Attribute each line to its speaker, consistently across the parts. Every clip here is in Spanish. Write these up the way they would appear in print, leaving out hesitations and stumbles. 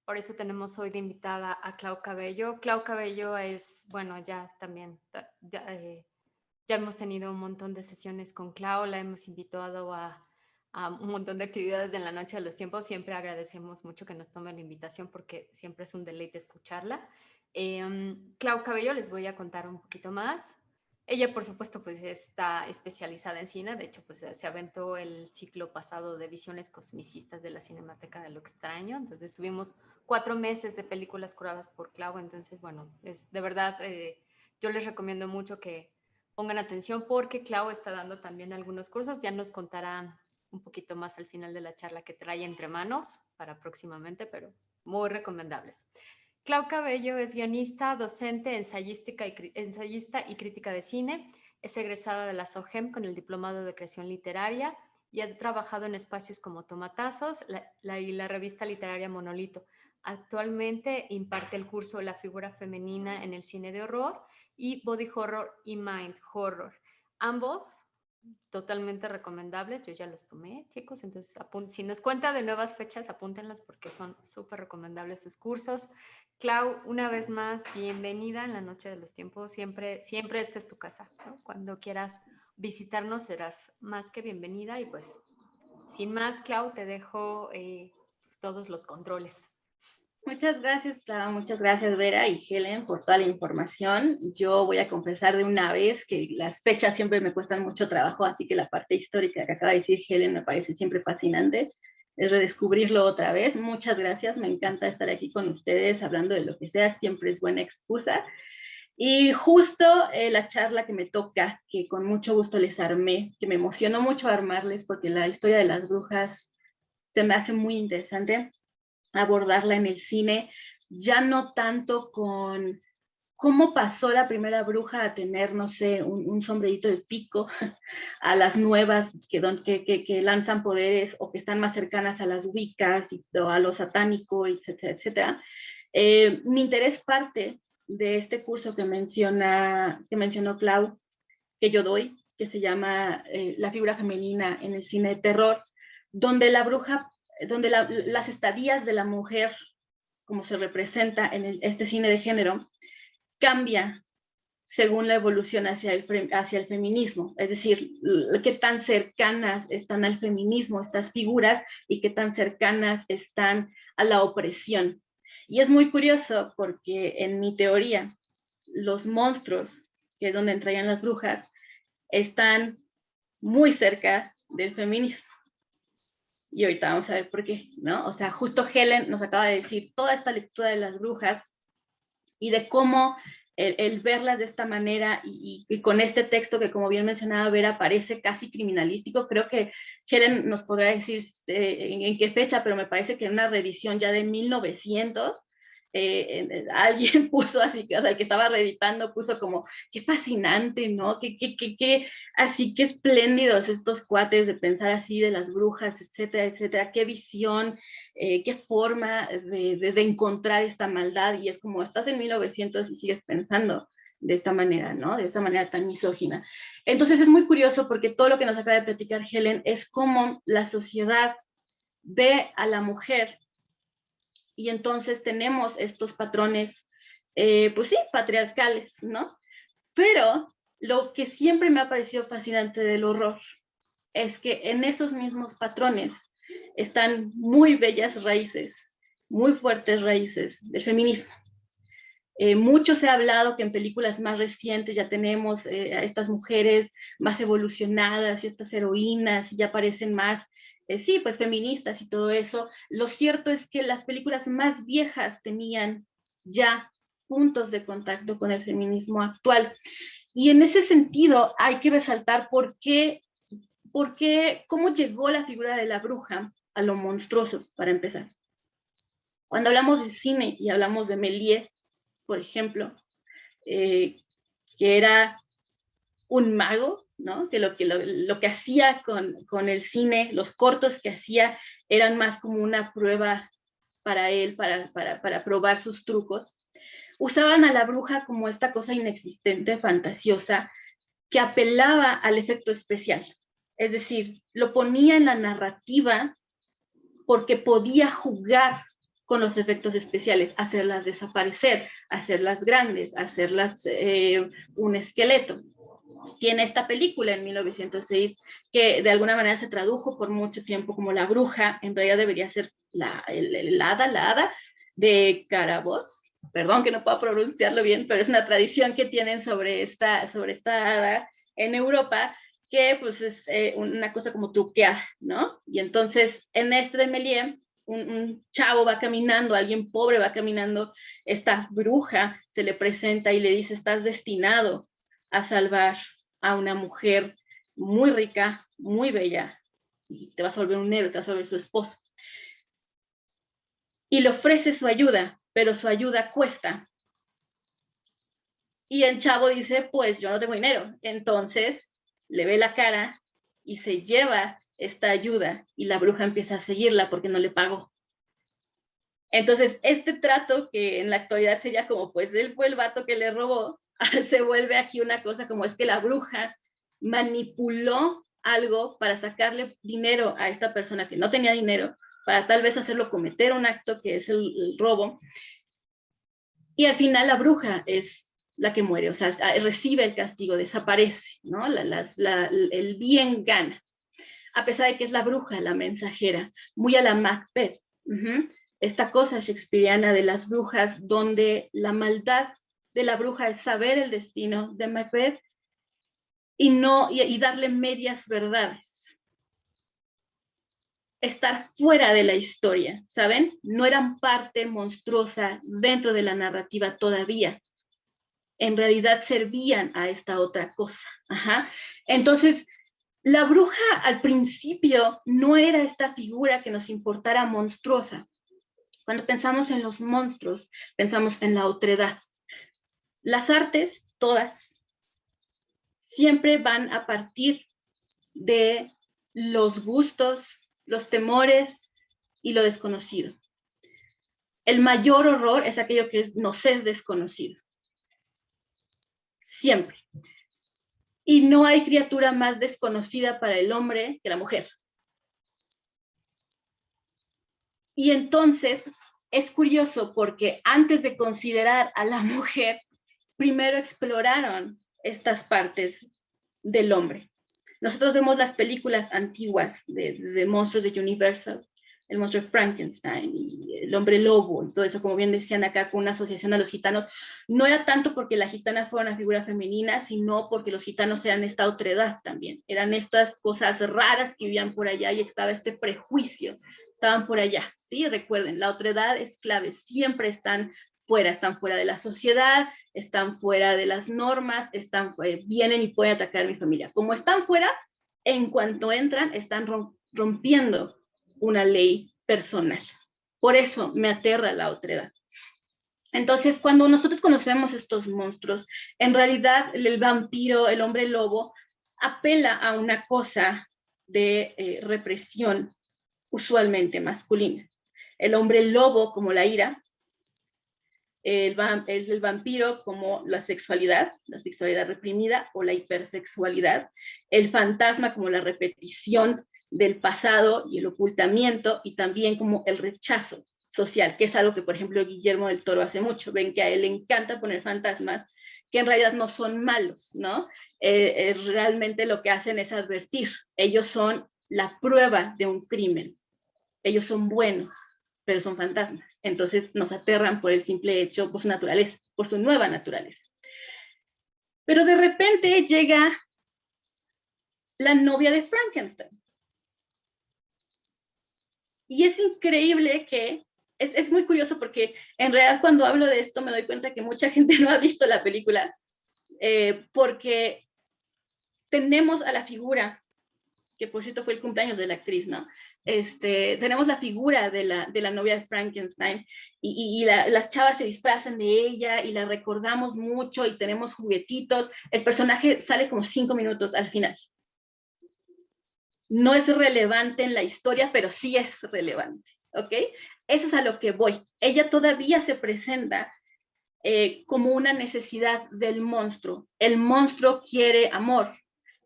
Speaker 1: Por eso tenemos hoy de invitada a Clau Cabello. Clau Cabello es, bueno, ya también, ya hemos tenido un montón de sesiones con Clau, la hemos invitado a un montón de actividades en la Noche de los Tiempos. Siempre agradecemos mucho que nos tome la invitación porque siempre es un deleite escucharla. Clau Cabello, les voy a contar un poquito más. Ella, por supuesto, pues está especializada en cine. De hecho, pues se aventó el ciclo pasado de Visiones Cosmicistas de la Cinemateca de lo Extraño. Entonces tuvimos 4 meses de películas curadas por Clau. Entonces, bueno, es de verdad, yo les recomiendo mucho que pongan atención porque Clau está dando también algunos cursos. Ya nos contará un poquito más al final de la charla que trae entre manos para próximamente, pero muy recomendables. Clau Cabello es guionista, docente, ensayista y crítica de cine. Es egresada de la SOGEM con el Diplomado de Creación Literaria y ha trabajado en espacios como Tomatazos y la revista literaria Monolito. Actualmente imparte el curso La figura femenina en el cine de horror y Body Horror y Mind Horror. Ambos totalmente recomendables. Yo ya los tomé, chicos, entonces si nos cuenta de nuevas fechas, apúntenlas porque son súper recomendables sus cursos. Clau, una vez más, bienvenida en la Noche de los Tiempos. Siempre, siempre esta es tu casa, ¿no? Cuando quieras visitarnos serás más que bienvenida y pues sin más, Clau, te dejo pues, todos los controles.
Speaker 2: Muchas gracias, Clara, muchas gracias, Vera y Helen, por toda la información. Yo voy a confesar de una vez que las fechas siempre me cuestan mucho trabajo, así que la parte histórica que acaba de decir Helen me parece siempre fascinante. Es redescubrirlo otra vez. Muchas gracias, me encanta estar aquí con ustedes hablando de lo que sea, siempre es buena excusa. Y justo la charla que me toca, que con mucho gusto les armé, que me emocionó mucho armarles porque la historia de las brujas se me hace muy interesante abordarla en el cine, ya no tanto con cómo pasó la primera bruja a tener, no sé, un sombrerito de pico, a las nuevas que lanzan poderes o que están más cercanas a las wiccas o a lo satánico, etcétera, etcétera. Mi interés parte de este curso que mencionó Clau, que yo doy, que se llama La figura femenina en el cine de terror, donde la bruja, donde las estadías de la mujer, como se representa en este cine de género, cambia según la evolución hacia el feminismo, es decir, qué tan cercanas están al feminismo estas figuras y qué tan cercanas están a la opresión. Y es muy curioso porque en mi teoría, los monstruos, que es donde entrarían las brujas, están muy cerca del feminismo. Y ahorita vamos a ver por qué, ¿no? O sea, justo Helen nos acaba de decir toda esta lectura de las brujas y de cómo el verlas de esta manera y con este texto que, como bien mencionaba Vera, parece casi criminalístico. Creo que Helen nos podrá decir en qué fecha, pero me parece que en una reedición ya de 1900, alguien puso así, o sea, el que estaba reeditando puso como, qué fascinante, ¿no? Así que espléndidos estos cuates de pensar así de las brujas, etcétera, etcétera, qué visión, qué forma de encontrar esta maldad, y es como, estás en 1900 y sigues pensando de esta manera, ¿no? De esta manera tan misógina. Entonces es muy curioso porque todo lo que nos acaba de platicar Helen es cómo la sociedad ve a la mujer y entonces tenemos estos patrones, pues sí, patriarcales, ¿no? Pero lo que siempre me ha parecido fascinante del horror es que en esos mismos patrones están muy bellas raíces, muy fuertes raíces del feminismo. Mucho se ha hablado que en películas más recientes ya tenemos a estas mujeres más evolucionadas y estas heroínas y ya parecen más, sí, pues feministas y todo eso. Lo cierto es que las películas más viejas tenían ya puntos de contacto con el feminismo actual. Y en ese sentido hay que resaltar cómo llegó la figura de la bruja a lo monstruoso, para empezar. Cuando hablamos de cine y hablamos de Méliès, por ejemplo, que era un mago, ¿no? Que lo que hacía con el cine, los cortos que hacía, eran más como una prueba para él, para probar sus trucos. Usaban a la bruja como esta cosa inexistente, fantasiosa, que apelaba al efecto especial. Es decir, lo ponía en la narrativa porque podía jugar con los efectos especiales, hacerlas desaparecer, hacerlas grandes, hacerlas un esqueleto. Tiene esta película en 1906 que de alguna manera se tradujo por mucho tiempo como La Bruja, en realidad debería ser la hada de Caraboss. Perdón que no puedo pronunciarlo bien, pero es una tradición que tienen sobre esta hada en Europa, que pues es una cosa como truqueada, ¿no? Y entonces en este de Méliès, un chavo va caminando, alguien pobre va caminando, esta bruja se le presenta y le dice, estás destinado a salvar a una mujer muy rica, muy bella, y te vas a volver un héroe, te vas a volver su esposo. Y le ofrece su ayuda, pero su ayuda cuesta. Y el chavo dice, pues yo no tengo dinero. Entonces le ve la cara y se lleva esta ayuda y la bruja empieza a seguirla porque no le pagó. Entonces, este trato que en la actualidad sería como, pues él fue el vato que le robó, se vuelve aquí una cosa como es que la bruja manipuló algo para sacarle dinero a esta persona que no tenía dinero, para tal vez hacerlo cometer un acto que es el robo. Y al final la bruja es la que muere, o sea, recibe el castigo, desaparece, ¿no? El bien gana, a pesar de que es la bruja, la mensajera, muy a la Macbeth. Esta cosa shakespeariana de las brujas, donde la maldad de la bruja es saber el destino de Macbeth y darle medias verdades. Estar fuera de la historia, ¿saben? No eran parte monstruosa dentro de la narrativa todavía. En realidad servían a esta otra cosa. Ajá. Entonces, la bruja al principio no era esta figura que nos importara monstruosa. Cuando pensamos en los monstruos, pensamos en la otredad. Las artes, todas, siempre van a partir de los gustos, los temores y lo desconocido. El mayor horror es aquello que nos es desconocido. Siempre. Y no hay criatura más desconocida para el hombre que la mujer. Y entonces es curioso porque antes de considerar a la mujer, primero exploraron estas partes del hombre. Nosotros vemos las películas antiguas de monstruos de Universal, el monstruo de Frankenstein y el hombre lobo y todo eso, como bien decían acá, con una asociación a los gitanos. No era tanto porque la gitana fuera una figura femenina, sino porque los gitanos eran esta otredad también. Eran estas cosas raras que vivían por allá y estaba este prejuicio. Estaban por allá, ¿sí? Recuerden, la otredad es clave, siempre están fuera de la sociedad, están fuera de las normas, vienen y pueden atacar a mi familia. Como están fuera, en cuanto entran, están rompiendo una ley personal. Por eso me aterra la otredad. Entonces, cuando nosotros conocemos estos monstruos, en realidad el vampiro, el hombre lobo, apela a una cosa de represión usualmente masculina. El hombre lobo como la ira, el vampiro como la sexualidad reprimida o la hipersexualidad, el fantasma como la repetición del pasado y el ocultamiento, y también como el rechazo social, que es algo que, por ejemplo, Guillermo del Toro hace mucho. Ven que a él le encanta poner fantasmas que en realidad no son malos, ¿no? Realmente lo que hacen es advertir. Ellos son la prueba de un crimen. Ellos son buenos, pero son fantasmas. Entonces nos aterran por el simple hecho, por su naturaleza, por su nueva naturaleza. Pero de repente llega la novia de Frankenstein. Y es increíble que, es muy curioso porque en realidad cuando hablo de esto me doy cuenta que mucha gente no ha visto la película, porque tenemos a la figura, que por cierto fue el cumpleaños de la actriz, ¿no? Tenemos la figura de la novia de Frankenstein y las chavas se disfrazan de ella y la recordamos mucho y tenemos juguetitos. El personaje sale como 5 minutos al final. No es relevante en la historia, pero sí es relevante, ¿ok? Eso es a lo que voy. Ella todavía se presenta como una necesidad del monstruo. El monstruo quiere amor,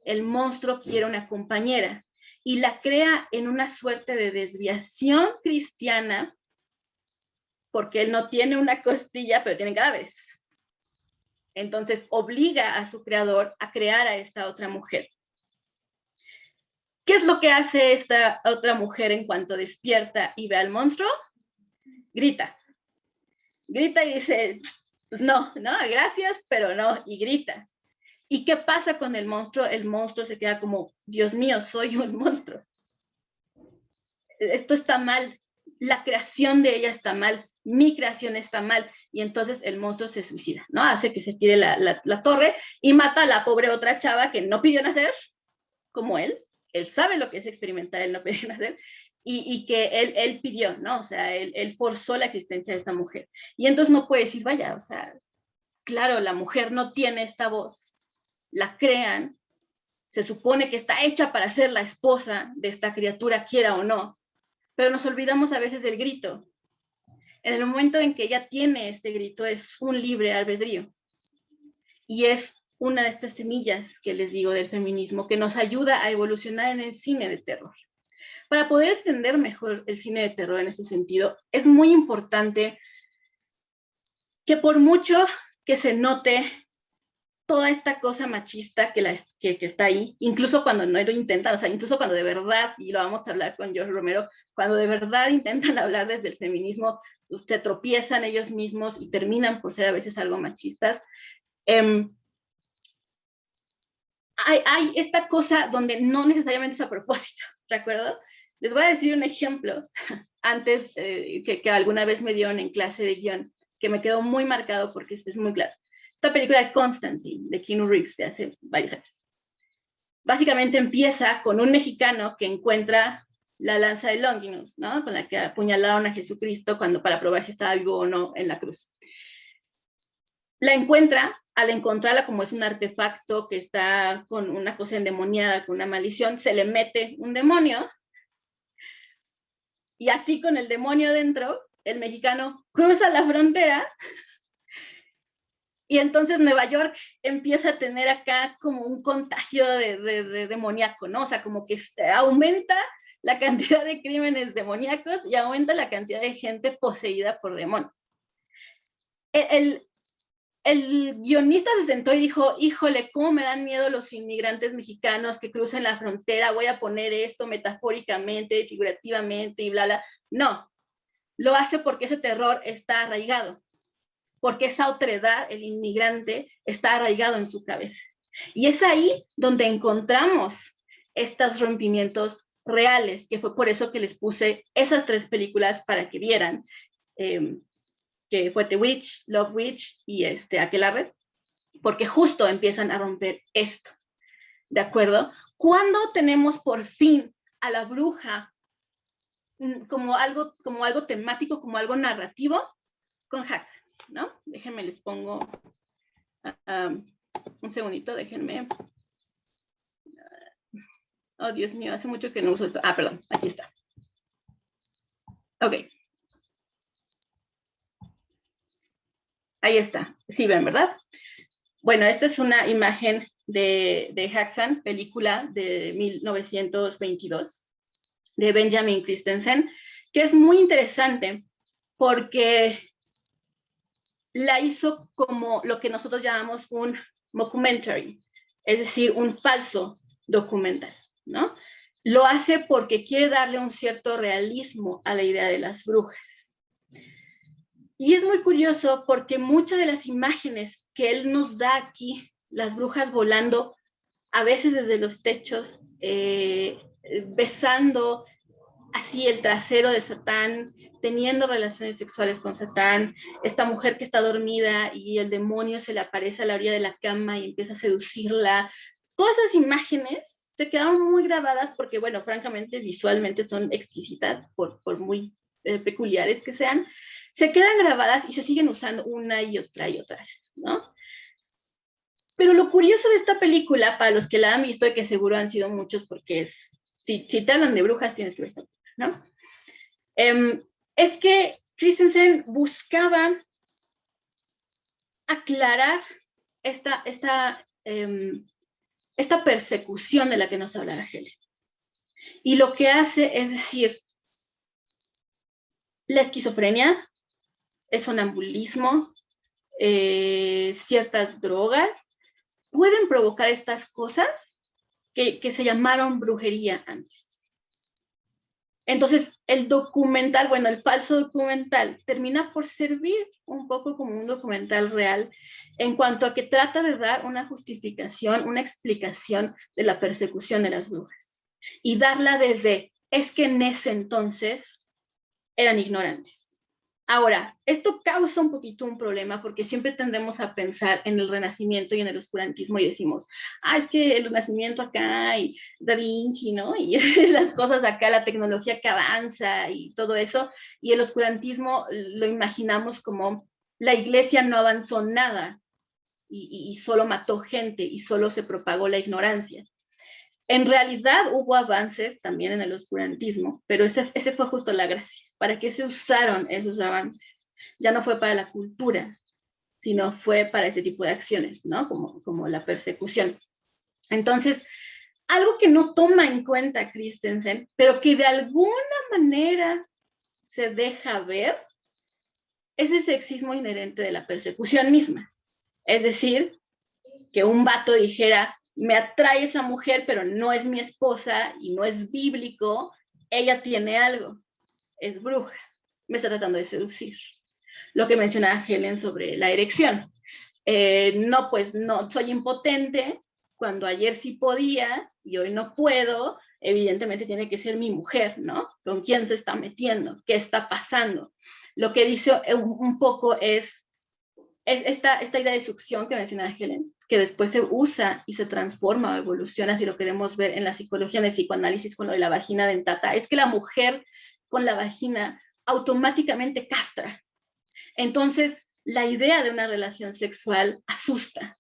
Speaker 2: el monstruo quiere una compañera y la crea en una suerte de desviación cristiana porque él no tiene una costilla, pero tiene cadáveres. Entonces obliga a su creador a crear a esta otra mujer. ¿Qué es lo que hace esta otra mujer en cuanto despierta y ve al monstruo? Grita. Grita y dice, pues no, gracias, pero no, y grita. ¿Y qué pasa con el monstruo? El monstruo se queda como, Dios mío, soy un monstruo. Esto está mal, la creación de ella está mal, mi creación está mal, y entonces el monstruo se suicida, ¿no? Hace que se tire la torre y mata a la pobre otra chava que no pidió nacer, como él sabe lo que es experimentar, él no pidió nacer, y que él pidió, ¿no? O sea, él forzó la existencia de esta mujer. Y entonces no puede decir, vaya, o sea, claro, la mujer no tiene esta voz, la crean, se supone que está hecha para ser la esposa de esta criatura, quiera o no, pero nos olvidamos a veces del grito. En el momento en que ella tiene este grito, es un libre albedrío. Y es una de estas semillas que les digo del feminismo, que nos ayuda a evolucionar en el cine de terror. Para poder entender mejor el cine de terror en ese sentido, es muy importante que por mucho que se note toda esta cosa machista que está ahí, incluso cuando no lo intentan, o sea, incluso cuando de verdad, y lo vamos a hablar con George Romero, cuando de verdad intentan hablar desde el feminismo, pues, se tropiezan ellos mismos y terminan por ser a veces algo machistas. Hay esta cosa donde no necesariamente es a propósito, ¿de acuerdo? Les voy a decir un ejemplo antes que alguna vez me dieron en clase de guión, que me quedó muy marcado porque es muy claro. Esta película de Constantine, de Keanu Reeves, de hace varios años. Básicamente empieza con un mexicano que encuentra la lanza de Longinus, ¿no? Con la que apuñalaron a Jesucristo para probar si estaba vivo o no en la cruz. La encuentra, al encontrarla como es un artefacto que está con una cosa endemoniada, con una maldición, se le mete un demonio, y así con el demonio dentro, el mexicano cruza la frontera, y entonces Nueva York empieza a tener acá como un contagio de demoníaco, ¿no? O sea, como que aumenta la cantidad de crímenes demoníacos y aumenta la cantidad de gente poseída por demonios. El guionista se sentó y dijo, híjole, cómo me dan miedo los inmigrantes mexicanos que crucen la frontera, voy a poner esto metafóricamente, figurativamente y bla, bla. No, lo hace porque ese terror está arraigado, porque esa otredad, el inmigrante, está arraigado en su cabeza. Y es ahí donde encontramos estos rompimientos reales, que fue por eso que les puse esas 3 películas para que vieran, que fue The Witch, Love Witch y Aquelarre, porque justo empiezan a romper esto, ¿de acuerdo? ¿Cuándo tenemos por fin a la bruja como algo temático, como algo narrativo? Con Haxan, ¿no? Déjenme, les pongo un segundito, déjenme. Oh, Dios mío, hace mucho que no uso esto. Ah, perdón, aquí está. Ok. Ahí está. Sí ven, ¿verdad? Bueno, esta es una imagen de Haxan, película de 1922, de Benjamin Christensen, que es muy interesante porque la hizo como lo que nosotros llamamos un mockumentary, es decir, un falso documental, ¿no? Lo hace porque quiere darle un cierto realismo a la idea de las brujas. Y es muy curioso porque muchas de las imágenes que él nos da aquí, las brujas volando, a veces desde los techos, besando así el trasero de Satán, teniendo relaciones sexuales con Satán, esta mujer que está dormida y el demonio se le aparece a la orilla de la cama y empieza a seducirla. Todas esas imágenes se quedaron muy grabadas porque, bueno, francamente, visualmente son exquisitas, por muy peculiares que sean. Se quedan grabadas y se siguen usando una y otra vez, ¿no? Pero lo curioso de esta película, para los que la han visto, y que seguro han sido muchos porque si te hablan de brujas, tienes que ver esta película, ¿no? Es que Christensen buscaba aclarar esta persecución de la que nos hablaba Helen. Y lo que hace es decir, la esquizofrenia, el sonambulismo, ciertas drogas, pueden provocar estas cosas que se llamaron brujería antes. Entonces, el documental, bueno, el falso documental, termina por servir un poco como un documental real en cuanto a que trata de dar una justificación, una explicación de la persecución de las brujas y darla desde, es que en ese entonces eran ignorantes. Ahora, esto causa un poquito un problema porque siempre tendemos a pensar en el Renacimiento y en el oscurantismo y decimos, es que el Renacimiento acá y Da Vinci, ¿no? Y las cosas acá, la tecnología que avanza y todo eso, y el oscurantismo lo imaginamos como la iglesia no avanzó nada y solo mató gente y solo se propagó la ignorancia. En realidad hubo avances también en el oscurantismo, pero ese fue justo la gracia. ¿Para qué se usaron esos avances? Ya no fue para la cultura, sino fue para ese tipo de acciones, ¿no? Como la persecución. Entonces, algo que no toma en cuenta Christensen, pero que de alguna manera se deja ver, es el sexismo inherente de la persecución misma. Es decir, que un vato dijera, me atrae esa mujer, pero no es mi esposa y no es bíblico, ella tiene algo, es bruja, me está tratando de seducir. Lo que mencionaba Helen sobre la erección. No, pues no, soy impotente, cuando ayer sí podía y hoy no puedo, evidentemente tiene que ser mi mujer, ¿no? ¿Con quién se está metiendo? ¿Qué está pasando? Lo que dice un poco es esta idea de succión que mencionaba Helen, que después se usa y se transforma o evoluciona, si lo queremos ver en la psicología, en el psicoanálisis, con lo de la vagina dentata, es que la mujer con la vagina automáticamente castra. Entonces, la idea de una relación sexual asusta.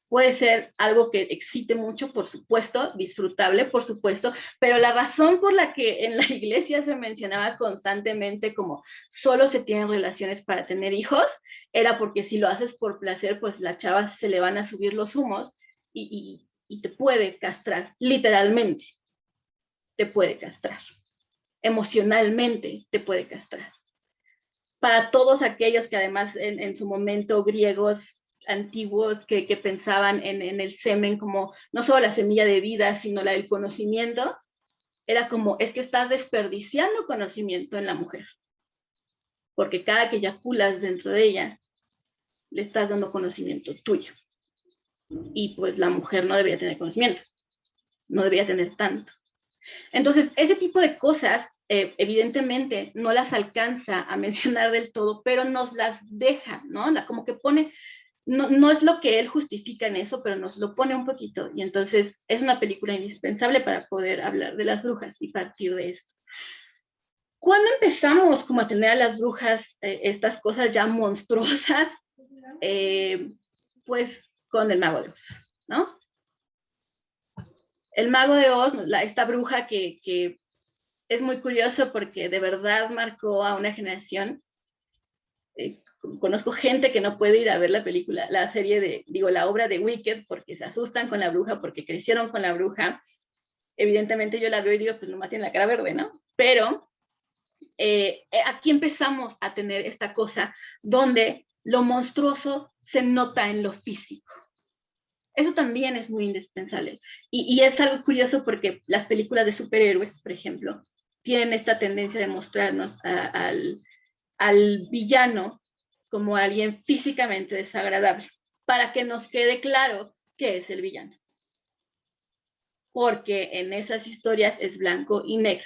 Speaker 2: Puede ser algo que excite mucho, por supuesto, disfrutable, por supuesto, pero la razón por la que en la iglesia se mencionaba constantemente como solo se tienen relaciones para tener hijos, era porque si lo haces por placer, pues la chava se le van a subir los humos y te puede castrar, literalmente, te puede castrar, emocionalmente te puede castrar. Para todos aquellos que además en su momento griegos antiguos que pensaban en el semen como no solo la semilla de vida, sino la del conocimiento, era como, es que estás desperdiciando conocimiento en la mujer, porque cada que eyaculas dentro de ella, le estás dando conocimiento tuyo. Y pues la mujer no debería tener conocimiento, no debería tener tanto. Entonces, ese tipo de cosas, evidentemente, no las alcanza a mencionar del todo, pero nos las deja, ¿no? Como que pone, no es lo que él justifica en eso, pero nos lo pone un poquito. Y entonces es una película indispensable para poder hablar de las brujas y partir de esto. ¿Cuándo empezamos como a tener a las brujas estas cosas ya monstruosas? Pues con el Mago de Oz, ¿no? El Mago de Oz, esta bruja que es muy curioso porque de verdad marcó a una generación. Conozco gente que no puede ir a ver la película, la serie la obra de Wicked porque se asustan con la bruja, porque crecieron con la bruja. Evidentemente yo la veo y digo, pues nomás tiene la cara verde, ¿no? Pero aquí empezamos a tener esta cosa donde lo monstruoso se nota en lo físico. Eso también es muy indispensable. Y es algo curioso porque las películas de superhéroes, por ejemplo, tienen esta tendencia de mostrarnos al villano como alguien físicamente desagradable, para que nos quede claro qué es el villano. Porque en esas historias es blanco y negro.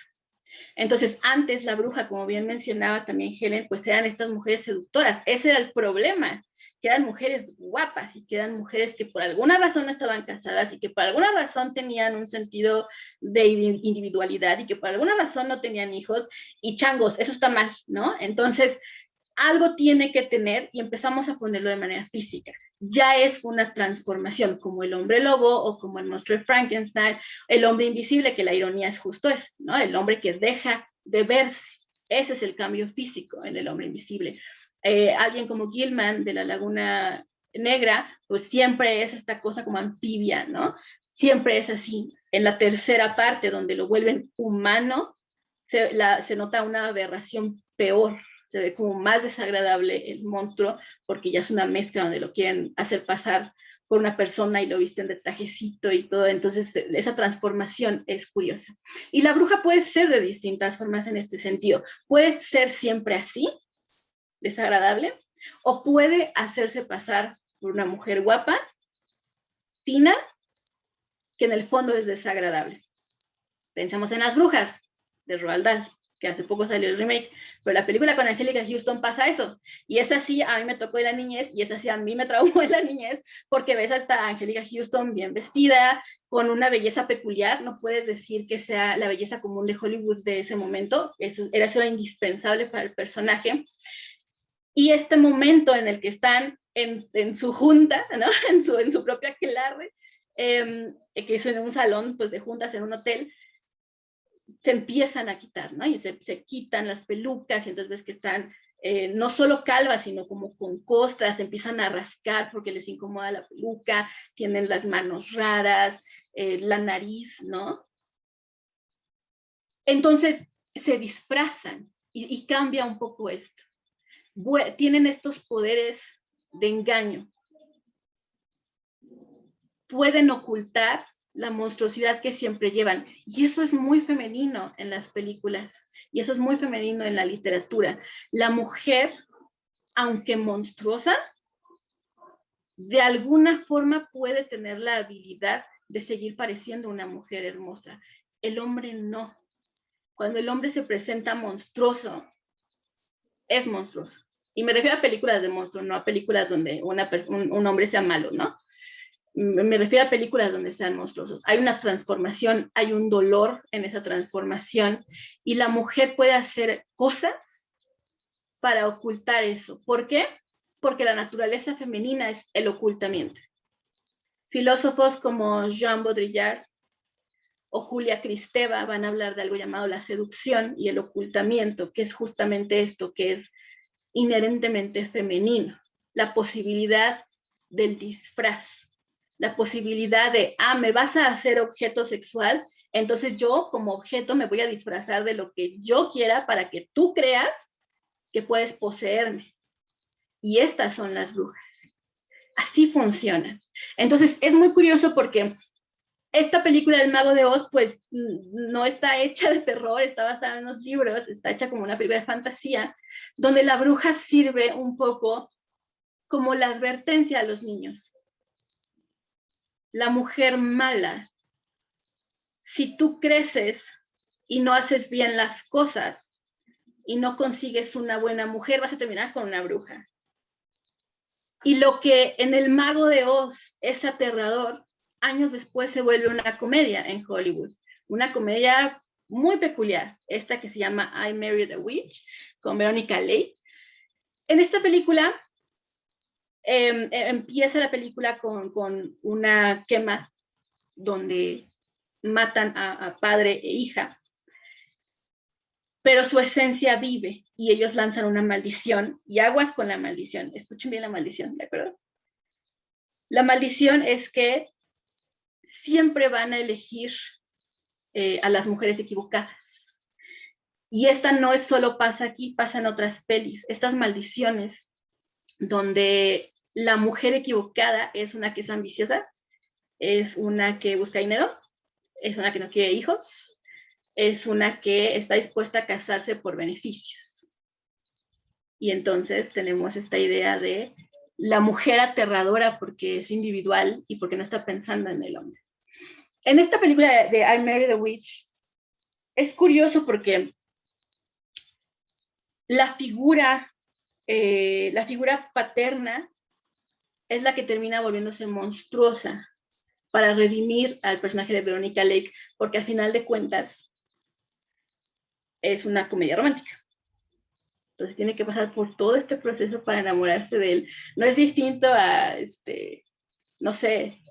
Speaker 2: Entonces, antes la bruja, como bien mencionaba también Helen, pues eran estas mujeres seductoras. Ese era el problema, que eran mujeres guapas y que eran mujeres que por alguna razón estaban casadas y que por alguna razón tenían un sentido de individualidad y que por alguna razón no tenían hijos y changos, eso está mal, ¿no? Entonces, algo tiene que tener y empezamos a ponerlo de manera física. Ya es una transformación, como el hombre lobo o como el monstruo de Frankenstein, el hombre invisible, que la ironía es justo eso, ¿no? El hombre que deja de verse. Ese es el cambio físico en el hombre invisible. Alguien como Gilman de la Laguna Negra, pues siempre es esta cosa como anfibia, ¿no? Siempre es así. En la tercera parte, donde lo vuelven humano, se nota una aberración peor, se ve como más desagradable el monstruo, porque ya es una mezcla donde lo quieren hacer pasar por una persona y lo visten de trajecito y todo, entonces esa transformación es curiosa. Y la bruja puede ser de distintas formas en este sentido. Puede ser siempre así, desagradable, o puede hacerse pasar por una mujer guapa, fina, que en el fondo es desagradable. Pensemos en Las Brujas, de Roald Dahl, que hace poco salió el remake, pero la película con Angélica Houston pasa eso, y esa sí a mí me tocó en la niñez, y esa sí a mí me traumó en la niñez, porque ves hasta Angélica Houston bien vestida, con una belleza peculiar, no puedes decir que sea la belleza común de Hollywood de ese momento, eso era indispensable para el personaje, y este momento en el que están en su junta, ¿no? en su propia aquelarre, que es en un salón pues, de juntas en un hotel, se empiezan a quitar, ¿no? Y se quitan las pelucas y entonces ves que están no solo calvas, sino como con costras, se empiezan a rascar porque les incomoda la peluca, tienen las manos raras, la nariz, ¿no? Entonces se disfrazan y cambia un poco esto. Tienen estos poderes de engaño. Pueden ocultar la monstruosidad que siempre llevan. Y eso es muy femenino en las películas. Y eso es muy femenino en la literatura. La mujer, aunque monstruosa, de alguna forma puede tener la habilidad de seguir pareciendo una mujer hermosa. El hombre no. Cuando el hombre se presenta monstruoso, es monstruoso. Y me refiero a películas de monstruos, no a películas donde un hombre sea malo, ¿no? Me refiero a películas donde sean monstruosos. Hay una transformación, hay un dolor en esa transformación y la mujer puede hacer cosas para ocultar eso. ¿Por qué? Porque la naturaleza femenina es el ocultamiento. Filósofos como Jean Baudrillard o Julia Kristeva van a hablar de algo llamado la seducción y el ocultamiento, que es justamente esto, que es inherentemente femenino, la posibilidad del disfraz, la posibilidad de, me vas a hacer objeto sexual, entonces yo como objeto me voy a disfrazar de lo que yo quiera para que tú creas que puedes poseerme. Y estas son las brujas. Así funcionan. Entonces es muy curioso porque esta película del Mago de Oz, pues no está hecha de terror, está basada en los libros, está hecha como una película de fantasía, donde la bruja sirve un poco como la advertencia a los niños. La mujer mala, si tú creces y no haces bien las cosas y no consigues una buena mujer, vas a terminar con una bruja. Y lo que en el Mago de Oz es aterrador, años después se vuelve una comedia en Hollywood. Una comedia muy peculiar, esta que se llama I Married a Witch, con Veronica Lake. En esta película, empieza la película con una quema donde matan a padre e hija, pero su esencia vive y ellos lanzan una maldición y aguas con la maldición. Escuchen bien la maldición, ¿de acuerdo? La maldición es que siempre van a elegir a las mujeres equivocadas. Y esta no es solo pasa aquí, pasa en otras pelis. Estas maldiciones donde la mujer equivocada es una que es ambiciosa, es una que busca dinero, es una que no quiere hijos, es una que está dispuesta a casarse por beneficios. Y entonces tenemos esta idea de la mujer aterradora porque es individual y porque no está pensando en el hombre. En esta película de I Married a Witch, es curioso porque la figura paterna es la que termina volviéndose monstruosa para redimir al personaje de Veronica Lake, porque al final de cuentas es una comedia romántica. Entonces tiene que pasar por todo este proceso para enamorarse de él. No es distinto a, no sé,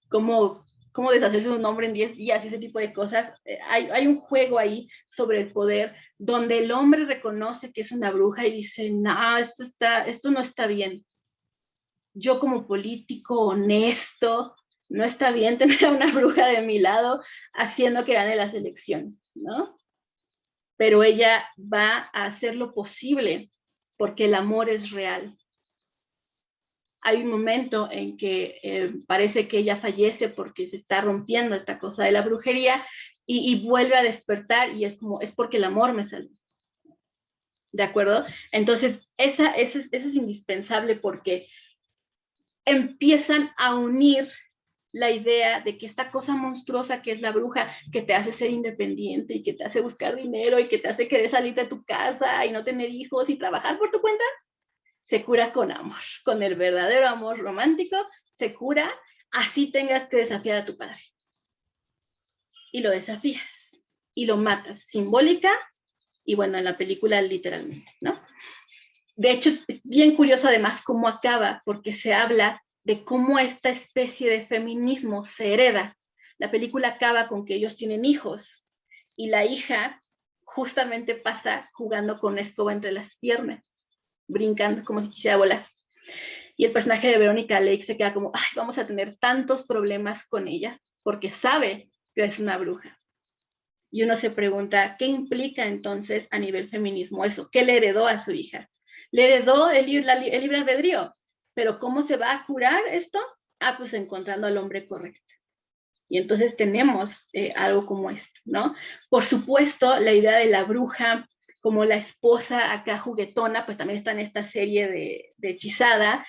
Speaker 2: cómo deshacerse de un hombre en 10 días, ese tipo de cosas. Hay un juego ahí sobre el poder donde el hombre reconoce que es una bruja y dice, no, esto no está bien. Yo como político honesto, no está bien tener a una bruja de mi lado haciendo que gane las elecciones, ¿no? pero ella va a hacer lo posible porque el amor es real. Hay un momento en que parece que ella fallece porque se está rompiendo esta cosa de la brujería y vuelve a despertar y es como, es porque el amor me salvó. ¿De acuerdo? Entonces, esa es indispensable porque empiezan a unir la idea de que esta cosa monstruosa que es la bruja, que te hace ser independiente y que te hace buscar dinero y que te hace querer salir de tu casa y no tener hijos y trabajar por tu cuenta, se cura con amor, con el verdadero amor romántico, se cura, así tengas que desafiar a tu padre. Y lo desafías y lo matas, simbólica y bueno, en la película literalmente, ¿no? De hecho, es bien curioso además cómo acaba, porque se habla de cómo esta especie de feminismo se hereda. La película acaba con que ellos tienen hijos y la hija justamente pasa jugando con una escoba entre las piernas, brincando como si quisiera volar. Y el personaje de Verónica Lake se queda como, ay, vamos a tener tantos problemas con ella, porque sabe que es una bruja. Y uno se pregunta, ¿qué implica entonces a nivel feminismo eso? ¿Qué le heredó a su hija? Le heredó el libre albedrío, pero ¿cómo se va a curar esto? Ah, pues encontrando al hombre correcto. Y entonces tenemos algo como esto, ¿no? Por supuesto, la idea de la bruja como la esposa acá juguetona, pues también está en esta serie de Hechizada,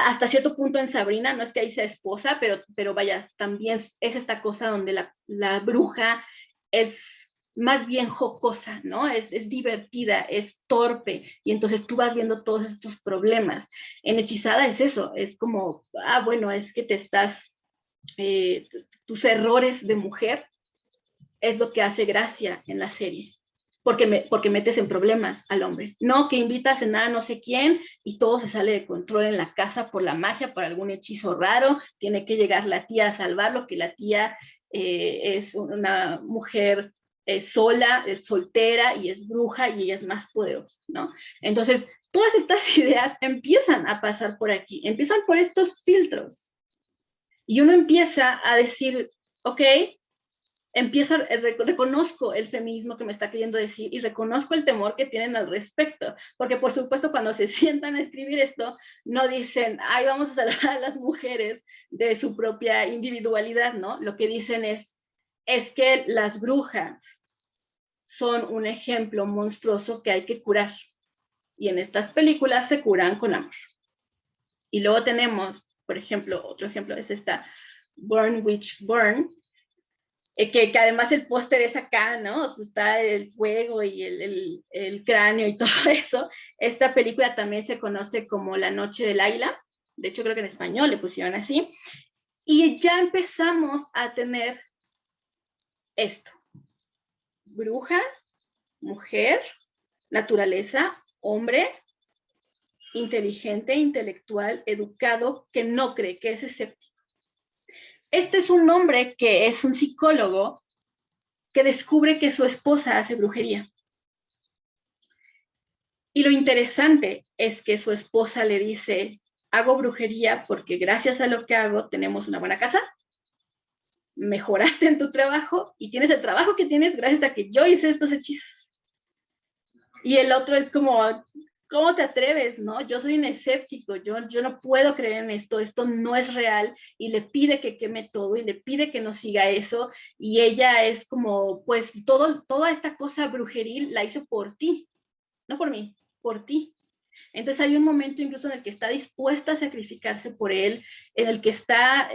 Speaker 2: hasta cierto punto en Sabrina, no es que ahí sea esposa, pero vaya, también es esta cosa donde la bruja es más bien jocosa, ¿no? Es divertida, es torpe, y entonces tú vas viendo todos estos problemas. En Hechizada es eso, es como, ah, bueno, es que te estás, tus errores de mujer es lo que hace gracia en la serie. Porque metes en problemas al hombre. No que invitas a cenar a no sé quién y todo se sale de control en la casa por la magia, por algún hechizo raro. Tiene que llegar la tía a salvarlo, que la tía es una mujer sola, es soltera y es bruja y ella es más poderosa, ¿no? Entonces, todas estas ideas empiezan a pasar por aquí, empiezan por estos filtros. Y uno empieza a decir, ok, reconozco el feminismo que me está queriendo decir y reconozco el temor que tienen al respecto, porque por supuesto cuando se sientan a escribir esto, no dicen, ay, vamos a salvar a las mujeres de su propia individualidad, ¿no? Lo que dicen es que las brujas son un ejemplo monstruoso que hay que curar, y en estas películas se curan con amor. Y luego tenemos, por ejemplo, otro ejemplo es esta Burn Witch Burn, que además el póster es acá, ¿no? O sea, está el fuego y el cráneo y todo eso. Esta película también se conoce como La Noche del Águila. De hecho, creo que en español le pusieron así. Y ya empezamos a tener esto. Bruja, mujer, naturaleza, hombre, inteligente, intelectual, educado, que no cree, que es escéptico. Este es un hombre que es un psicólogo que descubre que su esposa hace brujería. Y lo interesante es que su esposa le dice, hago brujería porque gracias a lo que hago tenemos una buena casa, mejoraste en tu trabajo y tienes el trabajo que tienes gracias a que yo hice estos hechizos. Y el otro es como, ¿cómo te atreves? ¿No? Yo soy un escéptico, yo no puedo creer en esto no es real, y le pide que queme todo y le pide que no siga eso, y ella es como, pues toda esta cosa brujeril la hice por ti, no por mí, por ti. Entonces hay un momento incluso en el que está dispuesta a sacrificarse por él, en el que está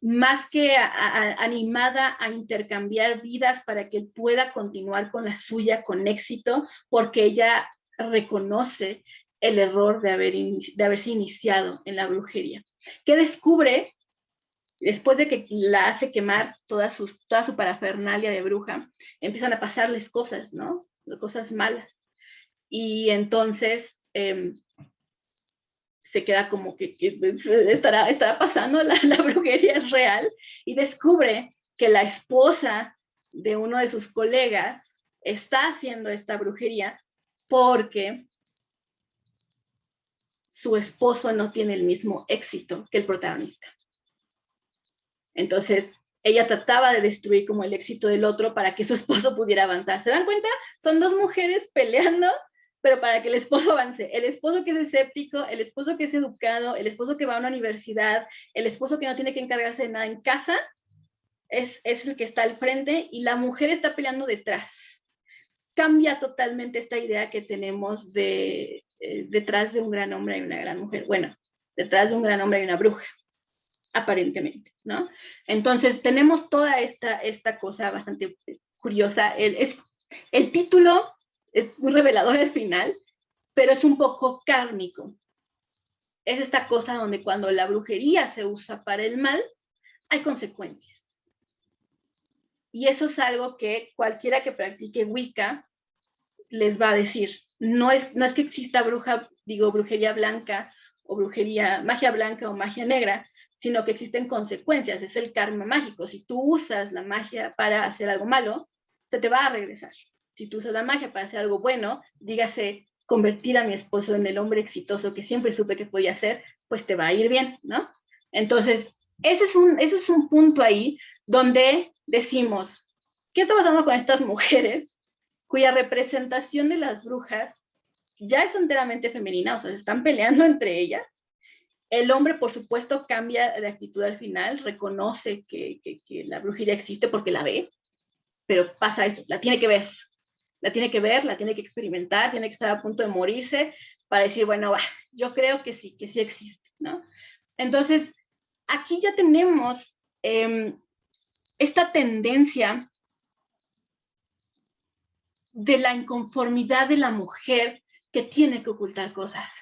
Speaker 2: más que animada a intercambiar vidas para que él pueda continuar con la suya con éxito, porque ella reconoce el error de haberse iniciado en la brujería. ¿Qué descubre? Después de que la hace quemar toda su parafernalia de bruja, empiezan a pasarles cosas, ¿no? Cosas malas. Y entonces se queda como que estará pasando, la brujería es real, y descubre que la esposa de uno de sus colegas está haciendo esta brujería porque su esposo no tiene el mismo éxito que el protagonista. Entonces ella trataba de destruir como el éxito del otro para que su esposo pudiera avanzar. ¿Se dan cuenta? Son dos mujeres peleando, pero para que el esposo avance. El esposo que es escéptico, el esposo que es educado, el esposo que va a una universidad, el esposo que no tiene que encargarse de nada en casa, es el que está al frente y la mujer está peleando detrás. Cambia totalmente esta idea que tenemos de detrás de un gran hombre hay una gran mujer. Bueno, detrás de un gran hombre hay una bruja, aparentemente, ¿no? Entonces tenemos toda esta cosa bastante curiosa. El título es muy revelador al final, pero es un poco kármico. Es esta cosa donde cuando la brujería se usa para el mal, hay consecuencias. Y eso es algo que cualquiera que practique Wicca les va a decir. No es que exista brujería blanca o magia blanca o magia negra, sino que existen consecuencias, es el karma mágico. Si tú usas la magia para hacer algo malo, se te va a regresar. Si tú usas la magia para hacer algo bueno, dígase, convertir a mi esposo en el hombre exitoso que siempre supe que podía ser, pues te va a ir bien, ¿no? Entonces, ese es un punto ahí donde decimos, ¿qué está pasando con estas mujeres cuya representación de las brujas ya es enteramente femenina? O sea, se están peleando entre ellas. El hombre, por supuesto, cambia de actitud al final, reconoce que la brujería existe porque la ve, pero pasa esto, la tiene que ver, la tiene que experimentar, tiene que estar a punto de morirse para decir, bueno, yo creo que sí existe, ¿no? Entonces, aquí ya tenemos esta tendencia de la inconformidad de la mujer que tiene que ocultar cosas.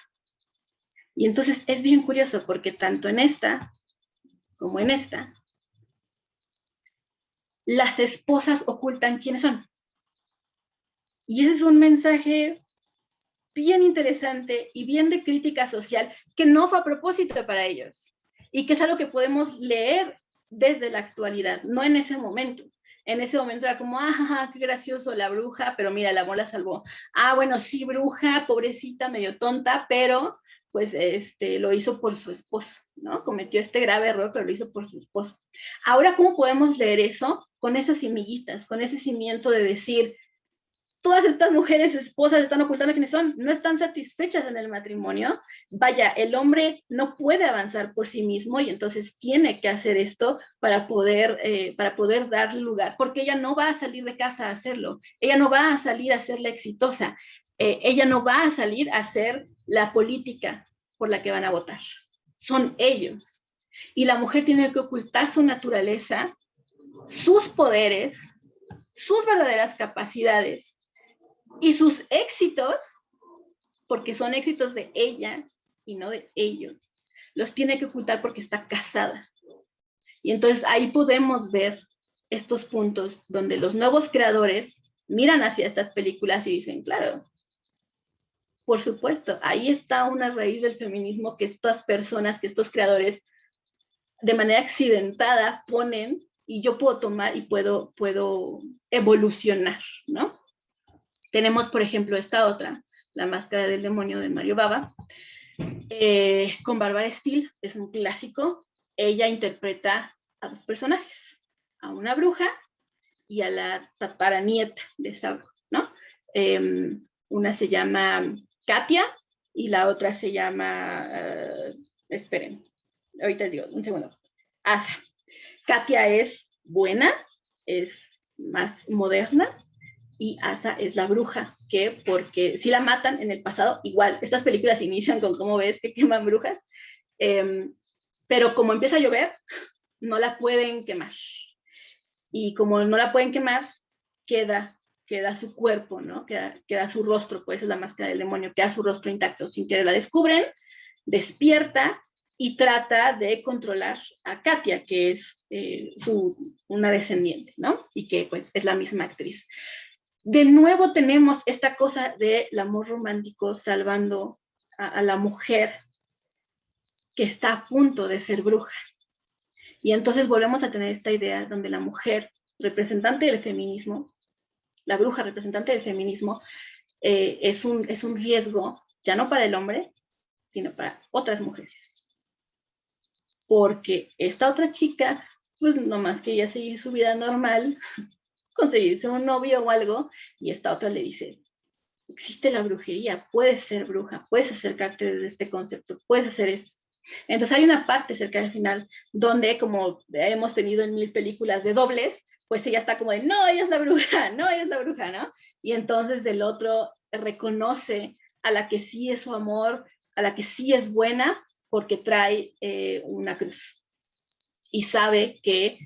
Speaker 2: Y entonces es bien curioso porque tanto en esta como en esta, las esposas ocultan quiénes son. Y ese es un mensaje bien interesante y bien de crítica social que no fue a propósito para ellos y que es algo que podemos leer desde la actualidad, no en ese momento. En ese momento era como, qué gracioso la bruja, pero mira, el amor la salvó. Bueno, sí, bruja, pobrecita, medio tonta, pero pues lo hizo por su esposo, ¿no? Cometió este grave error, pero lo hizo por su esposo. Ahora, ¿cómo podemos leer eso? Con esas semillitas, con ese cimiento de decir, todas estas mujeres esposas están ocultando quiénes son, no están satisfechas en el matrimonio. Vaya, el hombre no puede avanzar por sí mismo y entonces tiene que hacer esto para poder darle lugar, porque ella no va a salir de casa a hacerlo, ella no va a salir a ser la exitosa, ella no va a salir a hacer la política por la que van a votar, son ellos. Y la mujer tiene que ocultar su naturaleza, sus poderes, sus verdaderas capacidades, y sus éxitos, porque son éxitos de ella y no de ellos, los tiene que ocultar porque está casada. Y entonces ahí podemos ver estos puntos donde los nuevos creadores miran hacia estas películas y dicen, claro, por supuesto, ahí está una raíz del feminismo que estas personas, que estos creadores, de manera accidentada ponen y yo puedo tomar y puedo evolucionar, ¿no? Tenemos, por ejemplo, esta otra, La Máscara del Demonio de Mario Bava, con Bárbara Steele, es un clásico. Ella interpreta a dos personajes, a una bruja y a la tataranieta de esa bruja, ¿no? Una se llama Katia y la otra se llama, esperen, ahorita les digo, un segundo, Asa. Katia es buena, es más moderna, y Asa es la bruja, que porque si la matan en el pasado, igual, estas películas inician con cómo ves que queman brujas, pero como empieza a llover, no la pueden quemar. Y como no la pueden quemar, queda su cuerpo, ¿no? Queda su rostro, pues es la máscara del demonio, queda su rostro intacto, sin que la descubren, despierta y trata de controlar a Katia, que es una descendiente, ¿no? Y que pues es la misma actriz. De nuevo tenemos esta cosa del amor romántico salvando a la mujer que está a punto de ser bruja. Y entonces volvemos a tener esta idea donde la mujer, representante del feminismo, la bruja representante del feminismo, es un riesgo ya no para el hombre, sino para otras mujeres. Porque esta otra chica pues nomás quería seguir su vida normal, conseguirse un novio o algo, y esta otra le dice, existe la brujería, puedes ser bruja, puedes acercarte desde este concepto, puedes hacer esto. Entonces hay una parte cerca del final donde, como hemos tenido en 1000 películas de dobles, pues ella está como de, no, ella es la bruja, no, ella es la bruja, ¿no? Y entonces el otro reconoce a la que sí es su amor, a la que sí es buena, porque trae una cruz. Y sabe que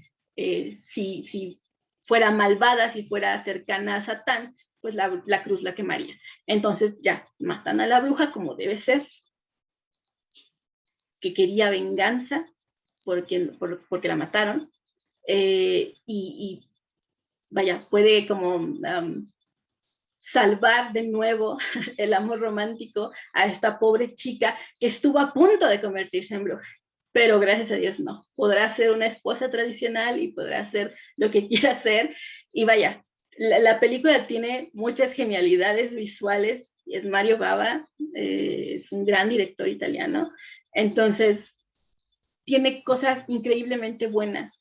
Speaker 2: si fuera malvada, si fuera cercana a Satán, pues la cruz la quemaría. Entonces ya matan a la bruja como debe ser, que quería venganza porque la mataron, y vaya, puede como salvar de nuevo el amor romántico a esta pobre chica que estuvo a punto de convertirse en bruja. Pero gracias a Dios no. Podrá ser una esposa tradicional y podrá hacer lo que quiera hacer. Y vaya, la película tiene muchas genialidades visuales. Es Mario Bava, es un gran director italiano. Entonces, tiene cosas increíblemente buenas.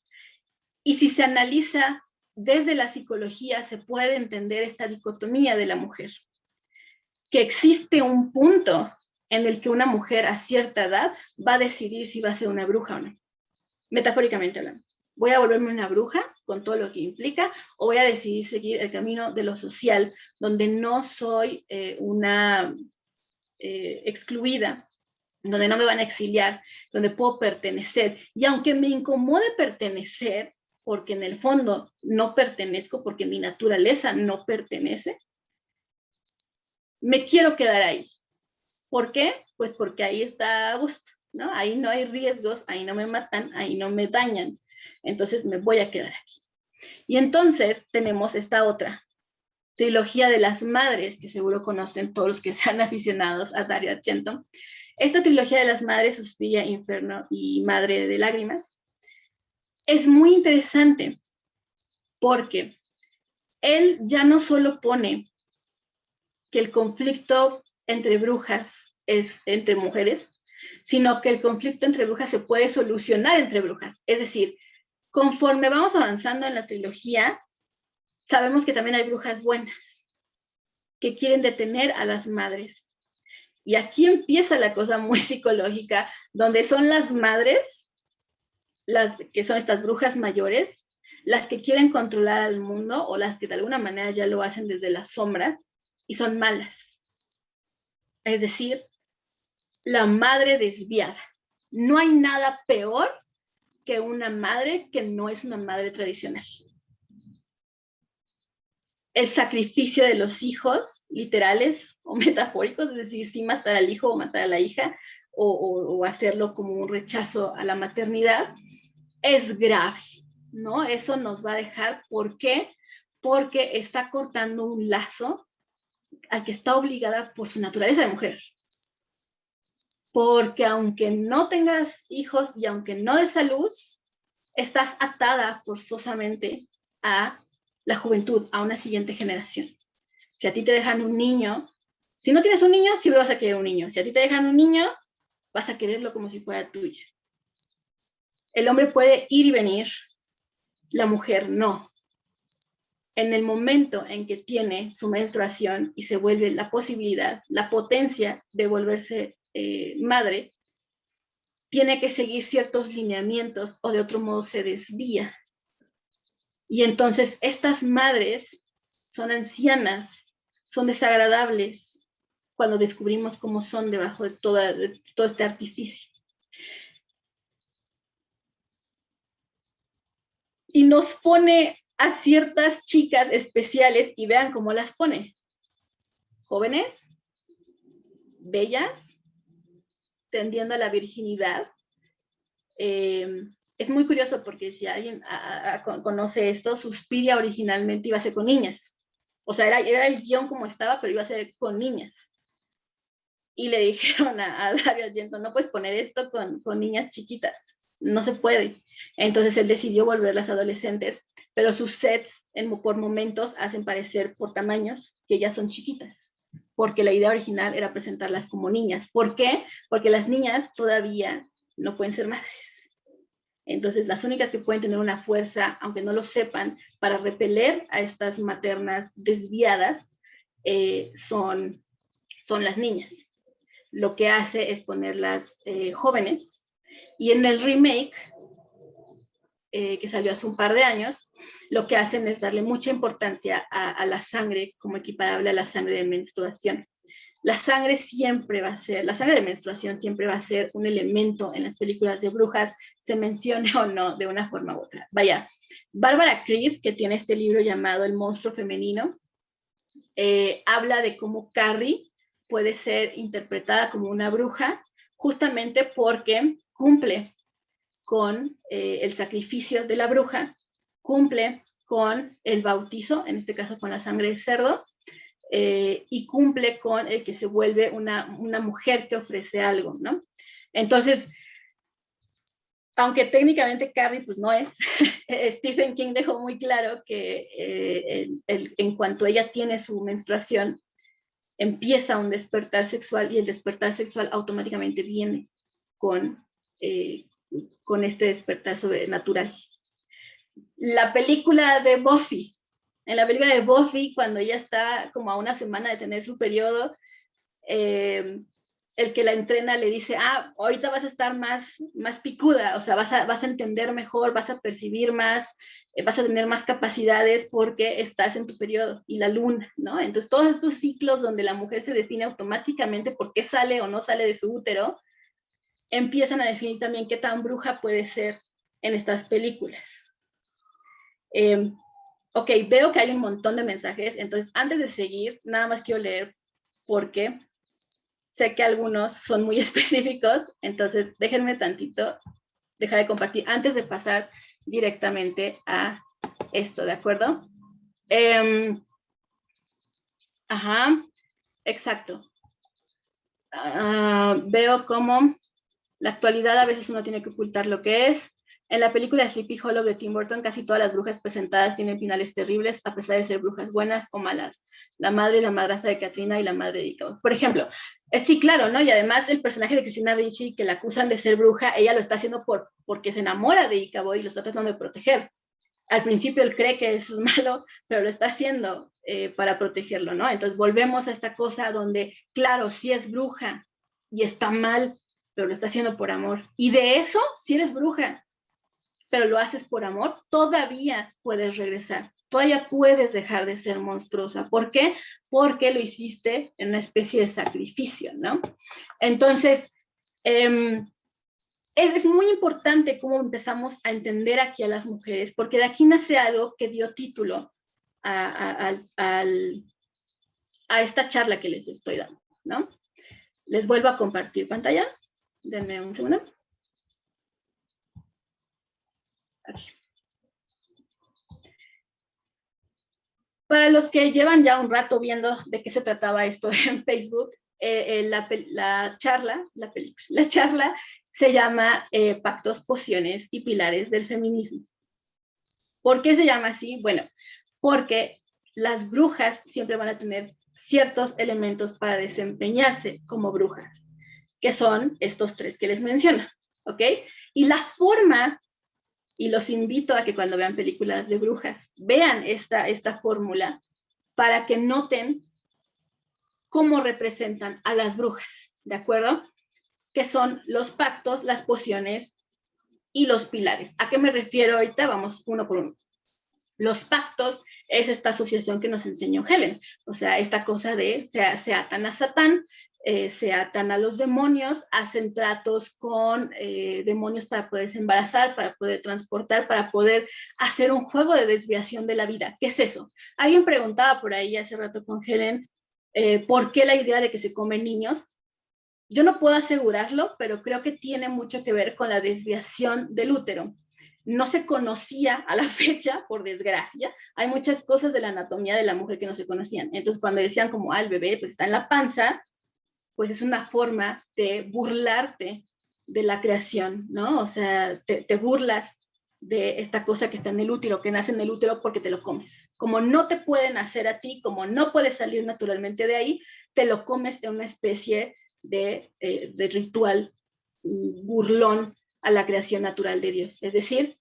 Speaker 2: Y si se analiza desde la psicología, se puede entender esta dicotomía de la mujer. Que existe un punto en el que una mujer a cierta edad va a decidir si va a ser una bruja o no. Metafóricamente hablando. ¿Voy a volverme una bruja con todo lo que implica o voy a decidir seguir el camino de lo social, donde no soy una excluida, donde no me van a exiliar, donde puedo pertenecer? Y aunque me incomode pertenecer, porque en el fondo no pertenezco, porque mi naturaleza no pertenece, me quiero quedar ahí. ¿Por qué? Pues porque ahí está a gusto, ¿no? Ahí no hay riesgos, ahí no me matan, ahí no me dañan. Entonces me voy a quedar aquí. Y entonces tenemos esta otra trilogía de las madres, que seguro conocen todos los que sean aficionados a Dario Argento. Esta trilogía de las madres, Suspiria, Inferno y Madre de Lágrimas, es muy interesante porque él ya no solo pone que el conflicto entre brujas es entre mujeres, sino que el conflicto entre brujas se puede solucionar entre brujas. Es decir, conforme vamos avanzando en la trilogía, sabemos que también hay brujas buenas que quieren detener a las madres. Y aquí empieza la cosa muy psicológica, donde son las madres, las que son estas brujas mayores, las que quieren controlar al mundo o las que de alguna manera ya lo hacen desde las sombras y son malas. Es decir, la madre desviada. No hay nada peor que una madre que no es una madre tradicional. El sacrificio de los hijos, literales o metafóricos, es decir, sí matar al hijo o matar a la hija, o hacerlo como un rechazo a la maternidad, es grave, ¿no? Eso nos va a dejar, ¿por qué? Porque está cortando un lazo al que está obligada por su naturaleza de mujer. Porque aunque no tengas hijos y aunque no des a luz, estás atada forzosamente a la juventud, a una siguiente generación. Si a ti te dejan un niño, si no tienes un niño, siempre vas a querer un niño. Si a ti te dejan un niño, vas a quererlo como si fuera tuyo. El hombre puede ir y venir, la mujer no. En el momento en que tiene su menstruación y se vuelve la posibilidad, la potencia de volverse madre, tiene que seguir ciertos lineamientos o de otro modo se desvía. Y entonces estas madres son ancianas, son desagradables cuando descubrimos cómo son debajo de todo este artificio. Y nos pone a ciertas chicas especiales y vean cómo las pone. Jóvenes, bellas, tendiendo a la virginidad. Es muy curioso porque si alguien conoce esto, Suspiria originalmente iba a ser con niñas. O sea, era el guión como estaba, pero iba a ser con niñas. Y le dijeron a Dario Argento, no puedes poner esto con niñas chiquitas, no se puede. Entonces él decidió volverlas adolescentes, pero sus sets por momentos hacen parecer por tamaños que ya son chiquitas, porque la idea original era presentarlas como niñas. ¿Por qué? Porque las niñas todavía no pueden ser madres. Entonces, las únicas que pueden tener una fuerza, aunque no lo sepan, para repeler a estas maternas desviadas, son las niñas. Lo que hace es ponerlas jóvenes. Y en el remake, que salió hace un par de años, lo que hacen es darle mucha importancia a la sangre como equiparable a la sangre de menstruación. La sangre de menstruación siempre va a ser un elemento en las películas de brujas, se mencione o no, de una forma u otra. Vaya, Barbara Creed, que tiene este libro llamado El monstruo femenino, habla de cómo Carrie puede ser interpretada como una bruja, justamente porque cumple con el sacrificio de la bruja, cumple con el bautizo, en este caso con la sangre de cerdo, y cumple con el que se vuelve una mujer que ofrece algo, ¿no? Entonces, aunque técnicamente Carrie pues no es, Stephen King dejó muy claro que en cuanto ella tiene su menstruación, empieza un despertar sexual y el despertar sexual automáticamente viene con este despertar sobrenatural. La película de Buffy, en la película de Buffy, cuando ella está como a una semana de tener su periodo, el que la entrena le dice, ahorita vas a estar más picuda, o sea, vas a entender mejor, vas a percibir más, vas a tener más capacidades porque estás en tu periodo y la luna, ¿no? Entonces, todos estos ciclos donde la mujer se define automáticamente por qué sale o no sale de su útero, empiezan a definir también qué tan bruja puede ser en estas películas. Ok, veo que hay un montón de mensajes, entonces antes de seguir, nada más quiero leer porque sé que algunos son muy específicos, entonces déjenme tantito dejar de compartir antes de pasar directamente a esto, ¿de acuerdo? Ajá, exacto. Veo cómo la actualidad a veces uno tiene que ocultar lo que es. En la película Sleepy Hollow de Tim Burton, casi todas las brujas presentadas tienen finales terribles, a pesar de ser brujas buenas o malas. La madre y la madrastra de Katrina y la madre de Ichabod. Por ejemplo, sí, claro, ¿no? Y además el personaje de Christina Ricci, que la acusan de ser bruja, ella lo está haciendo porque se enamora de Ichabod y lo está tratando de proteger. Al principio él cree que eso es malo, pero lo está haciendo para protegerlo, ¿no? Entonces volvemos a esta cosa donde, claro, sí es bruja y está mal, pero lo está haciendo por amor. Y de eso, si eres bruja, pero lo haces por amor, todavía puedes regresar, todavía puedes dejar de ser monstruosa. ¿Por qué? Porque lo hiciste en una especie de sacrificio, ¿no? Entonces, es muy importante cómo empezamos a entender aquí a las mujeres, porque de aquí nace algo que dio título a esta charla que les estoy dando, ¿no? Les vuelvo a compartir pantalla. Denme un segundo. Aquí. Para los que llevan ya un rato viendo de qué se trataba esto en Facebook, la charla se llama Pactos, Pociones y Pilares del Feminismo. ¿Por qué se llama así? Bueno, porque las brujas siempre van a tener ciertos elementos para desempeñarse como brujas, que son estos tres que les menciono, ¿ok? Y la forma, y los invito a que cuando vean películas de brujas, vean esta fórmula para que noten cómo representan a las brujas, ¿de acuerdo? Que son los pactos, las pociones y los pilares. ¿A qué me refiero ahorita? Vamos uno por uno. Los pactos es esta asociación que nos enseñó Helen, o sea, esta cosa de se atan a Satán, se atan a los demonios, hacen tratos con demonios para poderse embarazar, para poder transportar, para poder hacer un juego de desviación de la vida. ¿Qué es eso? Alguien preguntaba por ahí hace rato con Helen, ¿por qué la idea de que se comen niños? Yo no puedo asegurarlo, pero creo que tiene mucho que ver con la desviación del útero. No se conocía a la fecha, por desgracia. Hay muchas cosas de la anatomía de la mujer que no se conocían. Entonces, cuando decían como, el bebé pues está en la panza, pues es una forma de burlarte de la creación, ¿no? O sea, te burlas de esta cosa que está en el útero, que nace en el útero porque te lo comes. Como no te pueden hacer a ti, como no puedes salir naturalmente de ahí, te lo comes en una especie de ritual burlón a la creación natural de Dios, es decir,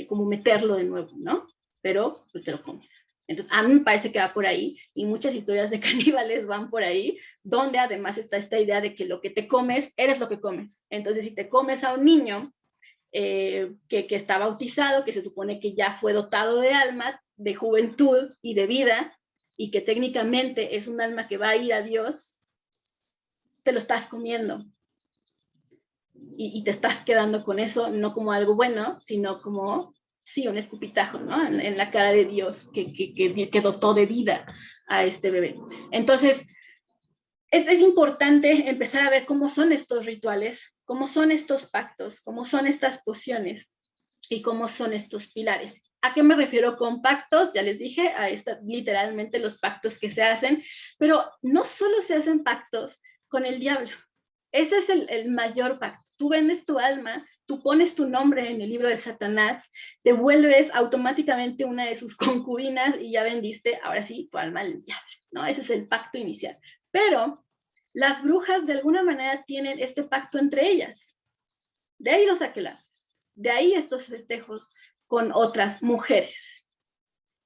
Speaker 2: como meterlo de nuevo, ¿no? Pero pues te lo comes. Entonces, a mí me parece que va por ahí, y muchas historias de caníbales van por ahí, donde además está esta idea de que lo que te comes, eres lo que comes. Entonces, si te comes a un niño que está bautizado, que se supone que ya fue dotado de alma, de juventud y de vida, y que técnicamente es un alma que va a ir a Dios, te lo estás comiendo. Y te estás quedando con eso, no como algo bueno, sino como, sí, un escupitajo, ¿no? En la cara de Dios que dotó de vida a este bebé. Entonces, es importante empezar a ver cómo son estos rituales, cómo son estos pactos, cómo son estas pociones y cómo son estos pilares. ¿A qué me refiero con pactos? Ya les dije, a literalmente los pactos que se hacen, pero no solo se hacen pactos con el diablo. Ese es el mayor pacto. Tú vendes tu alma, tú pones tu nombre en el libro de Satanás, te vuelves automáticamente una de sus concubinas y ya vendiste, ahora sí, tu alma al diablo, ¿no? Ese es el pacto inicial. Pero las brujas de alguna manera tienen este pacto entre ellas. De ahí los aquelarres, de ahí estos festejos con otras mujeres.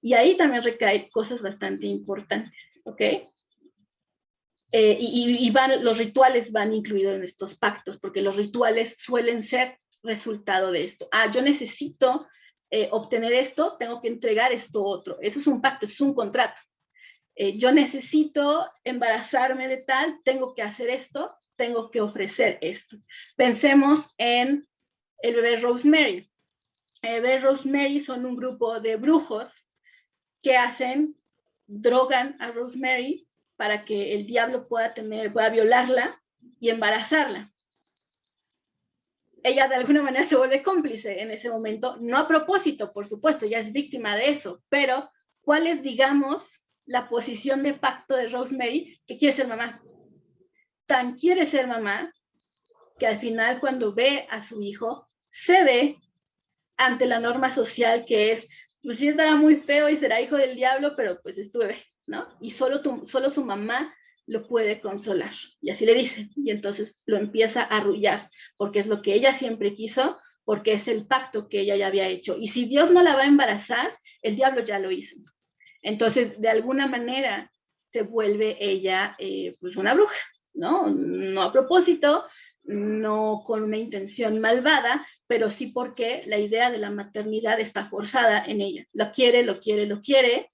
Speaker 2: Y ahí también recaen cosas bastante importantes, ¿ok? Los rituales van incluidos en estos pactos, porque los rituales suelen ser resultado de esto. Yo necesito obtener esto, tengo que entregar esto otro. Eso es un pacto, eso es un contrato. Yo necesito embarazarme de tal, tengo que hacer esto, tengo que ofrecer esto. Pensemos en el bebé Rosemary. El bebé Rosemary son un grupo de brujos que drogan a Rosemary para que el diablo pueda violarla y embarazarla. Ella de alguna manera se vuelve cómplice en ese momento, no a propósito, por supuesto, ya es víctima de eso, pero ¿cuál es, digamos, la posición de pacto de Rosemary? Que quiere ser mamá. Tan quiere ser mamá que al final, cuando ve a su hijo, cede ante la norma social, que es, pues sí estará muy feo y será hijo del diablo, pero pues es tu bebé, ¿no? Y solo su mamá lo puede consolar. Y así le dice. Y entonces lo empieza a arrullar, porque es lo que ella siempre quiso, porque es el pacto que ella ya había hecho. Y si Dios no la va a embarazar, el diablo ya lo hizo. Entonces, de alguna manera, se vuelve ella pues una bruja, ¿no? No a propósito, no con una intención malvada, pero sí porque la idea de la maternidad está forzada en ella. Lo quiere,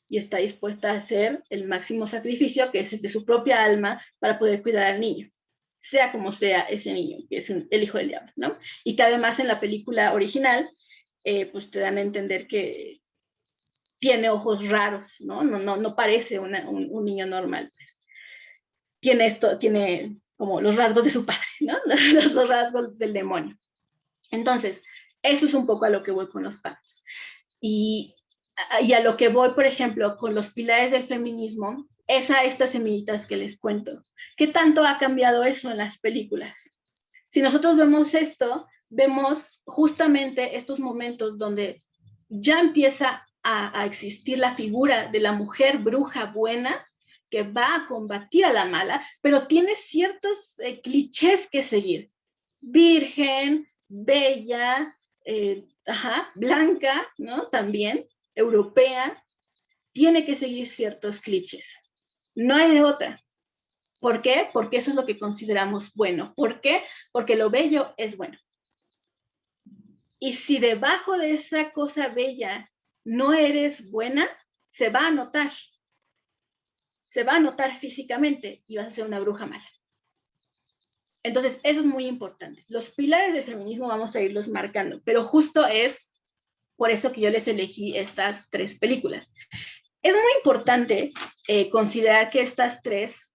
Speaker 2: y está dispuesta a hacer el máximo sacrificio, que es el de su propia alma, para poder cuidar al niño, sea como sea ese niño, que es el hijo del diablo, ¿no? Y que además en la película original, pues te dan a entender que tiene ojos raros, ¿no? No parece un niño normal. Pues. Tiene como los rasgos de su padre, ¿no? Los rasgos del demonio. Entonces, eso es un poco a lo que voy con los pactos. Y a lo que voy, por ejemplo, con los pilares del feminismo, es a estas semillitas que les cuento. ¿Qué tanto ha cambiado eso en las películas? Si nosotros vemos esto, vemos justamente estos momentos donde ya empieza a existir la figura de la mujer bruja buena que va a combatir a la mala, pero tiene ciertos clichés que seguir. Virgen, bella, blanca, ¿no? También, europea, tiene que seguir ciertos clichés. No hay de otra. ¿Por qué? Porque eso es lo que consideramos bueno. ¿Por qué? Porque lo bello es bueno. Y si debajo de esa cosa bella no eres buena, se va a notar. Se va a notar físicamente y vas a ser una bruja mala. Entonces, eso es muy importante. Los pilares del feminismo vamos a irlos marcando, pero justo es por eso que yo les elegí estas 3 películas. Es muy importante considerar que estas 3,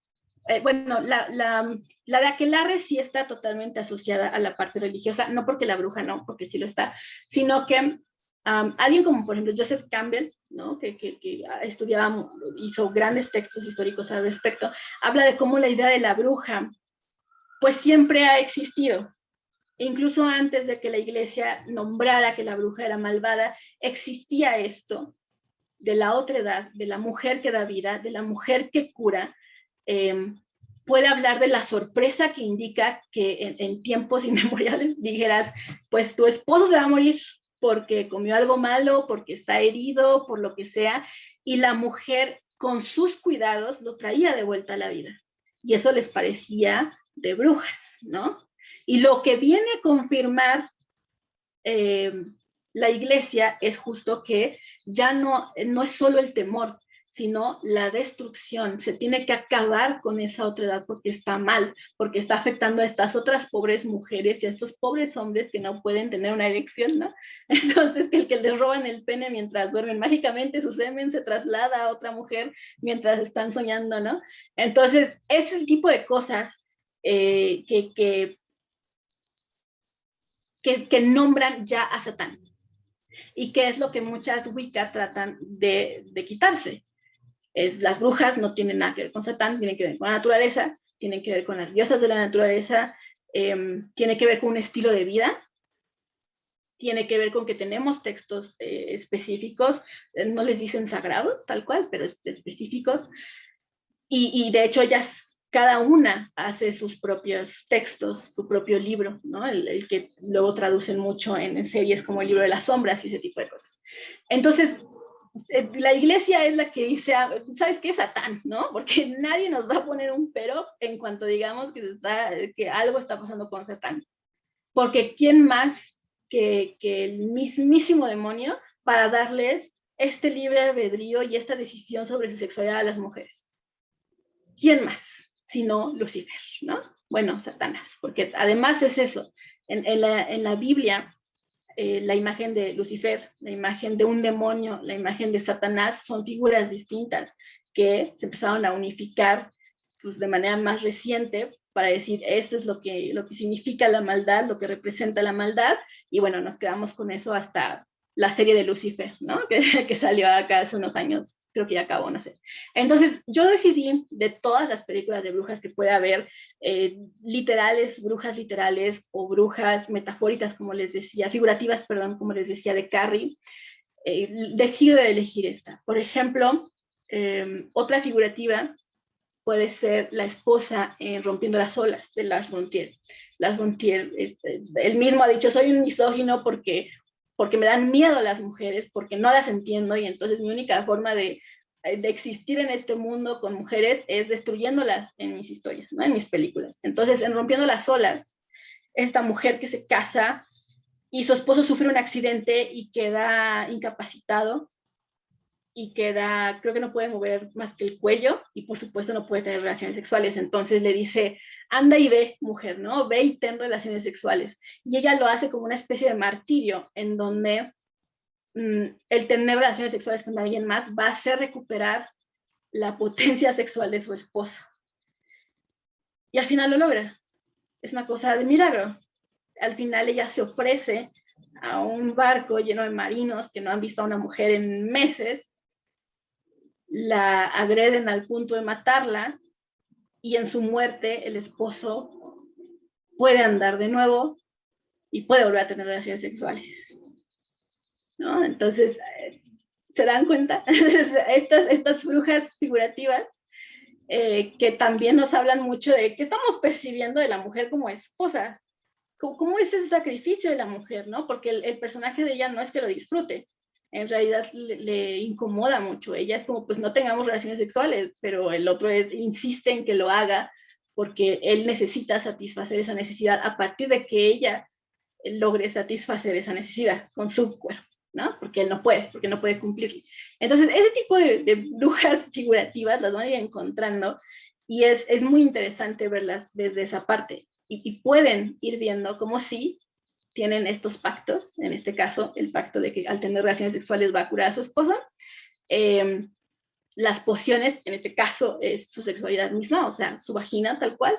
Speaker 2: bueno, la de Aquelarre sí está totalmente asociada a la parte religiosa, no porque la bruja no, porque sí lo está, sino que alguien como, por ejemplo, Joseph Campbell, ¿no? que estudiaba, hizo grandes textos históricos al respecto, habla de cómo la idea de la bruja pues siempre ha existido. Incluso antes de que la iglesia nombrara que la bruja era malvada, existía esto de la otra edad, de la mujer que da vida, de la mujer que cura, puede hablar de la sorpresa que indica que en tiempos inmemoriales dijeras, pues tu esposo se va a morir porque comió algo malo, porque está herido, por lo que sea, y la mujer con sus cuidados lo traía de vuelta a la vida. Y eso les parecía de brujas, ¿no? Y lo que viene a confirmar la iglesia es justo que ya no es solo el temor, sino la destrucción. Se tiene que acabar con esa otra edad porque está mal, porque está afectando a estas otras pobres mujeres y a estos pobres hombres que no pueden tener una erección, ¿no? Entonces, el que les roban el pene mientras duermen, mágicamente su semen se traslada a otra mujer mientras están soñando, ¿no? Entonces, ese es el tipo de cosas que nombran ya a Satán. Y que es lo que muchas Wicca tratan de quitarse. Las brujas no tienen nada que ver con Satán, tienen que ver con la naturaleza, tienen que ver con las diosas de la naturaleza, tiene que ver con un estilo de vida, tiene que ver con que tenemos textos específicos, no les dicen sagrados, tal cual, pero específicos, y de hecho ellas, cada una hace sus propios textos, su propio libro, ¿no? El que luego traducen mucho en series como el libro de las sombras y ese tipo de cosas. Entonces, la iglesia es la que dice, ¿sabes qué? Satán, ¿no? Porque nadie nos va a poner un pero en cuanto digamos que algo está pasando con Satán. Porque ¿quién más que el mismísimo demonio para darles este libre albedrío y esta decisión sobre su sexualidad a las mujeres? ¿Quién más? Sino Lucifer, ¿no? Bueno, Satanás, porque además es eso. En la Biblia, la imagen de Lucifer, la imagen de un demonio, la imagen de Satanás son figuras distintas que se empezaron a unificar pues, de manera más reciente para decir, esto es lo que significa la maldad, lo que representa la maldad, y bueno, nos quedamos con eso hasta la serie de Lucifer, ¿no? Que salió acá hace unos años, creo que ya acabó, no sé. Entonces, yo decidí de todas las películas de brujas que puede haber, literales, brujas literales o brujas metafóricas, como les decía, figurativas, perdón, como les decía, de Carrie, decido elegir esta. Por ejemplo, otra figurativa puede ser la esposa en Rompiendo las olas de Lars von Trier. Lars von Trier, él mismo ha dicho, soy un misógino porque me dan miedo a las mujeres, porque no las entiendo y entonces mi única forma de existir en este mundo con mujeres es destruyéndolas en mis historias, ¿no? En mis películas. Entonces, en Rompiendo las olas, esta mujer que se casa y su esposo sufre un accidente y queda incapacitado y queda, creo que no puede mover más que el cuello y por supuesto no puede tener relaciones sexuales. Entonces le dice, anda y ve, mujer, ¿no? Ve y ten relaciones sexuales. Y ella lo hace como una especie de martirio en donde el tener relaciones sexuales con alguien más va a hacer recuperar la potencia sexual de su esposo. Y al final lo logra. Es una cosa de milagro. Al final ella se ofrece a un barco lleno de marinos que no han visto a una mujer en meses, la agreden al punto de matarla y en su muerte el esposo puede andar de nuevo y puede volver a tener relaciones sexuales, ¿no? Entonces, ¿se dan cuenta? estas brujas figurativas que también nos hablan mucho de qué estamos percibiendo de la mujer como esposa. ¿Cómo es ese sacrificio de la mujer, no? Porque el personaje de ella no es que lo disfrute, en realidad le incomoda mucho. Ella es como, pues no tengamos relaciones sexuales, pero el otro insiste en que lo haga porque él necesita satisfacer esa necesidad a partir de que ella logre satisfacer esa necesidad con su cuerpo, ¿no? Porque él no puede, porque no puede cumplir. Entonces, ese tipo de brujas figurativas las van a ir encontrando y es muy interesante verlas desde esa parte. Y pueden ir viendo cómo sí tienen estos pactos, en este caso el pacto de que al tener relaciones sexuales va a curar a su esposa, las pociones, en este caso es su sexualidad misma, o sea, su vagina tal cual,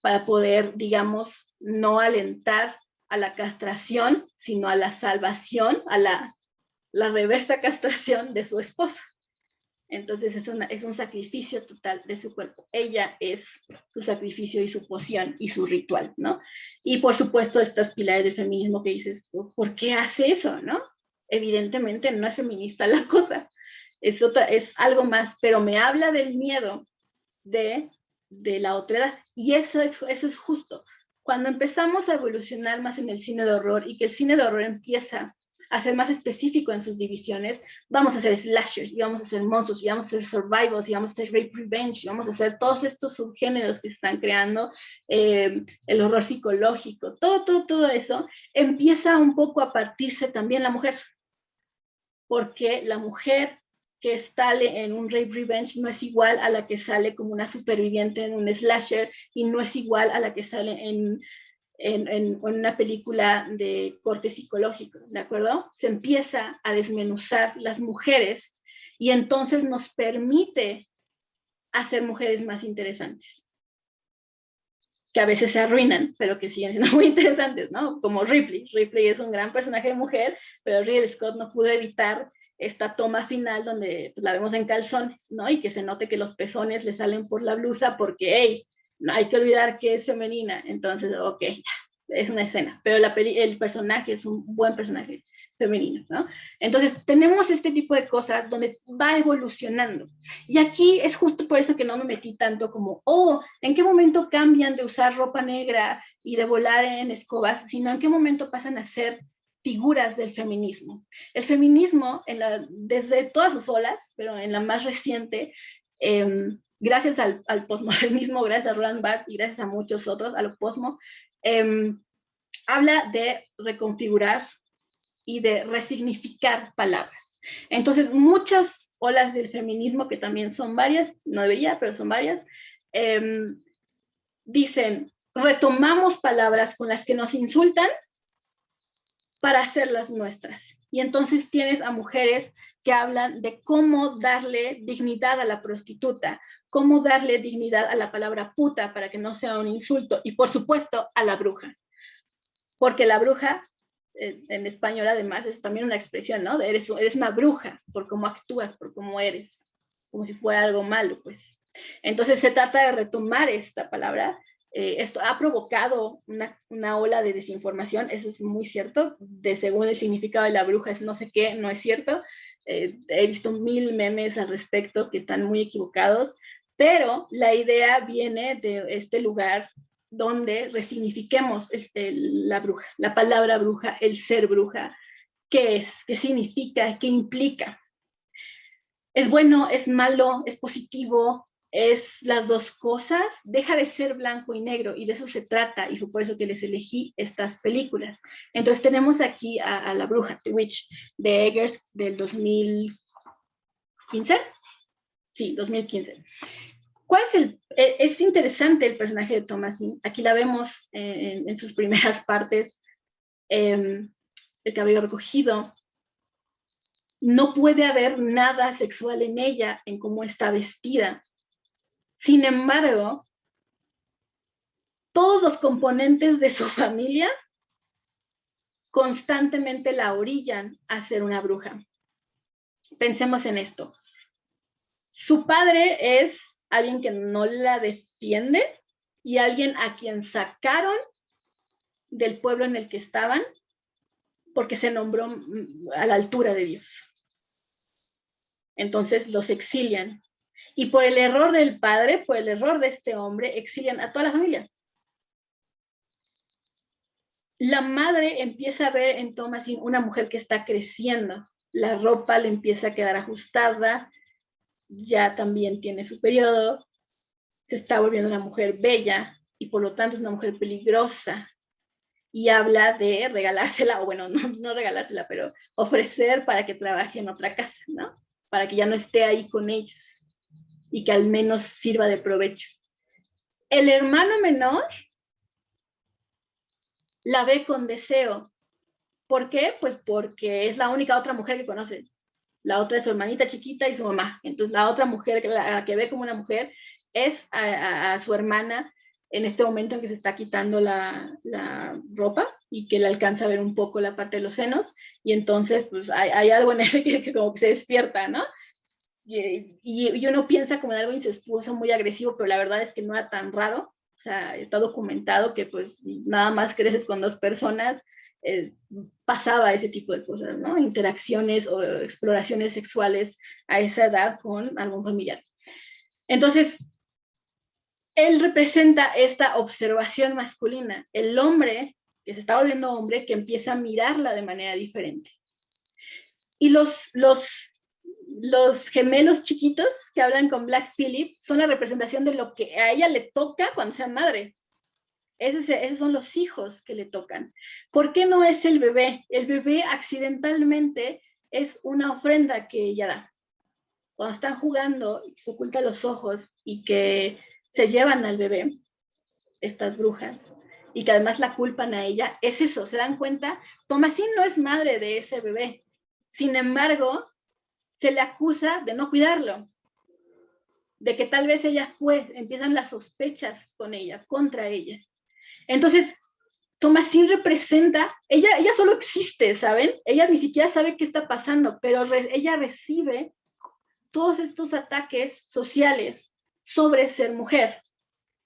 Speaker 2: para poder, digamos, no alentar a la castración, sino a la salvación, a la reversa castración de su esposa. Entonces es un sacrificio total de su cuerpo. Ella es su sacrificio y su poción y su ritual, ¿no? Y por supuesto estas pilares del feminismo que dices, ¿por qué hace eso, no? Evidentemente no es feminista la cosa, es algo más, pero me habla del miedo de de la otredad. Y eso es justo. Cuando empezamos a evolucionar más en el cine de horror y que el cine de horror empieza a ser más específico en sus divisiones, vamos a hacer slashers, y vamos a hacer monstruos, y vamos a hacer survivals, y vamos a hacer rape revenge, y vamos a hacer todos estos subgéneros que se están creando, el horror psicológico, todo eso, empieza un poco a partirse también la mujer. Porque la mujer que sale en un rape revenge no es igual a la que sale como una superviviente en un slasher, y no es igual a la que sale en una película de corte psicológico, ¿de acuerdo? Se empieza a desmenuzar las mujeres y entonces nos permite hacer mujeres más interesantes, que a veces se arruinan, pero que siguen siendo muy interesantes, ¿no? Como Ripley. Ripley es un gran personaje de mujer, pero Ridley Scott no pudo evitar esta toma final donde la vemos en calzones, ¿no? Y que se note que los pezones le salen por la blusa porque, hey, no hay que olvidar que es femenina. Entonces, ok, es una escena, pero el personaje es un buen personaje femenino, ¿no? Entonces, tenemos este tipo de cosas donde va evolucionando. Y aquí es justo por eso que no me metí tanto como, oh, ¿en qué momento cambian de usar ropa negra y de volar en escobas? Sino en qué momento pasan a ser figuras del feminismo. El feminismo, desde todas sus olas, pero en la más reciente, gracias al posmodernismo, gracias a Roland Barthes y gracias a muchos otros, a lo posmo, habla de reconfigurar y de resignificar palabras. Entonces, muchas olas del feminismo, que también son varias, no debería, pero son varias, dicen, retomamos palabras con las que nos insultan para hacerlas nuestras. Y entonces tienes a mujeres que hablan de cómo darle dignidad a la prostituta, cómo darle dignidad a la palabra puta para que no sea un insulto, y por supuesto a la bruja. Porque la bruja, en español además, es también una expresión, ¿no? Eres una bruja por cómo actúas, por cómo eres, como si fuera algo malo, pues. Entonces se trata de retomar esta palabra. Esto ha provocado una ola de desinformación, eso es muy cierto, de según el significado de la bruja es no sé qué, no es cierto. He visto 1000 memes al respecto que están muy equivocados, pero la idea viene de este lugar donde resignifiquemos la bruja, la palabra bruja, el ser bruja, qué es, qué significa, qué implica. ¿Es bueno, es malo, es positivo, es las dos cosas? Deja de ser blanco y negro, y de eso se trata, y fue por eso que les elegí estas películas. Entonces tenemos aquí a la bruja, The Witch, de Eggers, del 2015. Sí, 2015. ¿Cuál es interesante el personaje de Thomasin? Aquí la vemos en sus primeras partes, el cabello recogido. No puede haber nada sexual en ella, en cómo está vestida. Sin embargo, todos los componentes de su familia constantemente la orillan a ser una bruja. Pensemos en esto. Su padre es alguien que no la defiende y alguien a quien sacaron del pueblo en el que estaban porque se nombró a la altura de Dios. Entonces los exilian. Y por el error del padre, por el error de este hombre, exilian a toda la familia. La madre empieza a ver en Thomasin una mujer que está creciendo. La ropa le empieza a quedar ajustada, ya también tiene su periodo, se está volviendo una mujer bella y por lo tanto es una mujer peligrosa. Y habla de regalársela, o bueno, no regalársela, pero ofrecer para que trabaje en otra casa, ¿no? Para que ya no esté ahí con ellos y que al menos sirva de provecho. El hermano menor la ve con deseo. ¿Por qué? Pues porque es la única otra mujer que conoce. La otra es su hermanita chiquita y su mamá. Entonces la otra mujer, la que ve como una mujer, es a su hermana en este momento en que se está quitando la ropa y que le alcanza a ver un poco la parte de los senos, y entonces pues hay algo en él que como que se despierta, ¿no? Y uno piensa como en algo incestuoso, muy agresivo, pero la verdad es que no era tan raro. O sea, está documentado que pues nada más creces con 2 personas, pasaba ese tipo de cosas, ¿no? Interacciones o exploraciones sexuales a esa edad con algún familiar. Entonces, él representa esta observación masculina, el hombre que se está volviendo hombre, que empieza a mirarla de manera diferente. Y los gemelos chiquitos que hablan con Black Phillip son la representación de lo que a ella le toca cuando sea madre. Esos son los hijos que le tocan. ¿Por qué no es el bebé? El bebé accidentalmente es una ofrenda que ella da. Cuando están jugando, se ocultan los ojos y que se llevan al bebé, estas brujas, y que además la culpan a ella, es eso, se dan cuenta, Thomasine no es madre de ese bebé. Sin embargo, se le acusa de no cuidarlo, de que tal vez ella empiezan las sospechas con ella, contra ella. Entonces, Thomasine representa, ella solo existe, ¿saben? Ella ni siquiera sabe qué está pasando, pero ella recibe todos estos ataques sociales sobre ser mujer.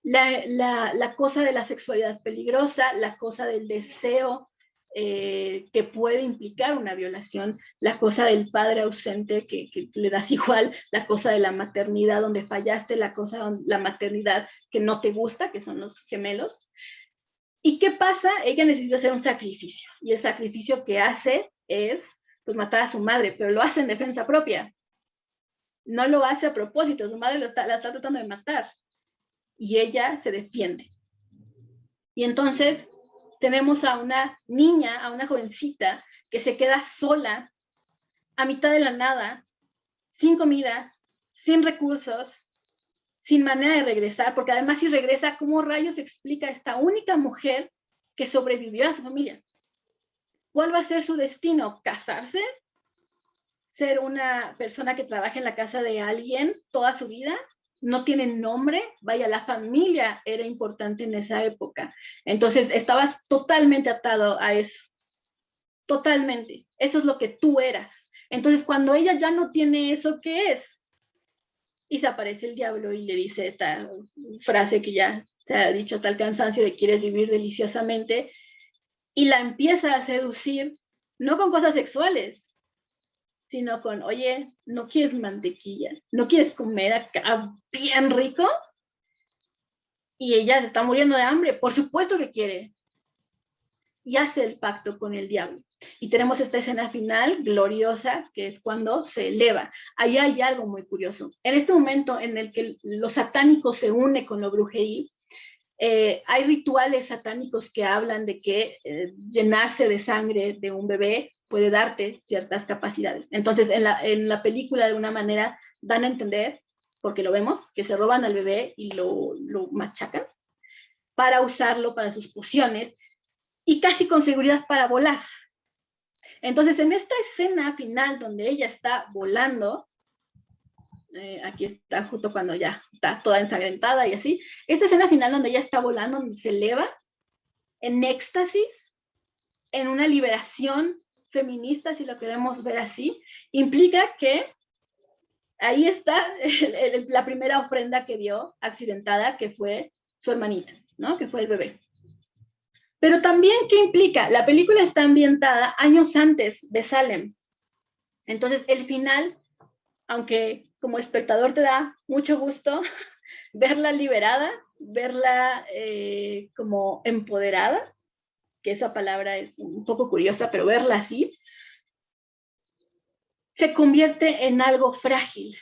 Speaker 2: La cosa de la sexualidad peligrosa, la cosa del deseo que puede implicar una violación, la cosa del padre ausente que le das igual, la cosa de la maternidad donde fallaste, la cosa de la maternidad que no te gusta, que son los gemelos. ¿Y qué pasa? Ella necesita hacer un sacrificio, y el sacrificio que hace es pues matar a su madre, pero lo hace en defensa propia. No lo hace a propósito, su madre la está tratando de matar y ella se defiende. Y entonces tenemos a una niña, a una jovencita que se queda sola a mitad de la nada, sin comida, sin recursos, sin manera de regresar, porque además si regresa, ¿cómo rayos explica esta única mujer que sobrevivió a su familia? ¿Cuál va a ser su destino? ¿Casarse? ¿Ser una persona que trabaja en la casa de alguien toda su vida? No tiene nombre, vaya, la familia era importante en esa época. Entonces estabas totalmente atado a eso, totalmente. Eso es lo que tú eras. Entonces cuando ella ya no tiene eso, ¿qué es? Y se aparece el diablo y le dice esta frase que ya se ha dicho hasta el cansancio de quieres vivir deliciosamente, y la empieza a seducir, no con cosas sexuales, sino con, oye, ¿no quieres mantequilla? ¿No quieres comer acá bien rico? Y ella se está muriendo de hambre, por supuesto que quiere. Y hace el pacto con el diablo. Y tenemos esta escena final gloriosa, que es cuando se eleva. Ahí hay algo muy curioso. En este momento en el que lo satánico se une con lo brujeril, hay rituales satánicos que hablan de que llenarse de sangre de un bebé puede darte ciertas capacidades. Entonces, en la película, de alguna manera, dan a entender, porque lo vemos, que se roban al bebé y lo machacan para usarlo para sus pociones y casi con seguridad para volar. Entonces, en esta escena final donde ella está volando, aquí está justo cuando ya está toda ensangrentada y así, esta escena final donde ella está volando, donde se eleva en éxtasis, en una liberación feminista, si lo queremos ver así, implica que ahí está la primera ofrenda que dio accidentada, que fue su hermanita, ¿no? Que fue el bebé. Pero también, ¿qué implica? La película está ambientada años antes de Salem. Entonces, el final, aunque como espectador te da mucho gusto verla liberada, verla como empoderada, que esa palabra es un poco curiosa, pero verla así, se convierte en algo frágil.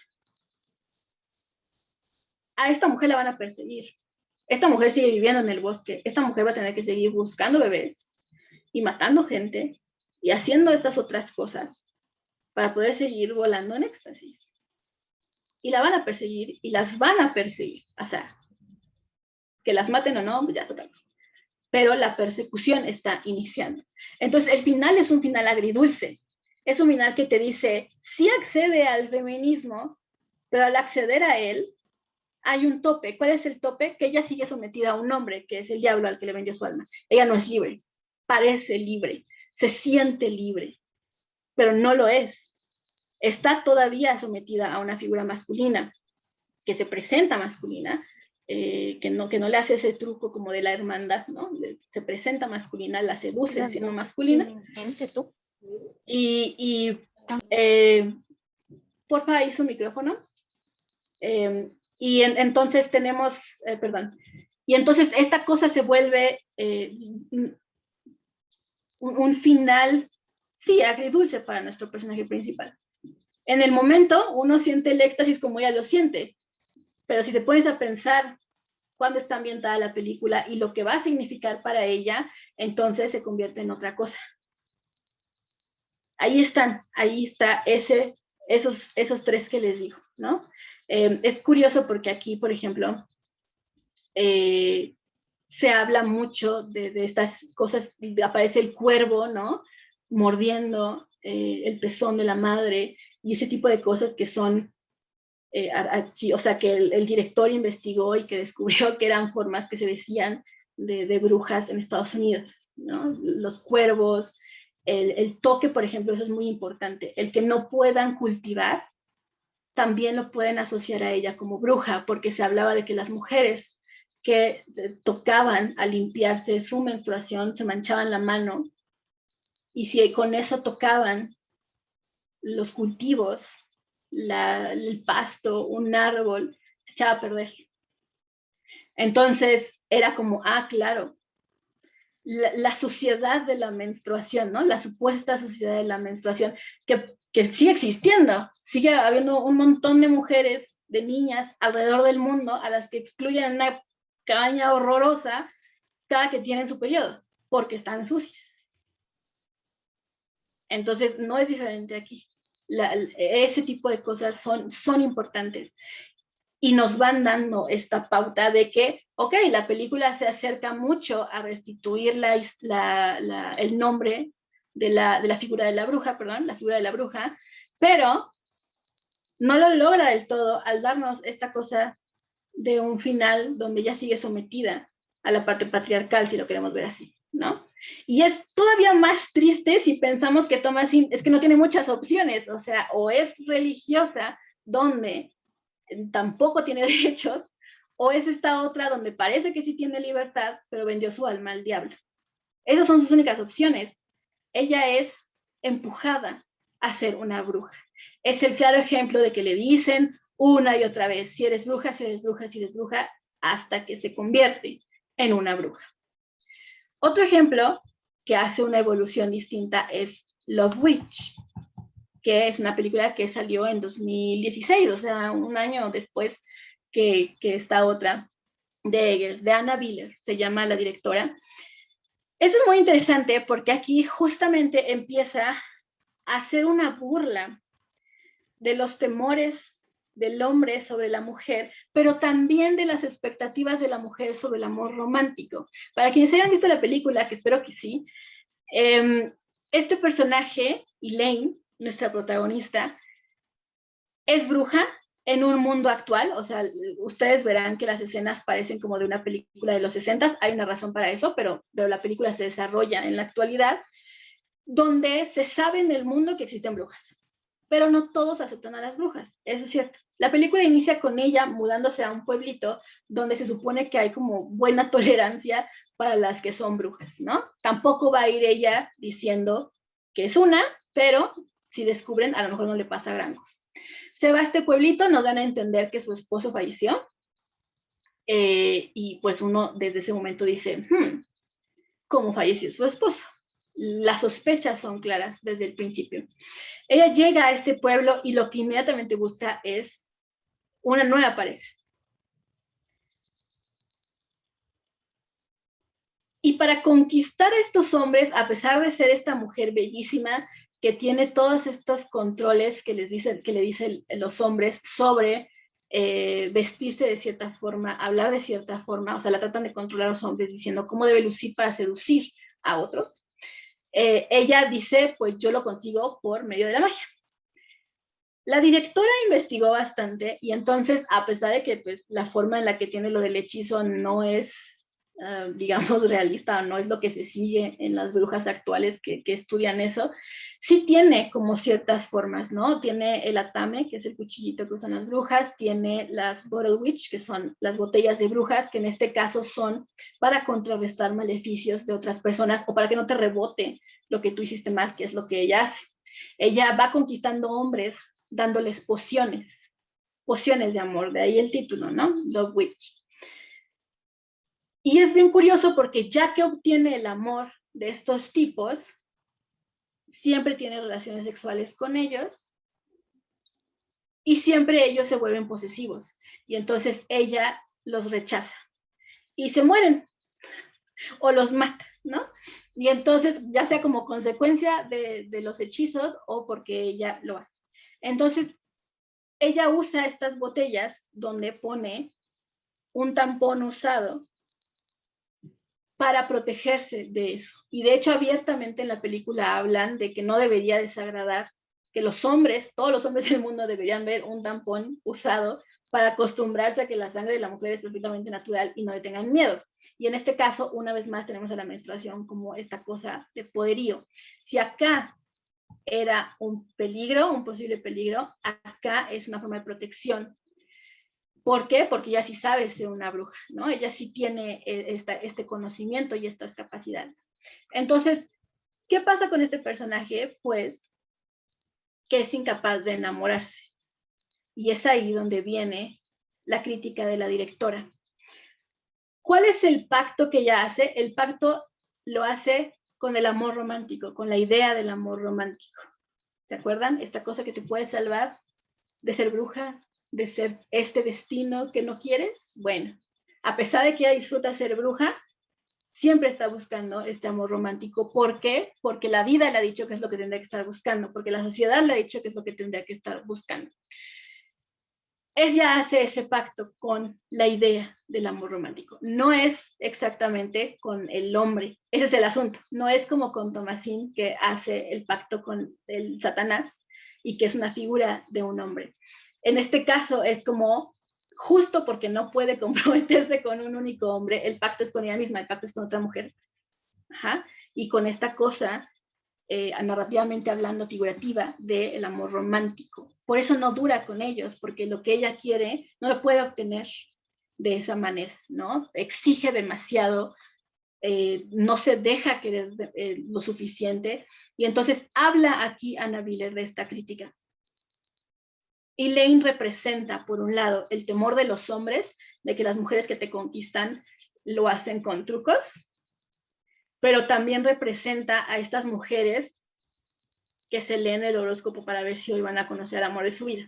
Speaker 2: A esta mujer la van a perseguir. Esta mujer sigue viviendo en el bosque. Esta mujer va a tener que seguir buscando bebés y matando gente y haciendo estas otras cosas para poder seguir volando en éxtasis. Y la van a perseguir y las van a perseguir. O sea, que las maten o no, ya total. Pero la persecución está iniciando. Entonces, el final es un final agridulce. Es un final que te dice, sí accede al feminismo, pero al acceder a él, hay un tope. ¿Cuál es el tope? Que ella sigue sometida a un hombre, que es el diablo al que le vendió su alma. Ella no es libre, parece libre, se siente libre, pero no lo es. Está todavía sometida a una figura masculina, que se presenta masculina, que no le hace ese truco como de la hermandad, ¿no? Se presenta masculina, la seduce siendo masculina.
Speaker 3: Tú.
Speaker 2: Porfa, ahí su micrófono. Y entonces tenemos, perdón, y entonces esta cosa se vuelve un final, sí, agridulce para nuestro personaje principal. En el momento uno siente el éxtasis como ella lo siente, pero si te pones a pensar cuándo está ambientada la película y lo que va a significar para ella, entonces se convierte en otra cosa. Ahí está esos tres que les digo, ¿no? Es curioso porque aquí, por ejemplo, se habla mucho de estas cosas, aparece el cuervo, ¿no? Mordiendo el pezón de la madre y ese tipo de cosas que son, o sea, que el director investigó y que descubrió que eran formas que se decían de brujas en Estados Unidos, ¿no? Los cuervos, el toque, por ejemplo, eso es muy importante, el que no puedan cultivar, también lo pueden asociar a ella como bruja, porque se hablaba de que las mujeres que tocaban al limpiarse su menstruación se manchaban la mano, y si con eso tocaban los cultivos, el pasto, un árbol, se echaba a perder. Entonces era como, claro, la suciedad de la menstruación, ¿no? La supuesta suciedad de la menstruación, que sigue existiendo, sigue habiendo un montón de mujeres, de niñas alrededor del mundo a las que excluyen en una cabaña horrorosa cada que tienen su periodo, porque están sucias. Entonces, no es diferente aquí. Ese tipo de cosas son importantes y nos van dando esta pauta de que, ok, la película se acerca mucho a restituir el nombre de la figura de la bruja, perdón, la figura de la bruja, pero no lo logra del todo al darnos esta cosa de un final donde ella sigue sometida a la parte patriarcal, si lo queremos ver así, ¿no? Y es todavía más triste si pensamos que Thomasin es que no tiene muchas opciones, o sea, o es religiosa, donde tampoco tiene derechos, o es esta otra donde parece que sí tiene libertad, pero vendió su alma al diablo. Esas son sus únicas opciones. Ella es empujada a ser una bruja. Es el claro ejemplo de que le dicen una y otra vez, si eres bruja, si eres bruja, si eres bruja, hasta que se convierte en una bruja. Otro ejemplo que hace una evolución distinta es Love Witch, que es una película que salió en 2016, o sea, un año después que esta otra de Eggers, de Anna Biller, se llama la directora. Eso es muy interesante porque aquí justamente empieza a hacer una burla de los temores del hombre sobre la mujer, pero también de las expectativas de la mujer sobre el amor romántico. Para quienes hayan visto la película, que espero que sí, este personaje, Elaine, nuestra protagonista, es bruja en un mundo actual, o sea, ustedes verán que las escenas parecen como de una película de los 60, hay una razón para eso, pero la película se desarrolla en la actualidad, donde se sabe en el mundo que existen brujas, pero no todos aceptan a las brujas, eso es cierto. La película inicia con ella mudándose a un pueblito donde se supone que hay como buena tolerancia para las que son brujas, ¿no? Tampoco va a ir ella diciendo que es una, pero si descubren, a lo mejor no le pasa gran cosa. Se va a este pueblito, nos dan a entender que su esposo falleció, y pues uno desde ese momento dice, ¿cómo falleció su esposo? Las sospechas son claras desde el principio. Ella llega a este pueblo y lo que inmediatamente busca es una nueva pareja. Y para conquistar a estos hombres, a pesar de ser esta mujer bellísima, que tiene todos estos controles que le dicen los hombres sobre vestirse de cierta forma, hablar de cierta forma, o sea, la tratan de controlar a los hombres diciendo cómo debe lucir para seducir a otros. Ella dice, pues yo lo consigo por medio de la magia. La directora investigó bastante y entonces, a pesar de que pues, la forma en la que tiene lo del hechizo no es, digamos, realista, o no es lo que se sigue en las brujas actuales que estudian eso, sí tiene como ciertas formas, ¿no? Tiene el atame, que es el cuchillito que usan las brujas, tiene las bottle witch, que son las botellas de brujas, que en este caso son para contrarrestar maleficios de otras personas o para que no te rebote lo que tú hiciste mal, que es lo que ella hace. Ella va conquistando hombres dándoles pociones pociones de amor, de ahí el título, ¿no? Love Witch. Y es bien curioso porque ya que obtiene el amor de estos tipos, siempre tiene relaciones sexuales con ellos y siempre ellos se vuelven posesivos. Y entonces ella los rechaza y se mueren o los mata, ¿no? Y entonces, ya sea como consecuencia de los hechizos o porque ella lo hace. Entonces, ella usa estas botellas donde pone un tampón usado para protegerse de eso. Y de hecho, abiertamente en la película hablan de que no debería desagradar, que los hombres, todos los hombres del mundo deberían ver un tampón usado para acostumbrarse a que la sangre de la mujer es perfectamente natural y no le tengan miedo. Y en este caso, una vez más, tenemos a la menstruación como esta cosa de poderío. Si acá era un peligro, un posible peligro, acá es una forma de protección. ¿Por qué? Porque ella sí sabe ser una bruja, ¿no? Ella sí tiene este conocimiento y estas capacidades. Entonces, ¿qué pasa con este personaje? Pues que es incapaz de enamorarse. Y es ahí donde viene la crítica de la directora. ¿Cuál es el pacto que ella hace? El pacto lo hace con el amor romántico, con la idea del amor romántico. ¿Se acuerdan? Esta cosa que te puede salvar de ser bruja, de ser este destino que no quieres. Bueno, a pesar de que ella disfruta ser bruja, siempre está buscando este amor romántico. ¿Por qué? Porque la vida le ha dicho que es lo que tendría que estar buscando, porque la sociedad le ha dicho que es lo que tendría que estar buscando. Ella hace ese pacto con la idea del amor romántico. No es exactamente con el hombre, ese es el asunto. No es como con Thomasin, que hace el pacto con el Satanás y que es una figura de un hombre. En este caso es como, justo porque no puede comprometerse con un único hombre, el pacto es con ella misma, el pacto es con otra mujer. Ajá. Y con esta cosa narrativamente hablando, figurativa, del amor romántico. Por eso no dura con ellos, porque lo que ella quiere no lo puede obtener de esa manera, ¿no? Exige demasiado, no se deja querer lo suficiente, y entonces habla aquí Anna Wheeler de esta crítica. Elaine representa, por un lado, el temor de los hombres, de que las mujeres que te conquistan lo hacen con trucos, pero también representa a estas mujeres que se leen el horóscopo para ver si hoy van a conocer el amor de su vida,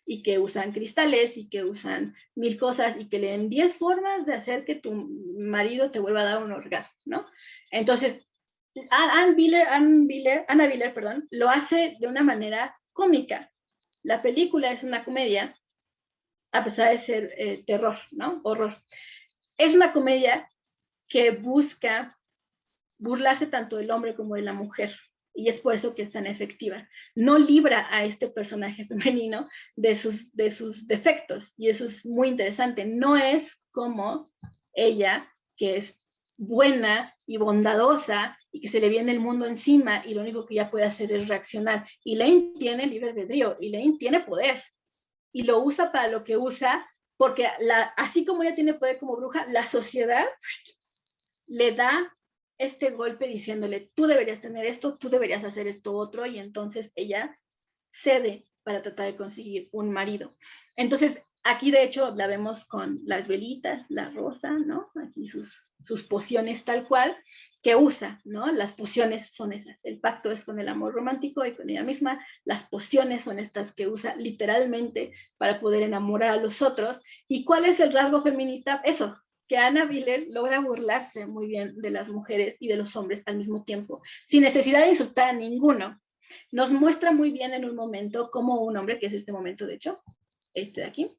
Speaker 2: y que usan cristales, y que usan 1000 cosas, y que leen 10 formas de hacer que tu marido te vuelva a dar un orgasmo, ¿no? Entonces, Anna Wheeler, perdón, lo hace de una manera cómica. La película es una comedia, a pesar de ser terror, ¿no? Horror. Es una comedia que busca burlarse tanto del hombre como de la mujer, y es por eso que es tan efectiva. No libra a este personaje femenino de sus defectos, y eso es muy interesante. No es como ella, que es buena y bondadosa y que se le viene el mundo encima y lo único que ella puede hacer es reaccionar. Elaine tiene libre albedrío, Elaine tiene poder y lo usa para lo que usa, porque así como ella tiene poder como bruja, la sociedad le da este golpe diciéndole, tú deberías tener esto, tú deberías hacer esto otro, y entonces ella cede para tratar de conseguir un marido. Entonces, aquí de hecho la vemos con las velitas, la rosa, ¿no? Aquí sus pociones tal cual, que usa, ¿no? Las pociones son esas. El pacto es con el amor romántico y con ella misma. Las pociones son estas que usa literalmente para poder enamorar a los otros. ¿Y cuál es el rasgo feminista? Eso, que Anna Wheeler logra burlarse muy bien de las mujeres y de los hombres al mismo tiempo, sin necesidad de insultar a ninguno. Nos muestra muy bien en un momento cómo un hombre, que es este momento de hecho, este de aquí,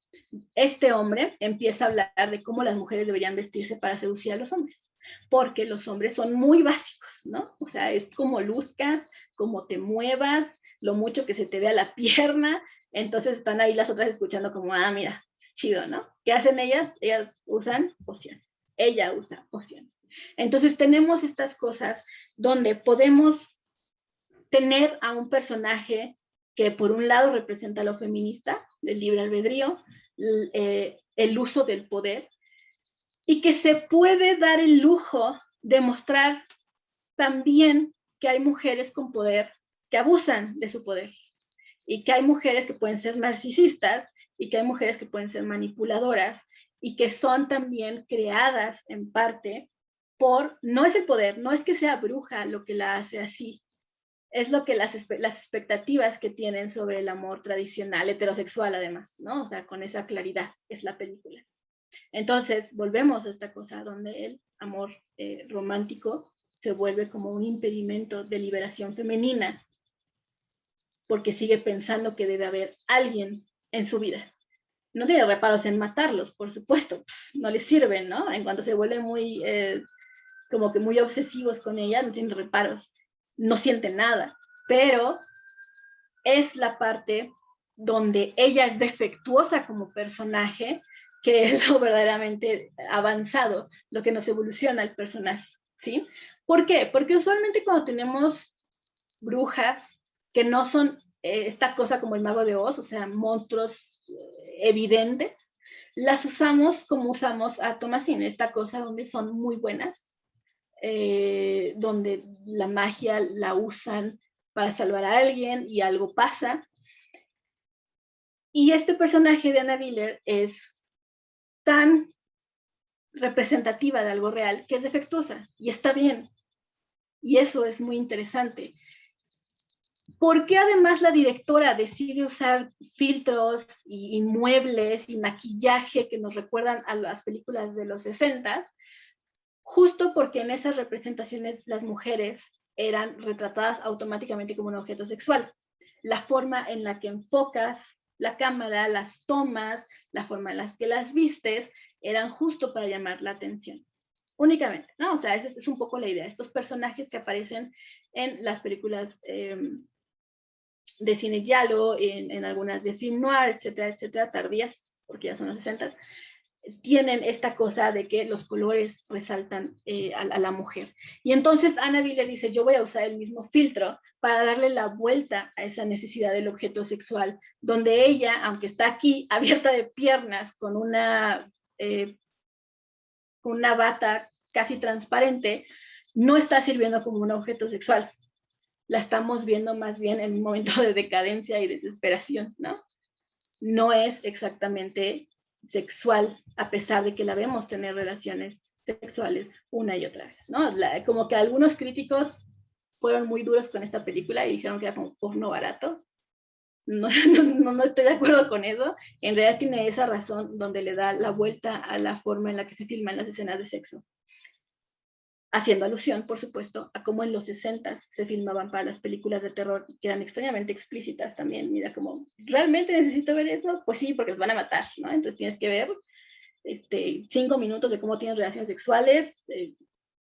Speaker 2: este hombre empieza a hablar de cómo las mujeres deberían vestirse para seducir a los hombres, porque los hombres son muy básicos, ¿no? O sea, es como luzcas, como te muevas, lo mucho que se te vea la pierna. Entonces están ahí las otras escuchando como, ah, mira, es chido, ¿no? ¿Qué hacen ellas? Ellas usan pociones. Ella usa pociones. Entonces tenemos estas cosas donde podemos tener a un personaje que por un lado representa lo feminista, el libre albedrío, el uso del poder, y que se puede dar el lujo de mostrar también que hay mujeres con poder que abusan de su poder, y que hay mujeres que pueden ser narcisistas y que hay mujeres que pueden ser manipuladoras y que son también creadas en parte por, no es el poder, no es que sea bruja lo que la hace así, es lo que las expectativas que tienen sobre el amor tradicional, heterosexual además, ¿no? O sea, con esa claridad es la película. Entonces, volvemos a esta cosa donde el amor romántico se vuelve como un impedimento de liberación femenina, porque sigue pensando que debe haber alguien en su vida. No tiene reparos en matarlos, por supuesto, no les sirven, ¿no? En cuanto se vuelven muy, como que muy obsesivos con ella, no tienen reparos, no sienten nada, pero es la parte donde ella es defectuosa como personaje, que es lo verdaderamente avanzado, lo que nos evoluciona el personaje, ¿sí? ¿Por qué? Porque usualmente cuando tenemos brujas que no son esta cosa como el Mago de Oz, o sea, monstruos evidentes, las usamos como usamos a Thomasine, esta cosa donde son muy buenas, donde la magia la usan para salvar a alguien y algo pasa. Y este personaje de Anna Wheeler es tan representativa de algo real que es defectuosa y está bien. Y eso es muy interesante. ¿Por qué además la directora decide usar filtros y muebles y maquillaje que nos recuerdan a las películas de los 60? Justo porque en esas representaciones las mujeres eran retratadas automáticamente como un objeto sexual. La forma en la que enfocas la cámara, las tomas, la forma en la que las vistes, eran justo para llamar la atención. Únicamente, ¿no? O sea, esa es un poco la idea. Estos personajes que aparecen en las películas de cine giallo, en algunas de film noir, etcétera, etcétera, tardías, porque ya son los 60, tienen esta cosa de que los colores resaltan a la mujer. Y entonces Anna Wheeler dice, yo voy a usar el mismo filtro para darle la vuelta a esa necesidad del objeto sexual, donde ella, aunque está aquí abierta de piernas con una bata casi transparente, no está sirviendo como un objeto sexual. La estamos viendo más bien en un momento de decadencia y desesperación, ¿no? No es exactamente sexual, a pesar de que la vemos tener relaciones sexuales una y otra vez, ¿no? Como que algunos críticos fueron muy duros con esta película y dijeron que era como porno barato. No, no estoy de acuerdo con eso. En realidad tiene esa razón donde le da la vuelta a la forma en la que se filman las escenas de sexo. Haciendo alusión, por supuesto, a cómo en los 60 se filmaban para las películas de terror, que eran extrañamente explícitas también. Mira, como, ¿realmente necesito ver eso? Pues sí, porque los van a matar, ¿no? Entonces tienes que ver 5 minutos de cómo tienen relaciones sexuales,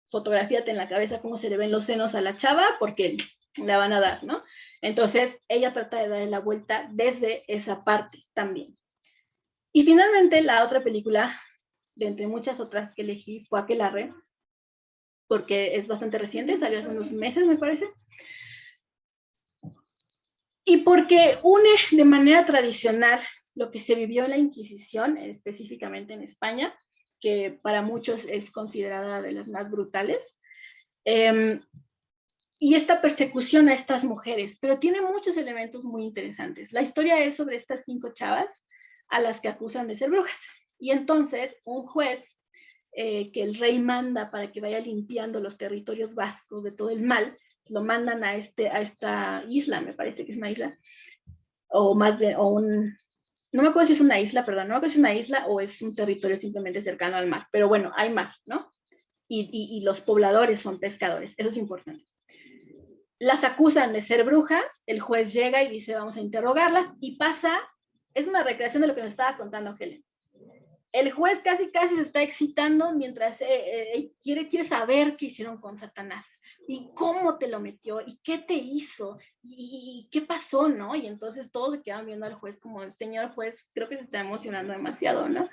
Speaker 2: fotografíate en la cabeza cómo se le ven los senos a la chava, porque la van a dar, ¿no? Entonces, ella trata de darle la vuelta desde esa parte también. Y finalmente, la otra película, de entre muchas otras que elegí, fue Aquelarre, porque es bastante reciente, salió hace unos meses, me parece. Y porque une de manera tradicional lo que se vivió en la Inquisición, específicamente en España, que para muchos es considerada de las más brutales, y esta persecución a estas mujeres, pero tiene muchos elementos muy interesantes. La historia es sobre estas 5 chavas a las que acusan de ser brujas. Y entonces un juez que el rey manda para que vaya limpiando los territorios vascos de todo el mal, lo mandan a esta isla, me parece que es una isla, o más bien, no me acuerdo si es una isla, perdón, no me acuerdo si es una isla o es un territorio simplemente cercano al mar, pero bueno, hay mar, ¿no? Y los pobladores son pescadores, eso es importante. Las acusan de ser brujas, el juez llega y dice, vamos a interrogarlas, y pasa, es una recreación de lo que nos estaba contando Helen. El juez casi se está excitando mientras quiere saber qué hicieron con Satanás y cómo te lo metió y qué te hizo y qué pasó, ¿no? Y entonces todos se quedan viendo al juez como, el señor juez, creo que se está emocionando demasiado, ¿no?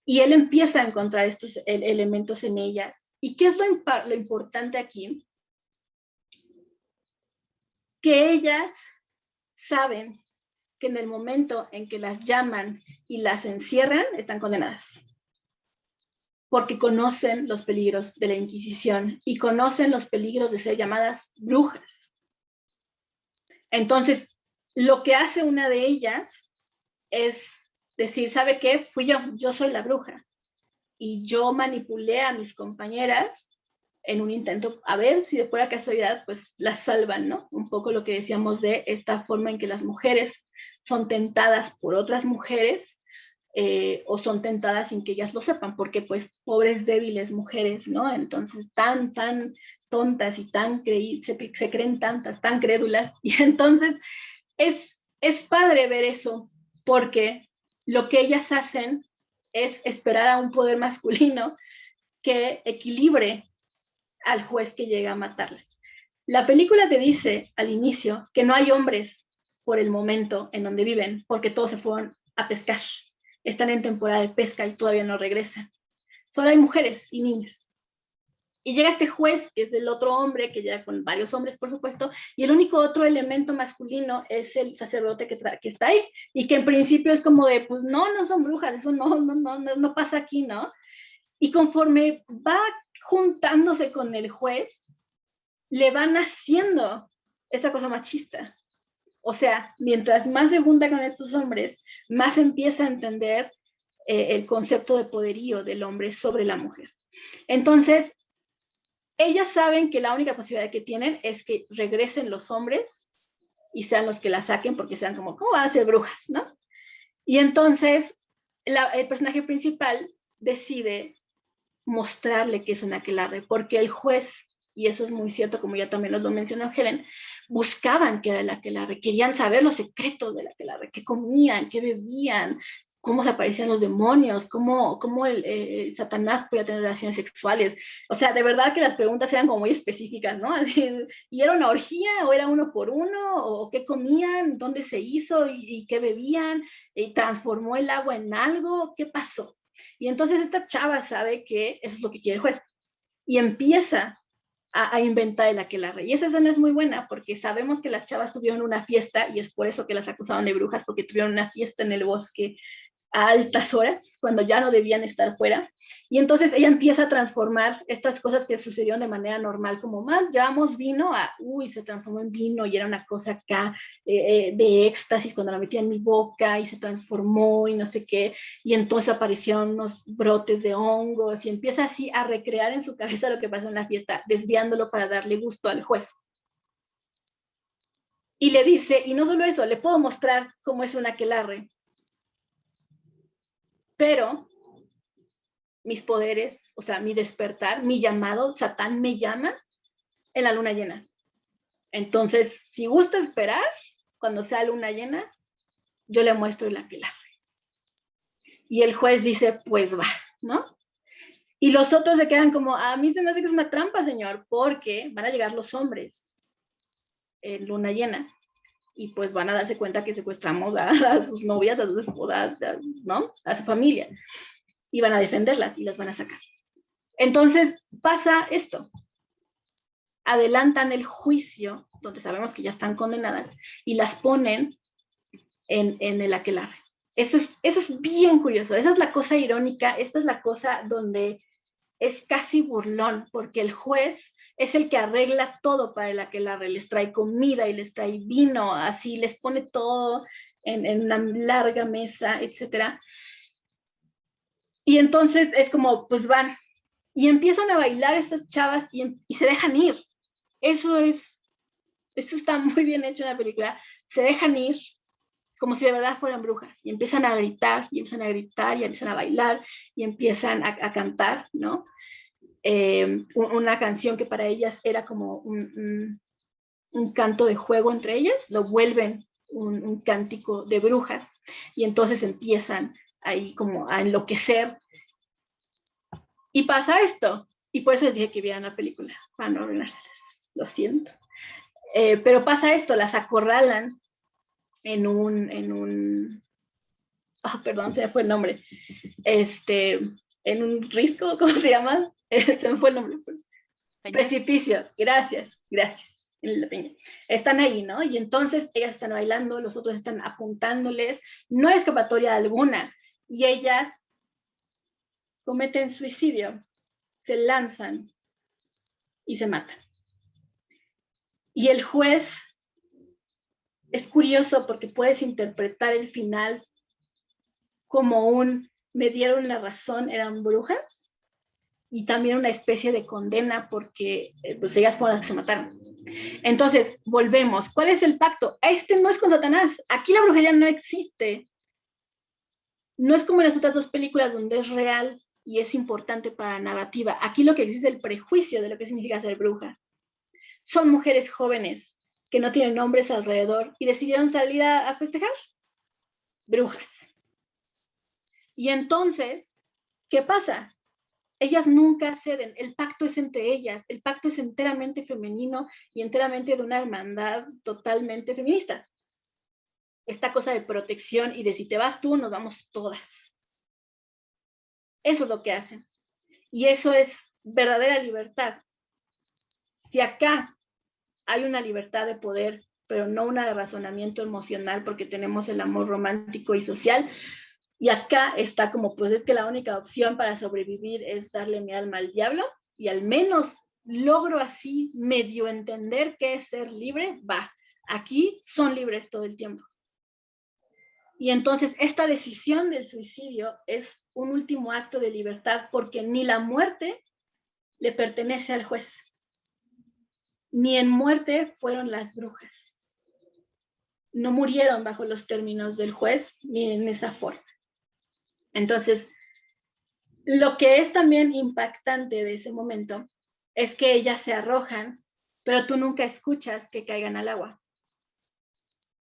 Speaker 2: Y él empieza a encontrar estos elementos en ellas. ¿Y qué es lo importante aquí? Que ellas saben que en el momento en que las llaman y las encierran, están condenadas. Porque conocen los peligros de la Inquisición y conocen los peligros de ser llamadas brujas. Entonces, lo que hace una de ellas es decir, ¿sabe qué? Fui yo soy la bruja. Y yo manipulé a mis compañeras en un intento a ver si de pura casualidad pues las salvan, ¿no? Un poco lo que decíamos de esta forma en que las mujeres son tentadas por otras mujeres o son tentadas sin que ellas lo sepan, porque pues pobres débiles mujeres, ¿no? Entonces tan tontas y se creen tantas, tan crédulas, y entonces es padre ver eso, porque lo que ellas hacen es esperar a un poder masculino que equilibre al juez que llega a matarles. La película te dice al inicio que no hay hombres por el momento en donde viven, porque todos se fueron a pescar. Están en temporada de pesca y todavía no regresan. Solo hay mujeres y niños. Y llega este juez, que es el otro hombre, que llega con varios hombres, por supuesto, y el único otro elemento masculino es el sacerdote que está ahí, y que en principio es como de, pues no son brujas, eso no pasa aquí, ¿no? Y conforme va juntándose con el juez, le van haciendo esa cosa machista. O sea, mientras más se junta con estos hombres, más empieza a entender el concepto de poderío del hombre sobre la mujer. Entonces, ellas saben que la única posibilidad que tienen es que regresen los hombres y sean los que la saquen, porque sean como, ¿cómo van a ser brujas, no? Y entonces, el personaje principal decide mostrarle que es una aquelarre, porque el juez, y eso es muy cierto, como ya también nos lo mencionó Helen, buscaban que era el aquelarre, querían saber los secretos del aquelarre, qué comían, qué bebían, cómo se aparecían los demonios, cómo el Satanás podía tener relaciones sexuales. O sea, de verdad que las preguntas eran como muy específicas, ¿no? ¿Y era una orgía o era uno por uno? ¿O qué comían? ¿Dónde se hizo? ¿Y qué bebían? ¿Y transformó el agua en algo? ¿Qué pasó? Y entonces esta chava sabe que eso es lo que quiere el juez. Y empieza a inventar el aquelarre. Y esa escena es muy buena porque sabemos que las chavas tuvieron una fiesta y es por eso que las acusaban de brujas, porque tuvieron una fiesta en el bosque a altas horas, cuando ya no debían estar fuera. Y entonces ella empieza a transformar estas cosas que sucedieron de manera normal, como, más llevamos vino a, se transformó en vino y era una cosa acá de éxtasis cuando la metía en mi boca y se transformó y no sé qué. Y entonces aparecieron unos brotes de hongos y empieza así a recrear en su cabeza lo que pasó en la fiesta, desviándolo para darle gusto al juez. Y le dice, y no solo eso, le puedo mostrar cómo es un aquelarre, pero mis poderes, o sea, mi despertar, mi llamado, Satán me llama en la luna llena. Entonces, si gusta esperar, cuando sea luna llena, yo le muestro el aquelarre. Y el juez dice, pues va, ¿no? Y los otros se quedan como, a mí se me hace que es una trampa, señor, porque van a llegar los hombres en luna llena y pues van a darse cuenta que secuestramos a sus novias, a sus esposas, ¿no? A su familia. Y van a defenderlas y las van a sacar. Entonces pasa esto. Adelantan el juicio, donde sabemos que ya están condenadas, y las ponen en el aquelarre. Eso es bien curioso. Esa es la cosa irónica. Esta es la cosa donde es casi burlón, porque el juez es el que arregla todo para el aquelarre. Les trae comida y les trae vino, así les pone todo en una larga mesa, etc. Y entonces es como, pues van. Y empiezan a bailar estas chavas y se dejan ir. Eso está muy bien hecho en la película. Se dejan ir como si de verdad fueran brujas y empiezan a gritar y empiezan a gritar y empiezan a bailar y empiezan a cantar, ¿no? Una canción que para ellas era como un canto de juego entre ellas, lo vuelven un cántico de brujas y entonces empiezan ahí como a enloquecer. Y pasa esto, y por eso les dije que vieran la película, para no arruinárselas, lo siento. Pero pasa esto, las acorralan en un perdón, se me fue el nombre, en un risco, ¿cómo se llama? Se me fue el nombre. Precipicio, gracias. Están ahí, ¿no? Y entonces ellas están bailando, los otros están apuntándoles, no hay escapatoria alguna, y ellas cometen suicidio, se lanzan y se matan. Y el juez es curioso porque puedes interpretar el final como me dieron la razón, eran brujas, y también una especie de condena porque pues ellas fueron las que se mataron. Entonces, volvemos. ¿Cuál es el pacto? Este no es con Satanás. Aquí la brujería no existe. No es como en las otras dos películas donde es real y es importante para la narrativa. Aquí lo que existe es el prejuicio de lo que significa ser bruja. Son mujeres jóvenes que no tienen hombres alrededor y decidieron salir a festejar. Brujas. Y entonces, ¿qué pasa? Ellas nunca ceden, el pacto es entre ellas, el pacto es enteramente femenino y enteramente de una hermandad totalmente feminista. Esta cosa de protección y de si te vas tú, nos vamos todas. Eso es lo que hacen. Y eso es verdadera libertad. Si acá hay una libertad de poder, pero no una de razonamiento emocional porque tenemos el amor romántico y social, y acá está como, pues es que la única opción para sobrevivir es darle mi alma al diablo, y al menos logro así medio entender qué es ser libre, va, aquí son libres todo el tiempo. Y entonces esta decisión del suicidio es un último acto de libertad porque ni la muerte le pertenece al juez, ni en muerte fueron las brujas. No murieron bajo los términos del juez ni en esa forma. Entonces, lo que es también impactante de ese momento es que ellas se arrojan, pero tú nunca escuchas que caigan al agua.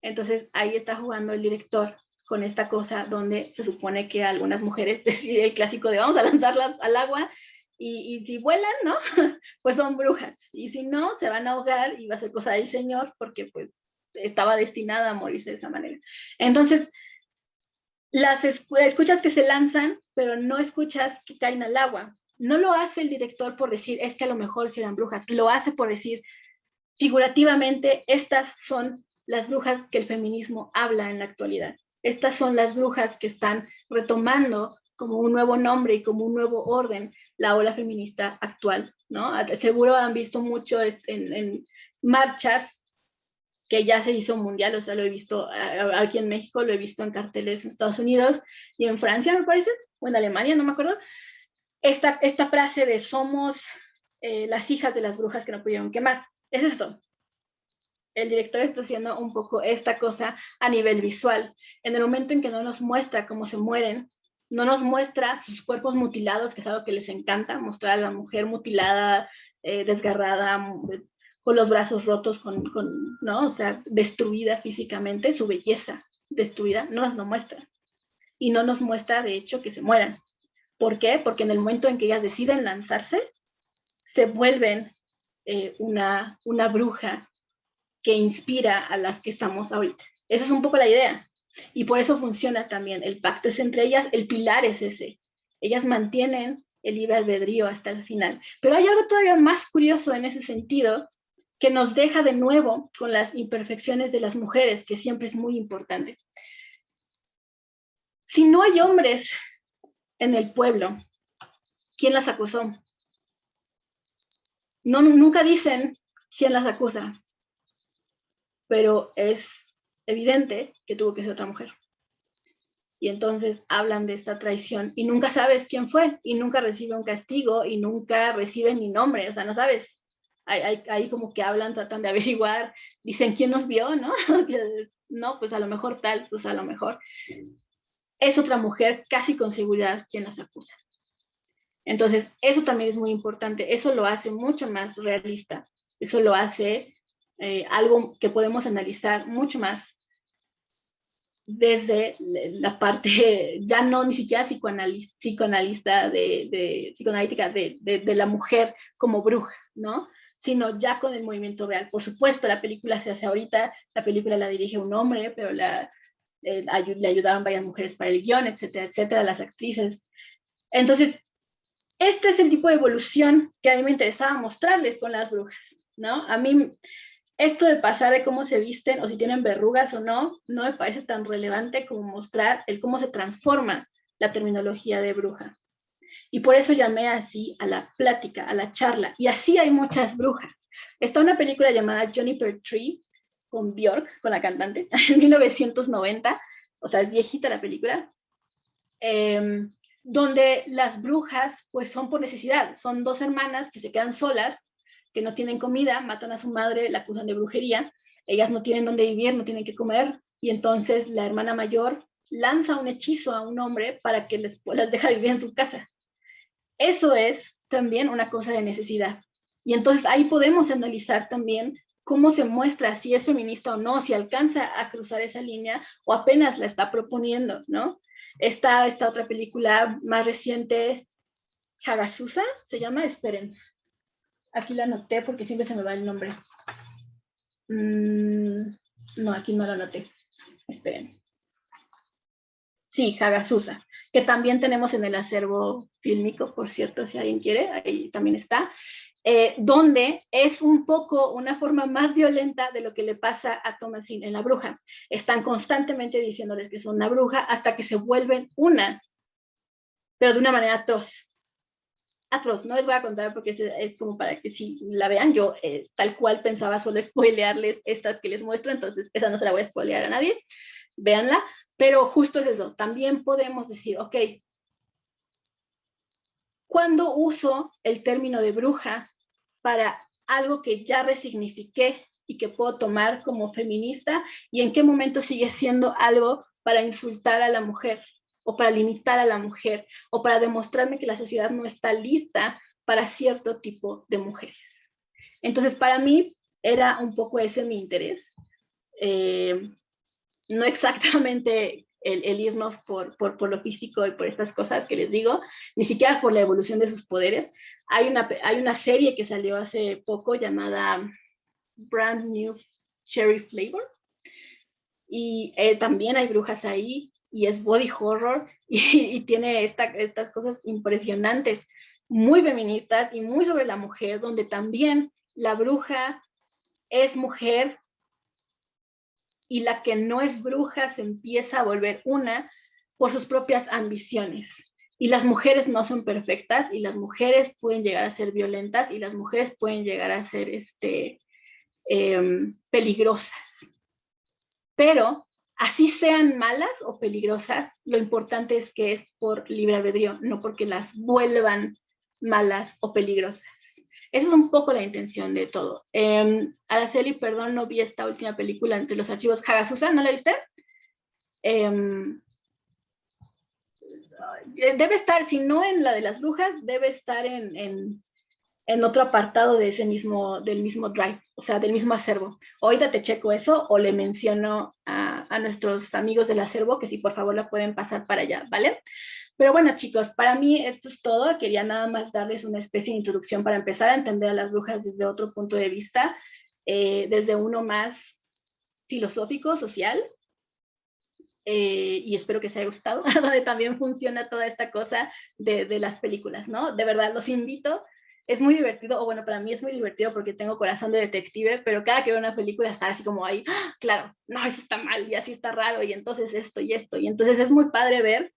Speaker 2: Entonces, ahí está jugando el director con esta cosa donde se supone que algunas mujeres deciden el clásico de vamos a lanzarlas al agua y si vuelan, ¿no? Pues son brujas. Y si no, se van a ahogar y va a ser cosa del Señor porque pues estaba destinada a morirse de esa manera. Entonces, las escuchas que se lanzan, pero no escuchas que caen al agua. No lo hace el director por decir, es que a lo mejor si eran brujas, lo hace por decir, figurativamente, estas son las brujas que el feminismo habla en la actualidad. Estas son las brujas que están retomando como un nuevo nombre y como un nuevo orden la ola feminista actual, ¿no? Seguro han visto mucho en marchas que ya se hizo mundial, o sea, lo he visto aquí en México, lo he visto en carteles en Estados Unidos y en Francia, me parece, o en Alemania, no me acuerdo, esta frase de somos las hijas de las brujas que no pudieron quemar. Es esto. El director está haciendo un poco esta cosa a nivel visual. En el momento en que no nos muestra cómo se mueren, no nos muestra sus cuerpos mutilados, que es algo que les encanta, mostrar a la mujer mutilada, desgarrada, con los brazos rotos, ¿no? O sea, destruida físicamente, su belleza destruida, no nos lo muestra. Y no nos muestra, de hecho, que se mueran. ¿Por qué? Porque en el momento en que ellas deciden lanzarse, se vuelven una bruja que inspira a las que estamos ahorita. Esa es un poco la idea. Y por eso funciona también. El pacto es entre ellas, el pilar es ese. Ellas mantienen el libre albedrío hasta el final. Pero hay algo todavía más curioso en ese sentido, que nos deja de nuevo con las imperfecciones de las mujeres, que siempre es muy importante. Si no hay hombres en el pueblo, ¿quién las acusó? No, nunca dicen quién las acusa, pero es evidente que tuvo que ser otra mujer. Y entonces hablan de esta traición y nunca sabes quién fue y nunca recibe un castigo y nunca recibe ni nombre, o sea, no sabes. Ahí como que hablan, tratan de averiguar, dicen quién nos vio, ¿no? No, pues a lo mejor tal, pues a lo mejor. Es otra mujer casi con seguridad quien las acusa. Entonces, eso también es muy importante, eso lo hace mucho más realista, eso lo hace algo que podemos analizar mucho más desde la parte, ya no ni siquiera psicoanalítica de la mujer como bruja, ¿no? Sino ya con el movimiento real. Por supuesto, la película se hace ahorita, la película la dirige un hombre, pero le ayudaron varias mujeres para el guión, etcétera, etcétera, las actrices. Entonces, este es el tipo de evolución que a mí me interesaba mostrarles con las brujas, ¿no? A mí esto de pasar de cómo se visten o si tienen verrugas o no, no me parece tan relevante como mostrar el cómo se transforma la terminología de bruja. Y por eso llamé así a la plática, a la charla. Y así hay muchas brujas. Está una película llamada Juniper Tree, con Björk, con la cantante, en 1990, o sea, es viejita la película, donde las brujas pues son por necesidad, son dos hermanas que se quedan solas, que no tienen comida, matan a su madre, la acusan de brujería, ellas no tienen dónde vivir, no tienen que comer, y entonces la hermana mayor lanza un hechizo a un hombre para que las deja vivir en su casa. Eso es también una cosa de necesidad. Y entonces ahí podemos analizar también cómo se muestra si es feminista o no, si alcanza a cruzar esa línea o apenas la está proponiendo, ¿no? Está esta otra película más reciente, Hagasusa, se llama, esperen, aquí la anoté porque siempre se me va el nombre. No, aquí no lo anoté, esperen. Sí, Hagasusa, que también tenemos en el acervo fílmico, por cierto, si alguien quiere, ahí también está, donde es un poco una forma más violenta de lo que le pasa a Thomasin en La Bruja. Están constantemente diciéndoles que son una bruja hasta que se vuelven una, pero de una manera atroz. Atroz, no les voy a contar porque es como para que si la vean, yo tal cual pensaba solo spoilearles estas que les muestro, entonces esa no se la voy a spoilear a nadie, véanla, pero justo es eso, también podemos decir, ok, ¿cuándo uso el término de bruja para algo que ya resignifiqué y que puedo tomar como feminista? ¿Y en qué momento sigue siendo algo para insultar a la mujer o para limitar a la mujer o para demostrarme que la sociedad no está lista para cierto tipo de mujeres? Entonces, para mí era un poco ese mi interés. No exactamente el irnos por lo físico y por estas cosas que les digo, ni siquiera por la evolución de sus poderes. Hay una serie que salió hace poco llamada Brand New Cherry Flavor, y también hay brujas ahí, y es body horror, y tiene estas cosas impresionantes, muy feministas y muy sobre la mujer, donde también la bruja es mujer, y la que no es bruja se empieza a volver una por sus propias ambiciones. Y las mujeres no son perfectas, y las mujeres pueden llegar a ser violentas, y las mujeres pueden llegar a ser peligrosas. Pero así sean malas o peligrosas, lo importante es que es por libre albedrío, no porque las vuelvan malas o peligrosas. Esa es un poco la intención de todo. Araceli, perdón, no vi esta última película entre los archivos. Hagasusa, ¿no la viste? Debe estar, si no en la de las brujas, debe estar en otro apartado de del mismo drive, o sea, del mismo acervo. Ahorita te checo eso o le menciono a nuestros amigos del acervo que si por favor la pueden pasar para allá, ¿vale? Pero bueno, chicos, para mí esto es todo. Quería nada más darles una especie de introducción para empezar a entender a las brujas desde otro punto de vista, desde uno más filosófico, social, y espero que se haya gustado, donde también funciona toda esta cosa de las películas, ¿no? De verdad, los invito. Es muy divertido, o bueno, para mí es muy divertido porque tengo corazón de detective, pero cada que veo una película está así como ahí, ¡ah! Claro, no, eso está mal, y así está raro, y entonces esto y esto, y entonces es muy padre ver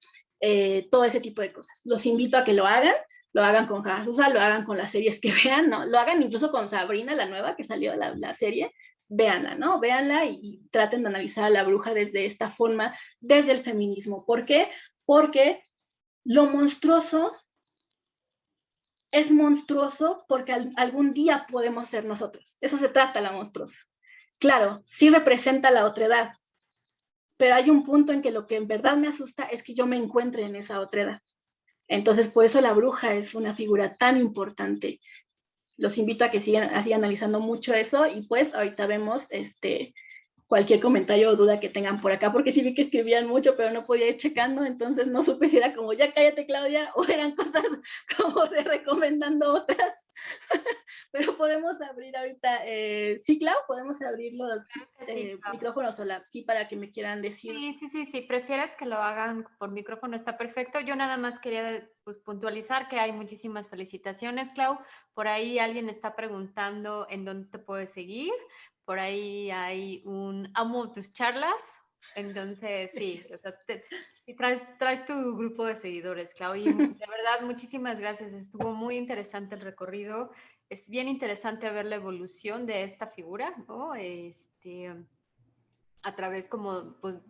Speaker 2: todo ese tipo de cosas. Los invito a que lo hagan con Hagasusa, lo hagan con las series que vean, ¿no? Lo hagan incluso con Sabrina, la nueva que salió la serie, véanla, ¿no? Véanla y traten de analizar a la bruja desde esta forma, desde el feminismo. ¿Por qué? Porque lo monstruoso es monstruoso porque algún día podemos ser nosotros. Eso se trata la monstruosa. Claro, sí representa la otredad, pero hay un punto en que lo que en verdad me asusta es que yo me encuentre en esa otredad. Entonces, por eso la bruja es una figura tan importante. Los invito a que sigan así analizando mucho eso, y pues ahorita vemos cualquier comentario o duda que tengan por acá, porque sí vi que escribían mucho, pero no podía ir checando, entonces no supe si era como ya cállate Claudia o eran cosas como de recomendando otras. Pero podemos abrir ahorita, sí, Clau, podemos abrir los
Speaker 1: Sí,
Speaker 2: micrófonos o aquí para que me quieran decir.
Speaker 1: sí, prefieres que lo hagan por micrófono, está perfecto. Yo nada más quería pues, puntualizar que hay muchísimas felicitaciones, Clau. Por ahí alguien está preguntando en dónde te puedes seguir. Por ahí hay amo tus charlas. Entonces, sí, o sea, y traes tu grupo de seguidores, Clau, y de verdad, muchísimas gracias. Estuvo muy interesante el recorrido. Es bien interesante ver la evolución de esta figura, ¿no? A través como, pues,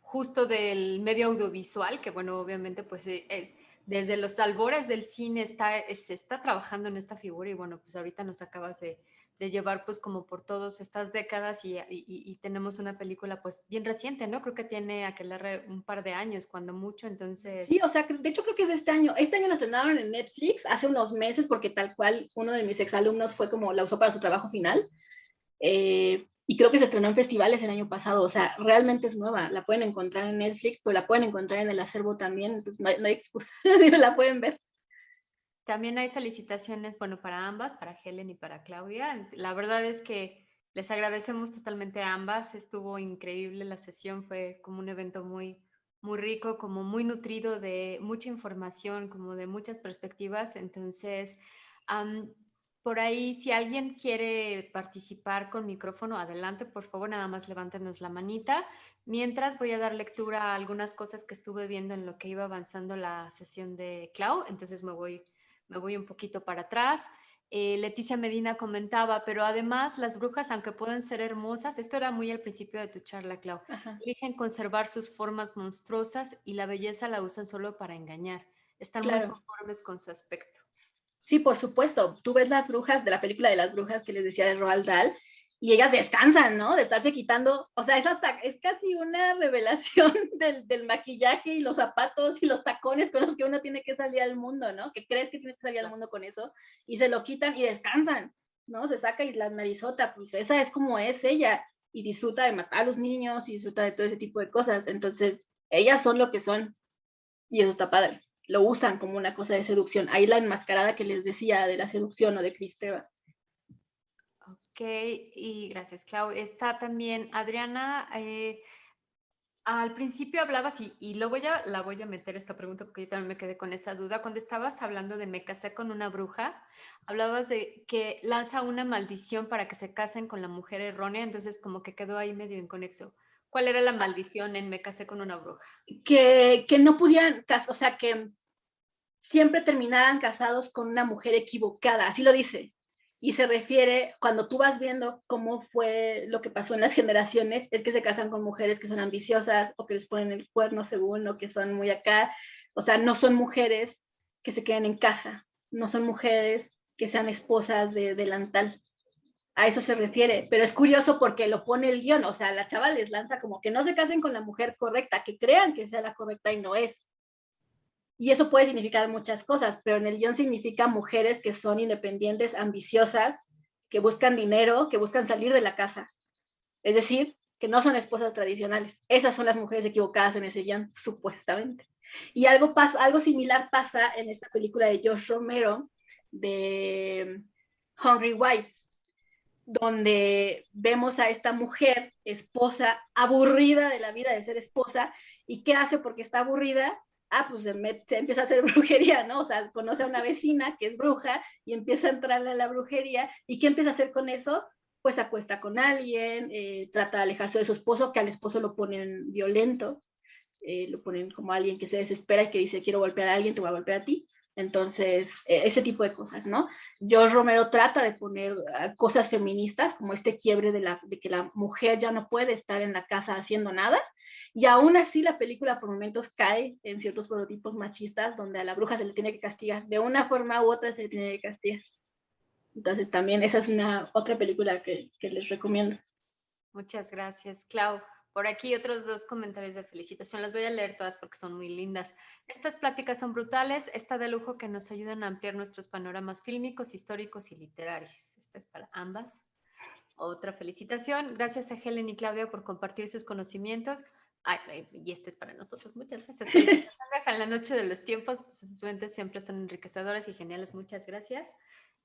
Speaker 1: justo del medio audiovisual, que bueno, obviamente, pues es desde los albores del cine se está trabajando en esta figura y bueno, pues ahorita nos acabas de llevar pues como por todas estas décadas y tenemos una película pues bien reciente, ¿no? Creo que tiene aquel un par de años, cuando mucho, entonces...
Speaker 2: Sí, o sea, de hecho creo que es de este año. Este año la estrenaron en Netflix hace unos meses porque tal cual uno de mis exalumnos fue como la usó para su trabajo final. Y creo que se estrenó en festivales el año pasado. O sea, realmente es nueva. La pueden encontrar en Netflix, pero la pueden encontrar en el acervo también. Pues no hay excusa, si la pueden ver.
Speaker 1: También hay felicitaciones, bueno, para ambas, para Helen y para Claudia. La verdad es que les agradecemos totalmente a ambas. Estuvo increíble la sesión, fue como un evento muy, muy rico, como muy nutrido de mucha información, como de muchas perspectivas. Entonces, am, por ahí, si alguien quiere participar con micrófono, adelante, por favor, nada más levántenos la manita. Mientras voy a dar lectura a algunas cosas que estuve viendo en lo que iba avanzando la sesión de Clau. Entonces me voy un poquito para atrás. Leticia Medina comentaba, pero además las brujas, aunque pueden ser hermosas, esto era muy al principio de tu charla, Clau,
Speaker 2: Ajá.
Speaker 1: eligen conservar sus formas monstruosas y la belleza la usan solo para engañar. Están muy
Speaker 2: Claro.
Speaker 1: conformes con su aspecto.
Speaker 2: Sí, por supuesto. Tú ves las brujas de la película de las brujas que les decía de Roald Dahl y ellas descansan, ¿no? De estarse quitando, o sea, es casi una revelación del maquillaje y los zapatos y los tacones con los que uno tiene que salir al mundo, ¿no? Que crees que tienes que salir al mundo con eso y se lo quitan y descansan, ¿no? Se saca y la narizota, pues esa es como es ella y disfruta de matar a los niños y disfruta de todo ese tipo de cosas. Entonces, ellas son lo que son y eso está padre. Lo usan como una cosa de seducción. Ahí la enmascarada que les decía de la seducción o de Cristeva.
Speaker 1: Ok, y gracias, Clau. Está también Adriana. Al principio hablabas, y la voy a meter esta pregunta porque yo también me quedé con esa duda. Cuando estabas hablando de me casé con una bruja, hablabas de que lanza una maldición para que se casen con la mujer errónea, entonces como que quedó ahí medio inconexo. ¿Cuál era la maldición en me casé con una bruja?
Speaker 2: Que no pudieran, o sea, que siempre terminaran casados con una mujer equivocada, así lo dice. Y se refiere, cuando tú vas viendo cómo fue lo que pasó en las generaciones, es que se casan con mujeres que son ambiciosas o que les ponen el cuerno según o que son muy acá. O sea, no son mujeres que se queden en casa, no son mujeres que sean esposas de delantal. A eso se refiere, pero es curioso porque lo pone el guión, o sea, la chava les lanza como que no se casen con la mujer correcta, que crean que sea la correcta y no es. Y eso puede significar muchas cosas, pero en el guión significa mujeres que son independientes, ambiciosas, que buscan dinero, que buscan salir de la casa. Es decir, que no son esposas tradicionales. Esas son las mujeres equivocadas en ese guión, supuestamente. Y algo similar pasa en esta película de Josh Romero, de Hungry Wives, donde vemos a esta mujer, esposa, aburrida de la vida de ser esposa, y ¿qué hace porque está aburrida? Ah, pues se empieza a hacer brujería, ¿no? O sea, conoce a una vecina que es bruja y empieza a entrarle a la brujería, ¿y qué empieza a hacer con eso? Pues se acuesta con alguien, trata de alejarse de su esposo, que al esposo lo ponen violento, lo ponen como alguien que se desespera y que dice, quiero golpear a alguien, te voy a golpear a ti. Entonces, ese tipo de cosas, ¿no? George Romero trata de poner cosas feministas, como este quiebre de que la mujer ya no puede estar en la casa haciendo nada, y aún así la película por momentos cae en ciertos prototipos machistas, donde a la bruja se le tiene que castigar, de una forma u otra se le tiene que castigar. Entonces también esa es otra película que les recomiendo.
Speaker 1: Muchas gracias, Clau. Por aquí otros dos comentarios de felicitación. Las voy a leer todas porque son muy lindas. Estas pláticas son brutales. Está de lujo que nos ayudan a ampliar nuestros panoramas fílmicos, históricos y literarios. Esta es para ambas. Otra felicitación. Gracias a Helen y Claudia por compartir sus conocimientos. Ay, y este es para nosotros. Muchas gracias. Felicitaciones a la noche de los tiempos. Sus eventos siempre son enriquecedores y geniales. Muchas gracias.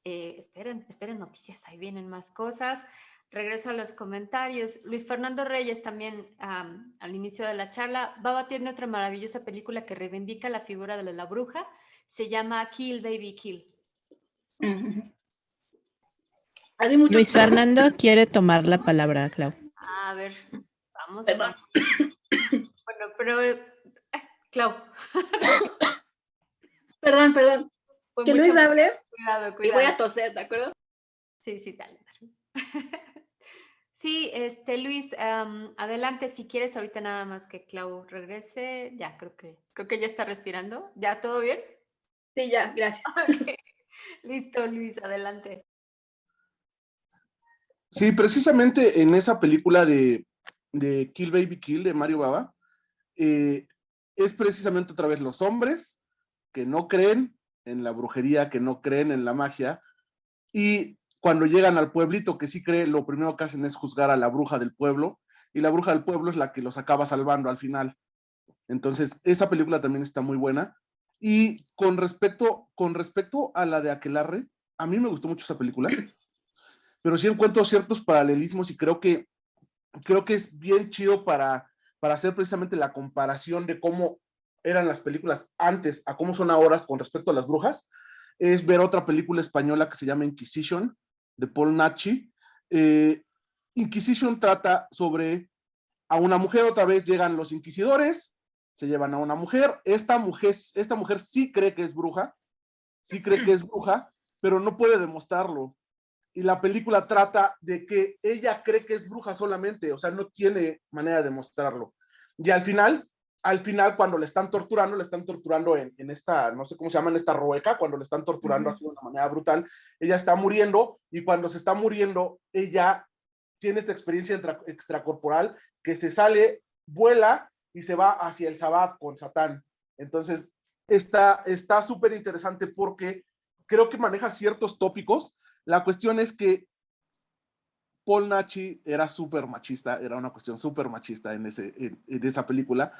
Speaker 1: Esperen noticias. Ahí vienen más cosas. Regreso a los comentarios. Luis Fernando Reyes también al inicio de la charla. Baba tiene otra maravillosa película que reivindica la figura de la bruja. Se llama Kill Baby Kill.
Speaker 2: Hay muchos...
Speaker 3: Luis Fernando quiere tomar la palabra, Clau.
Speaker 1: A ver, vamos.
Speaker 2: Perdón.
Speaker 1: Bueno, pero, Clau,
Speaker 2: Perdón.
Speaker 1: fue
Speaker 2: Que
Speaker 1: mucha
Speaker 2: Luis
Speaker 1: emoción.
Speaker 2: hable
Speaker 1: Cuidado,
Speaker 2: y voy
Speaker 1: cuidado.
Speaker 2: a toser, ¿de acuerdo?
Speaker 1: Sí, sí, dale, dale. Sí, Luis, adelante, si quieres ahorita nada más que Clau regrese. Ya, creo que ya está respirando. ¿Ya todo bien?
Speaker 2: Sí, ya, gracias.
Speaker 1: Ok, listo, Luis, adelante.
Speaker 3: Sí, precisamente en esa película de Kill Baby Kill de Mario Baba, eh, es precisamente otra vez los hombres que no creen en la brujería, que no creen en la magia, y cuando llegan al pueblito que sí cree, lo primero que hacen es juzgar a la bruja del pueblo, y la bruja del pueblo es la que los acaba salvando al final. Entonces, esa película también está muy buena. Y con respecto a la de Aquelarre, a mí me gustó mucho esa película, pero sí encuentro ciertos paralelismos y creo que es bien chido para hacer precisamente la comparación de cómo eran las películas antes a cómo son ahora con respecto a las brujas, es ver otra película española que se llama Inquisition, de Paul Nachi. Eh, Inquisition trata sobre a una mujer, otra vez llegan los inquisidores, se llevan a una mujer, esta mujer sí cree que es bruja, sí cree que es bruja, pero no puede demostrarlo, y la película trata de que ella cree que es bruja solamente, o sea, no tiene manera de mostrarlo. Y al final cuando le están torturando en esta, no sé cómo se llama, en esta rueca, cuando le están torturando así de una manera brutal, ella está muriendo, y cuando se está muriendo, ella tiene esta experiencia extracorporal que se sale, vuela y se va hacia el Sabbat con Satán. Entonces, está súper interesante porque creo que maneja ciertos tópicos. La cuestión es que Paul Nachi era súper machista, era una cuestión súper machista en esa película,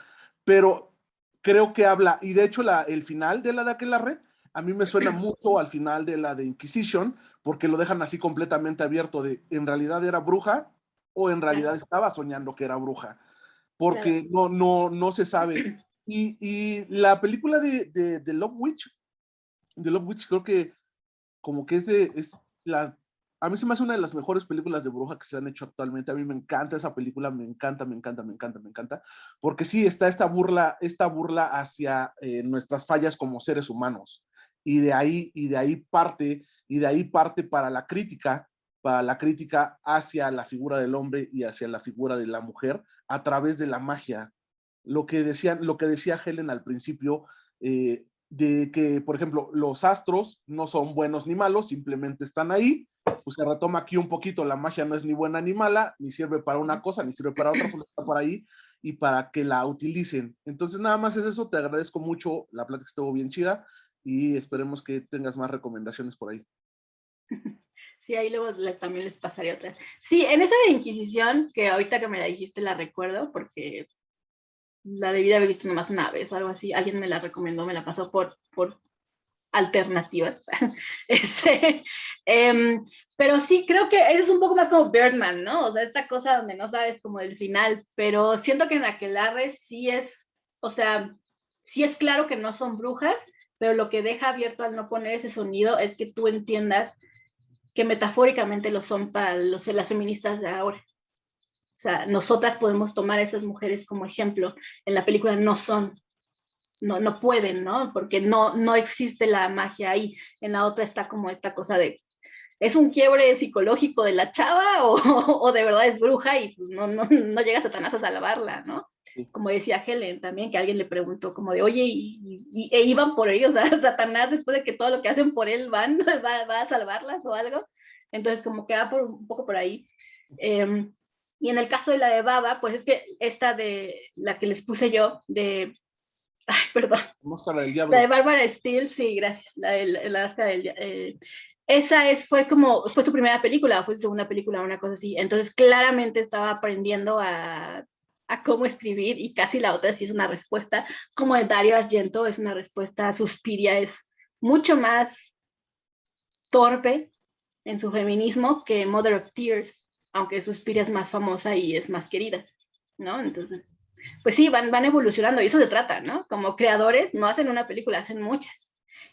Speaker 3: pero creo que habla, y de hecho el final de la de Aquelarre, a mí me suena mucho al final de la de Inquisition, porque lo dejan así completamente abierto de, ¿en realidad era bruja o en realidad estaba soñando que era bruja? Porque no se sabe. Y la película de Love Witch, creo que como que a mí se me hace una de las mejores películas de bruja que se han hecho actualmente. A mí me encanta esa película, me encanta, porque sí, está esta burla hacia nuestras fallas como seres humanos. Y de ahí parte para la crítica hacia la figura del hombre y hacia la figura de la mujer a través de la magia. Lo que decía Helen al principio, de que, por ejemplo, los astros no son buenos ni malos, simplemente están ahí. Pues se retoma aquí un poquito, la magia no es ni buena ni mala, ni sirve para una cosa, ni sirve para otra, pues está por ahí y para que la utilicen. Entonces, nada más es eso, te agradezco mucho, la plática estuvo bien chida y esperemos que tengas más recomendaciones por ahí.
Speaker 2: Sí, ahí luego también les pasaré otra. Sí, en esa de Inquisición, que ahorita que me la dijiste la recuerdo, porque la debí de haber visto nomás una vez o algo así. Alguien me la recomendó, me la pasó por alternativas. este, pero sí, creo que es un poco más como Birdman, ¿no? O sea, esta cosa donde no sabes como el final, pero siento que en Aquelarre sí es, o sea, sí es claro que no son brujas, pero lo que deja abierto al no poner ese sonido es que tú entiendas que metafóricamente lo son para las feministas de ahora. O sea, nosotras podemos tomar a esas mujeres como ejemplo. En la película no pueden, ¿no? Porque no existe la magia ahí. En la otra está como esta cosa de, ¿es un quiebre psicológico de la chava o de verdad es bruja y pues no llega Satanás a salvarla, ¿no?
Speaker 3: Sí.
Speaker 2: Como decía Helen también, que alguien le preguntó como de, oye, e iban por ellos, o sea, Satanás después de que todo lo que hacen por él va a salvarlas o algo. Entonces como que va un poco por ahí. Y en el caso de la de Baba, pues es que esta de la que les puse yo, ay, perdón,
Speaker 3: Máscara del Diablo.
Speaker 2: la de Bárbara Steele, sí, gracias, la máscara del esa fue su primera película, fue su segunda película, una cosa así. Entonces, claramente estaba aprendiendo a cómo escribir y casi la otra sí es una respuesta, como de Dario Argento, es una respuesta, Suspiria es mucho más torpe en su feminismo que Mother of Tears, aunque Suspiria es más famosa y es más querida, ¿no? Entonces, pues sí, van evolucionando y eso se trata, ¿no? Como creadores no hacen una película, hacen muchas.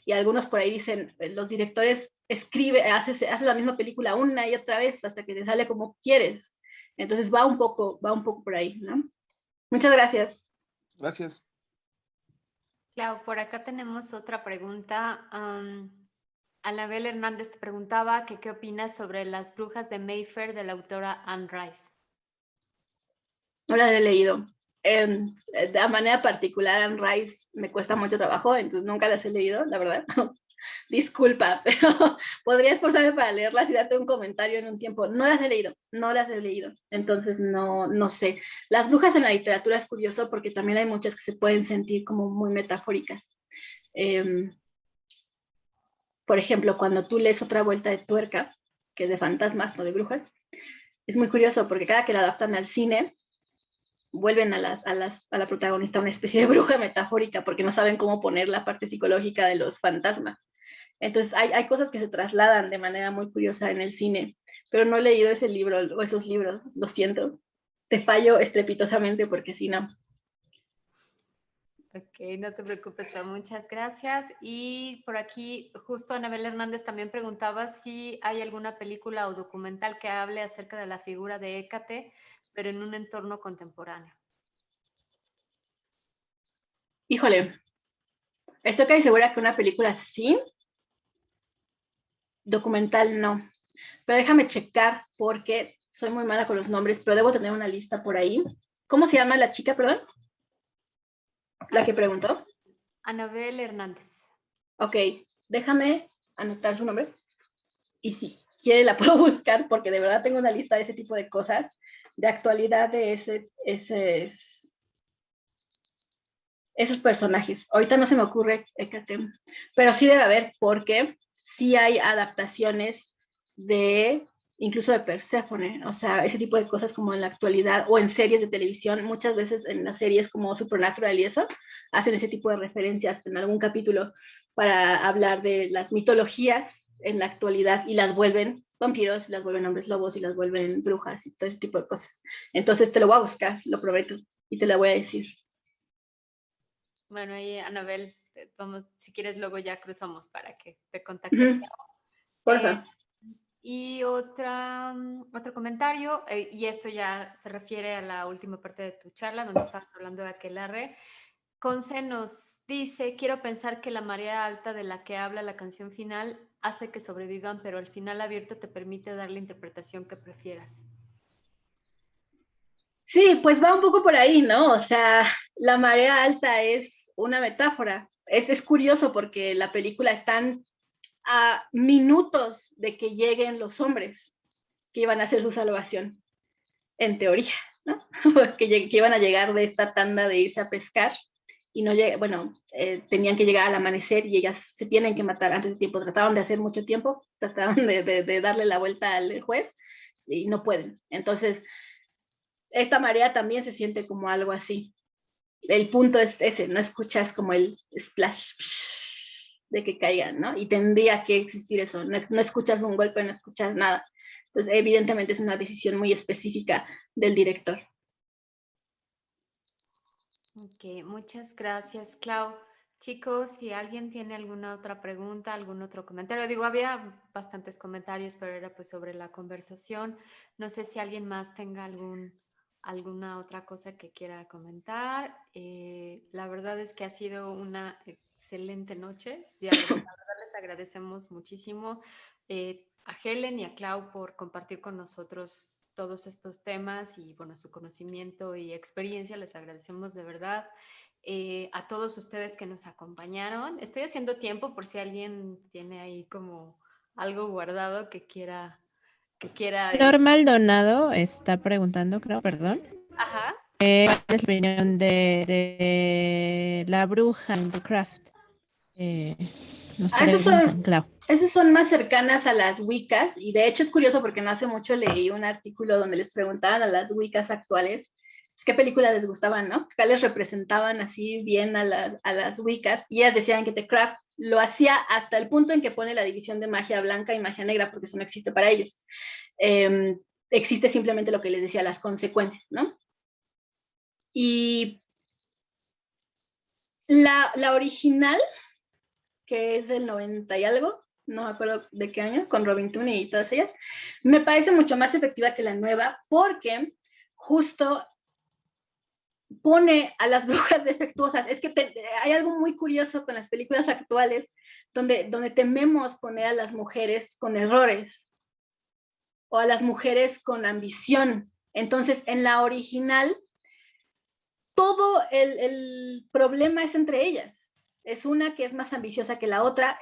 Speaker 2: Y algunos por ahí dicen, los directores hace la misma película una y otra vez hasta que te sale como quieres. Entonces va un poco por ahí, ¿no? Muchas gracias.
Speaker 3: Gracias.
Speaker 1: Clau, por acá tenemos otra pregunta. Anabel Hernández te preguntaba que qué opinas sobre Las Brujas de Mayfair de la autora Anne Rice.
Speaker 2: No las he leído. De manera particular, Anne Rice me cuesta mucho trabajo, entonces nunca las he leído, la verdad. Disculpa, pero podría esforzarme para leerlas y darte un comentario en un tiempo. No las he leído, entonces no sé. Las brujas en la literatura es curioso porque también hay muchas que se pueden sentir como muy metafóricas. Por ejemplo, cuando tú lees Otra Vuelta de Tuerca, que es de fantasmas, no de brujas, es muy curioso porque cada que la adaptan al cine, vuelven a la protagonista una especie de bruja metafórica porque no saben cómo poner la parte psicológica de los fantasmas. Entonces hay cosas que se trasladan de manera muy curiosa en el cine, pero no he leído ese libro o esos libros, lo siento. Te fallo estrepitosamente porque si no.
Speaker 1: Ok, no te preocupes, Clau, muchas gracias. Y por aquí, justo Anabel Hernández también preguntaba si hay alguna película o documental que hable acerca de la figura de Hécate, pero en un entorno contemporáneo.
Speaker 2: Híjole, estoy casi segura que una película sí, documental no. Pero déjame checar porque soy muy mala con los nombres, pero debo tener una lista por ahí. ¿Cómo se llama la chica, perdón? La que preguntó.
Speaker 1: Anabel Hernández.
Speaker 2: Ok, déjame anotar su nombre. Y si quiere la puedo buscar porque de verdad tengo una lista de ese tipo de cosas, de actualidad de esos personajes. Ahorita no se me ocurre, pero sí debe haber porque sí hay adaptaciones de incluso de Perséfone, o sea, ese tipo de cosas como en la actualidad o en series de televisión, muchas veces en las series como Supernatural y eso, hacen ese tipo de referencias en algún capítulo para hablar de las mitologías en la actualidad y las vuelven vampiros, y las vuelven hombres lobos y las vuelven brujas y todo ese tipo de cosas. Entonces te lo voy a buscar, lo prometo, y te la voy a decir.
Speaker 1: Bueno, ahí Anabel, vamos, si quieres luego ya cruzamos para que te contacte.
Speaker 2: Porfa.
Speaker 1: Y otro comentario, y esto ya se refiere a la última parte de tu charla, donde estabas hablando de aquelarre. Conce nos dice, quiero pensar que la marea alta de la que habla la canción final hace que sobrevivan, pero el final abierto te permite dar la interpretación que prefieras.
Speaker 2: Sí, pues va un poco por ahí, ¿no? O sea, la marea alta es una metáfora. Es curioso porque la película están a minutos de que lleguen los hombres que iban a hacer su salvación, en teoría, ¿no? que iban a llegar de esta tanda de irse a pescar y no bueno, tenían que llegar al amanecer y ellas se tienen que matar antes de tiempo. Trataron de hacer mucho tiempo, trataron de darle la vuelta al juez y no pueden. Entonces, esta marea también se siente como algo así. El punto es ese, no escuchas como el splash de que caigan, ¿no? Y tendría que existir eso, no escuchas un golpe, no escuchas nada. Entonces, evidentemente es una decisión muy específica del director.
Speaker 1: Ok, muchas gracias, Clau. Chicos, si alguien tiene alguna otra pregunta, algún otro comentario, digo, había bastantes comentarios, pero era pues sobre la conversación. No sé si alguien más tenga alguna otra cosa que quiera comentar. La verdad es que ha sido una excelente noche. La verdad les agradecemos muchísimo a Helen y a Clau por compartir con nosotros todos estos temas y bueno, su conocimiento y experiencia, les agradecemos de verdad. A todos ustedes que nos acompañaron. Estoy haciendo tiempo por si alguien tiene ahí como algo guardado que quiera.
Speaker 4: Norma Maldonado está preguntando, creo, perdón.
Speaker 1: Ajá.
Speaker 4: ¿Cuál es la opinión de la bruja en The Craft? Nos preguntan, claro.
Speaker 2: Esas son más cercanas a las Wiccas y de hecho es curioso porque no hace mucho leí un artículo donde les preguntaban a las Wiccas actuales qué películas les gustaban, ¿no? ¿Cuáles representaban así bien a las Wiccas? Y ellas decían que The Craft lo hacía hasta el punto en que pone la división de magia blanca y magia negra porque eso no existe para ellos. Existe simplemente lo que les decía, las consecuencias, ¿no? Y la original, que es del 90 y algo, no me acuerdo de qué año, con Robin Tunney y todas ellas, me parece mucho más efectiva que la nueva porque justo pone a las brujas defectuosas. Es que hay algo muy curioso con las películas actuales donde tememos poner a las mujeres con errores o a las mujeres con ambición. Entonces, en la original, todo el problema es entre ellas. Es una que es más ambiciosa que la otra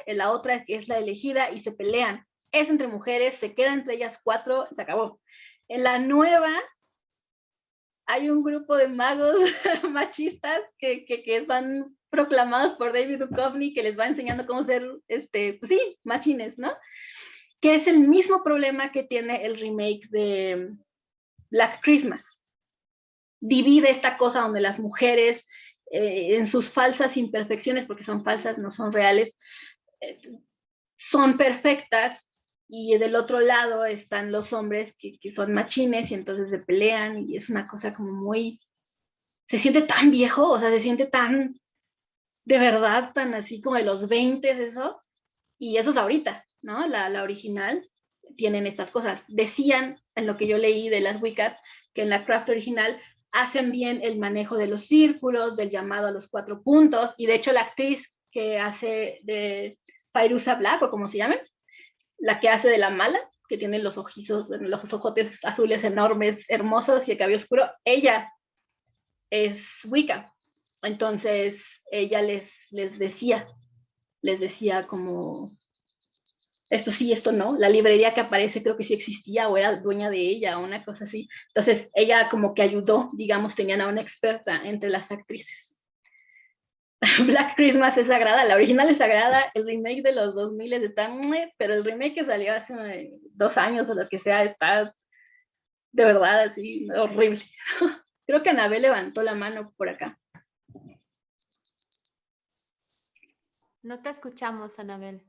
Speaker 2: que es la elegida y se pelean. Es entre mujeres, se queda entre ellas 4, se acabó. En la nueva hay un grupo de magos machistas que van proclamados por David Duchovny, que les va enseñando cómo ser, pues sí, machines, ¿no? Que es el mismo problema que tiene el remake de Black Christmas. Divide esta cosa donde las mujeres, en sus falsas imperfecciones, porque son falsas, no son reales, son perfectas, y del otro lado están los hombres que son machines y entonces se pelean y es una cosa como muy, se siente tan viejo, o sea, se siente tan, de verdad, tan así como de los 20 eso, y eso es ahorita, ¿no? La original tienen estas cosas. Decían, en lo que yo leí de las Wiccas, que en la craft original hacen bien el manejo de los círculos, del llamado a los 4 puntos, y de hecho la actriz que hace de Fairuza Black, o como se llame, la que hace de la mala, que tiene los ojizos, los ojotes azules enormes, hermosos y el cabello oscuro, ella es Wicca. Entonces ella les decía como, esto sí, esto no. La librería que aparece creo que sí existía o era dueña de ella o una cosa así. Entonces ella como que ayudó, digamos, tenían a una experta entre las actrices. Black Christmas es sagrada, la original es sagrada, el remake de los 2000 está, pero el remake que salió hace 2 años o lo que sea está de verdad así horrible. Creo que Anabel levantó la mano por acá.
Speaker 1: No te escuchamos, Anabel.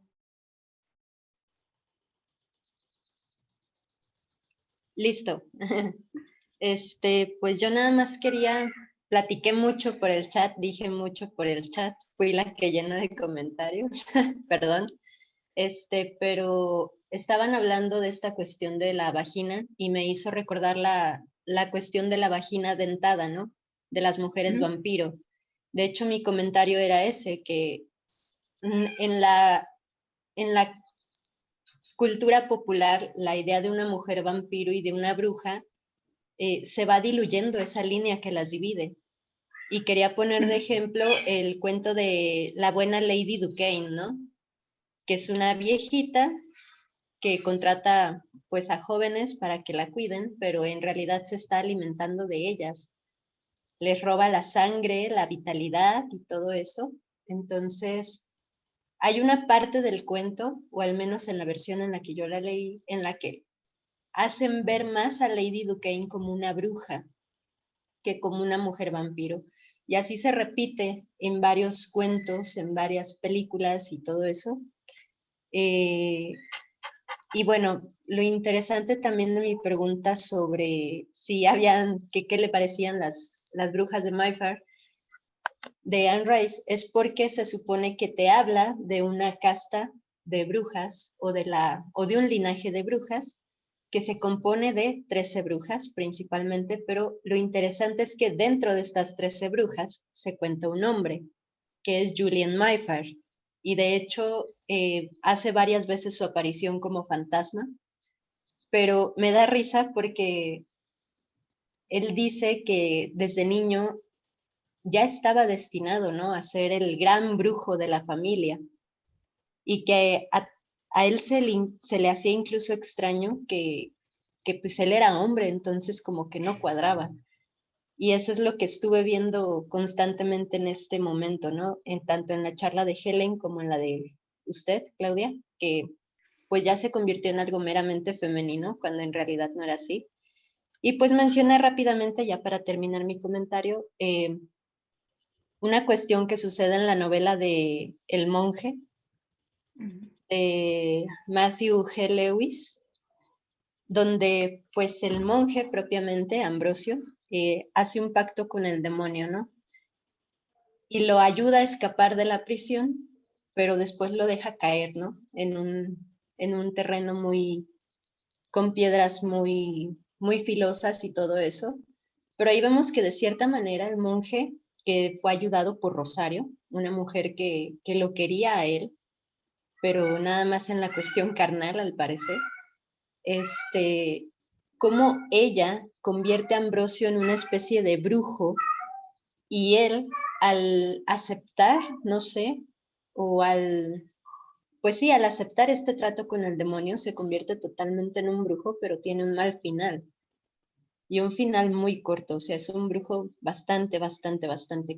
Speaker 5: Listo. Pues yo nada más platiqué mucho por el chat, dije mucho por el chat, fui la que llenó de comentarios, perdón. Pero estaban hablando de esta cuestión de la vagina y me hizo recordar la cuestión de la vagina dentada, ¿no? De las mujeres vampiro. De hecho, mi comentario era ese, que en la cultura popular, la idea de una mujer vampiro y de una bruja se va diluyendo esa línea que las divide. Y quería poner de ejemplo el cuento de la buena Lady Duquesne, ¿no? Que es una viejita que contrata pues a jóvenes para que la cuiden, pero en realidad se está alimentando de ellas. Les roba la sangre, la vitalidad y todo eso. Entonces, hay una parte del cuento, o al menos en la versión en la que yo la leí, en la que hacen ver más a Lady Duquesne como una bruja que como una mujer vampiro. Y así se repite en varios cuentos, en varias películas y todo eso. Y bueno, lo interesante también de mi pregunta sobre si qué le parecían las brujas de Mayfair, de Anne Rice, es porque se supone que te habla de una casta de brujas o de un linaje de brujas que se compone de 13 brujas principalmente, pero lo interesante es que dentro de estas 13 brujas se cuenta un hombre, que es Julian Mayfair, y de hecho hace varias veces su aparición como fantasma, pero me da risa porque él dice que desde niño ya estaba destinado, ¿no?, a ser el gran brujo de la familia, y que a él se le hacía incluso extraño que pues él era hombre, entonces como que no cuadraba. Y eso es lo que estuve viendo constantemente en este momento, ¿no? Tanto en la charla de Helen como en la de usted, Claudia, que pues ya se convirtió en algo meramente femenino, cuando en realidad no era así. Y pues mencioné rápidamente, ya para terminar mi comentario, una cuestión que sucede en la novela de El monje, de Matthew G. Lewis, donde pues el monje propiamente, Ambrosio, hace un pacto con el demonio, ¿no? Y lo ayuda a escapar de la prisión, pero después lo deja caer, ¿no? En un terreno con piedras muy filosas y todo eso. Pero ahí vemos que de cierta manera el monje, que fue ayudado por Rosario, una mujer que lo quería a él, pero nada más en la cuestión carnal, al parecer, cómo ella convierte a Ambrosio en una especie de brujo y él, al aceptar, no sé, o pues sí, al aceptar este trato con el demonio, se convierte totalmente en un brujo, pero tiene un mal final. Y un final muy corto, o sea, es un brujo bastante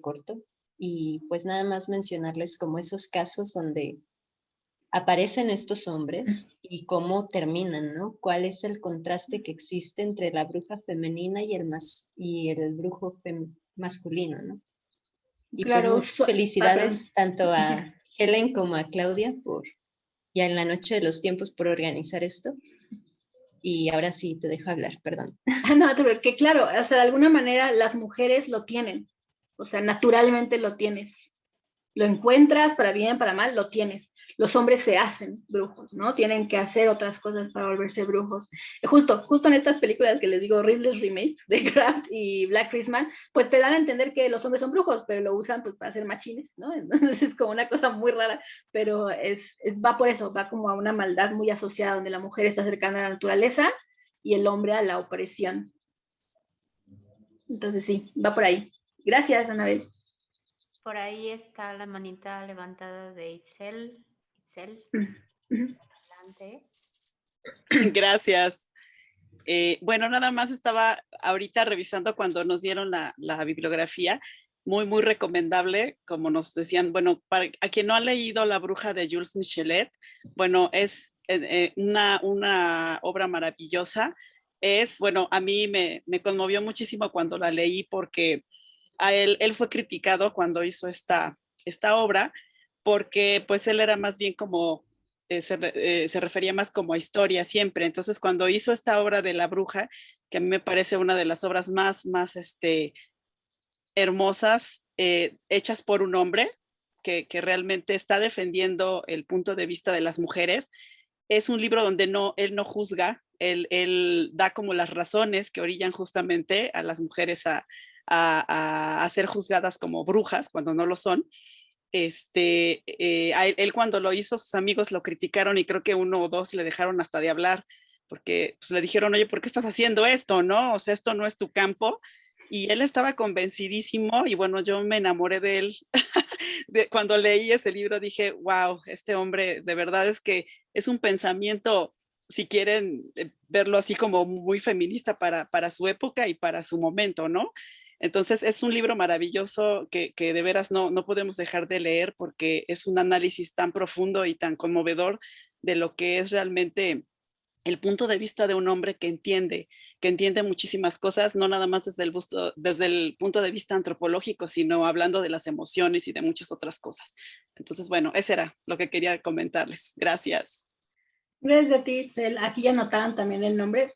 Speaker 5: corto. Y pues nada más mencionarles como esos casos donde aparecen estos hombres y cómo terminan, ¿no? ¿Cuál es el contraste que existe entre la bruja femenina y el brujo masculino, ¿no? Y pues
Speaker 2: Claro,
Speaker 5: muchas felicidades tanto a Helen como a Claudia por ya en la noche de los tiempos por organizar esto. Y ahora sí te dejo hablar, perdón.
Speaker 2: No, que claro, o sea, de alguna manera las mujeres lo tienen, o sea, naturalmente lo tienes. Lo encuentras, para bien, para mal, lo tienes. Los hombres se hacen brujos, ¿no? Tienen que hacer otras cosas para volverse brujos. Justo en estas películas que les digo, horribles remakes de Craft y Black Christmas, pues te dan a entender que los hombres son brujos, pero lo usan pues para hacer machines, ¿no? Entonces es como una cosa muy rara, pero va por eso, va como a una maldad muy asociada, donde la mujer está cercana a la naturaleza y el hombre a la opresión. Entonces sí, va por ahí. Gracias, Anabel.
Speaker 1: Por ahí está la manita levantada de Itzel. Itzel, adelante.
Speaker 6: Gracias. Bueno, nada más estaba ahorita revisando cuando nos dieron la bibliografía, muy recomendable, como nos decían, bueno, a quien no ha leído La bruja de Jules Michelet, bueno, es una obra maravillosa. Bueno, a mí me conmovió muchísimo cuando la leí porque él fue criticado cuando hizo esta obra, porque pues él era más bien como, se refería más como a historia siempre. Entonces cuando hizo esta obra de La bruja, que a mí me parece una de las obras más hermosas, hechas por un hombre, que realmente está defendiendo el punto de vista de las mujeres, es un libro donde él no juzga, él da como las razones que orillan justamente a las mujeres a ser juzgadas como brujas cuando no lo son. Él cuando lo hizo, sus amigos lo criticaron y creo que uno o dos le dejaron hasta de hablar, porque pues, le dijeron, oye, ¿por qué estás haciendo esto? ¿No? O sea, esto no es tu campo. Y él estaba convencidísimo y bueno, yo me enamoré de él. Cuando leí ese libro dije, wow, este hombre de verdad es que es un pensamiento, si quieren verlo así como muy feminista para su época y para su momento, ¿no? Entonces es un libro maravilloso que de veras no podemos dejar de leer porque es un análisis tan profundo y tan conmovedor de lo que es realmente el punto de vista de un hombre que entiende muchísimas cosas, no nada más desde el punto de vista antropológico, sino hablando de las emociones y de muchas otras cosas. Entonces, bueno, eso era lo que quería comentarles. Gracias.
Speaker 2: Gracias a ti, Itzel. Aquí ya anotaron también el nombre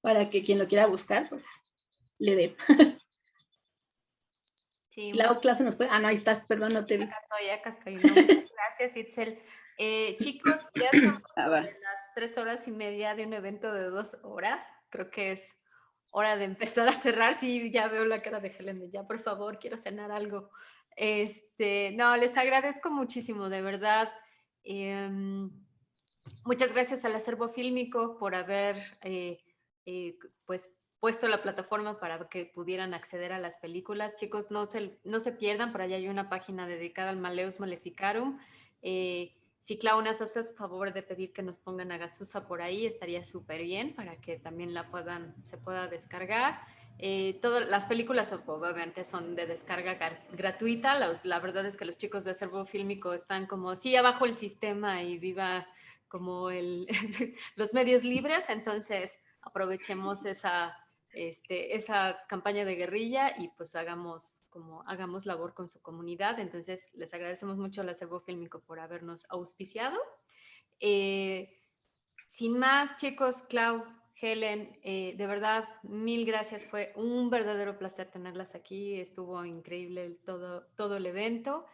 Speaker 2: para que quien lo quiera buscar, pues le dé.
Speaker 1: Sí,
Speaker 2: Clau, se nos puede. No, ahí estás, perdón, no te vi.
Speaker 1: Acá estoy. No, gracias, Itzel. Chicos, ya estamos sobre las 3 horas y media de un evento de 2 horas. Creo que es hora de empezar a cerrar. Sí, ya veo la cara de Helen. Ya, por favor, quiero cenar algo. No, les agradezco muchísimo, de verdad. Muchas gracias al acervo fílmico por haber pues puesto la plataforma para que pudieran acceder a las películas. Chicos, no se pierdan, por allá hay una página dedicada al Maleus Maleficarum. Si Clau nos haces favor de pedir que nos pongan a Gazusa por ahí, estaría súper bien para que también se pueda descargar. Todas las películas obviamente son de descarga gratuita. La verdad es que los chicos de acervo fílmico están como, sí, abajo el sistema y viva como los medios libres, entonces aprovechemos esa campaña de guerrilla y pues hagamos labor con su comunidad. Entonces les agradecemos mucho al acervo fílmico por habernos auspiciado. Sin más, chicos, Clau, Helen, de verdad, mil gracias. Fue un verdadero placer tenerlas aquí. Estuvo increíble todo el evento.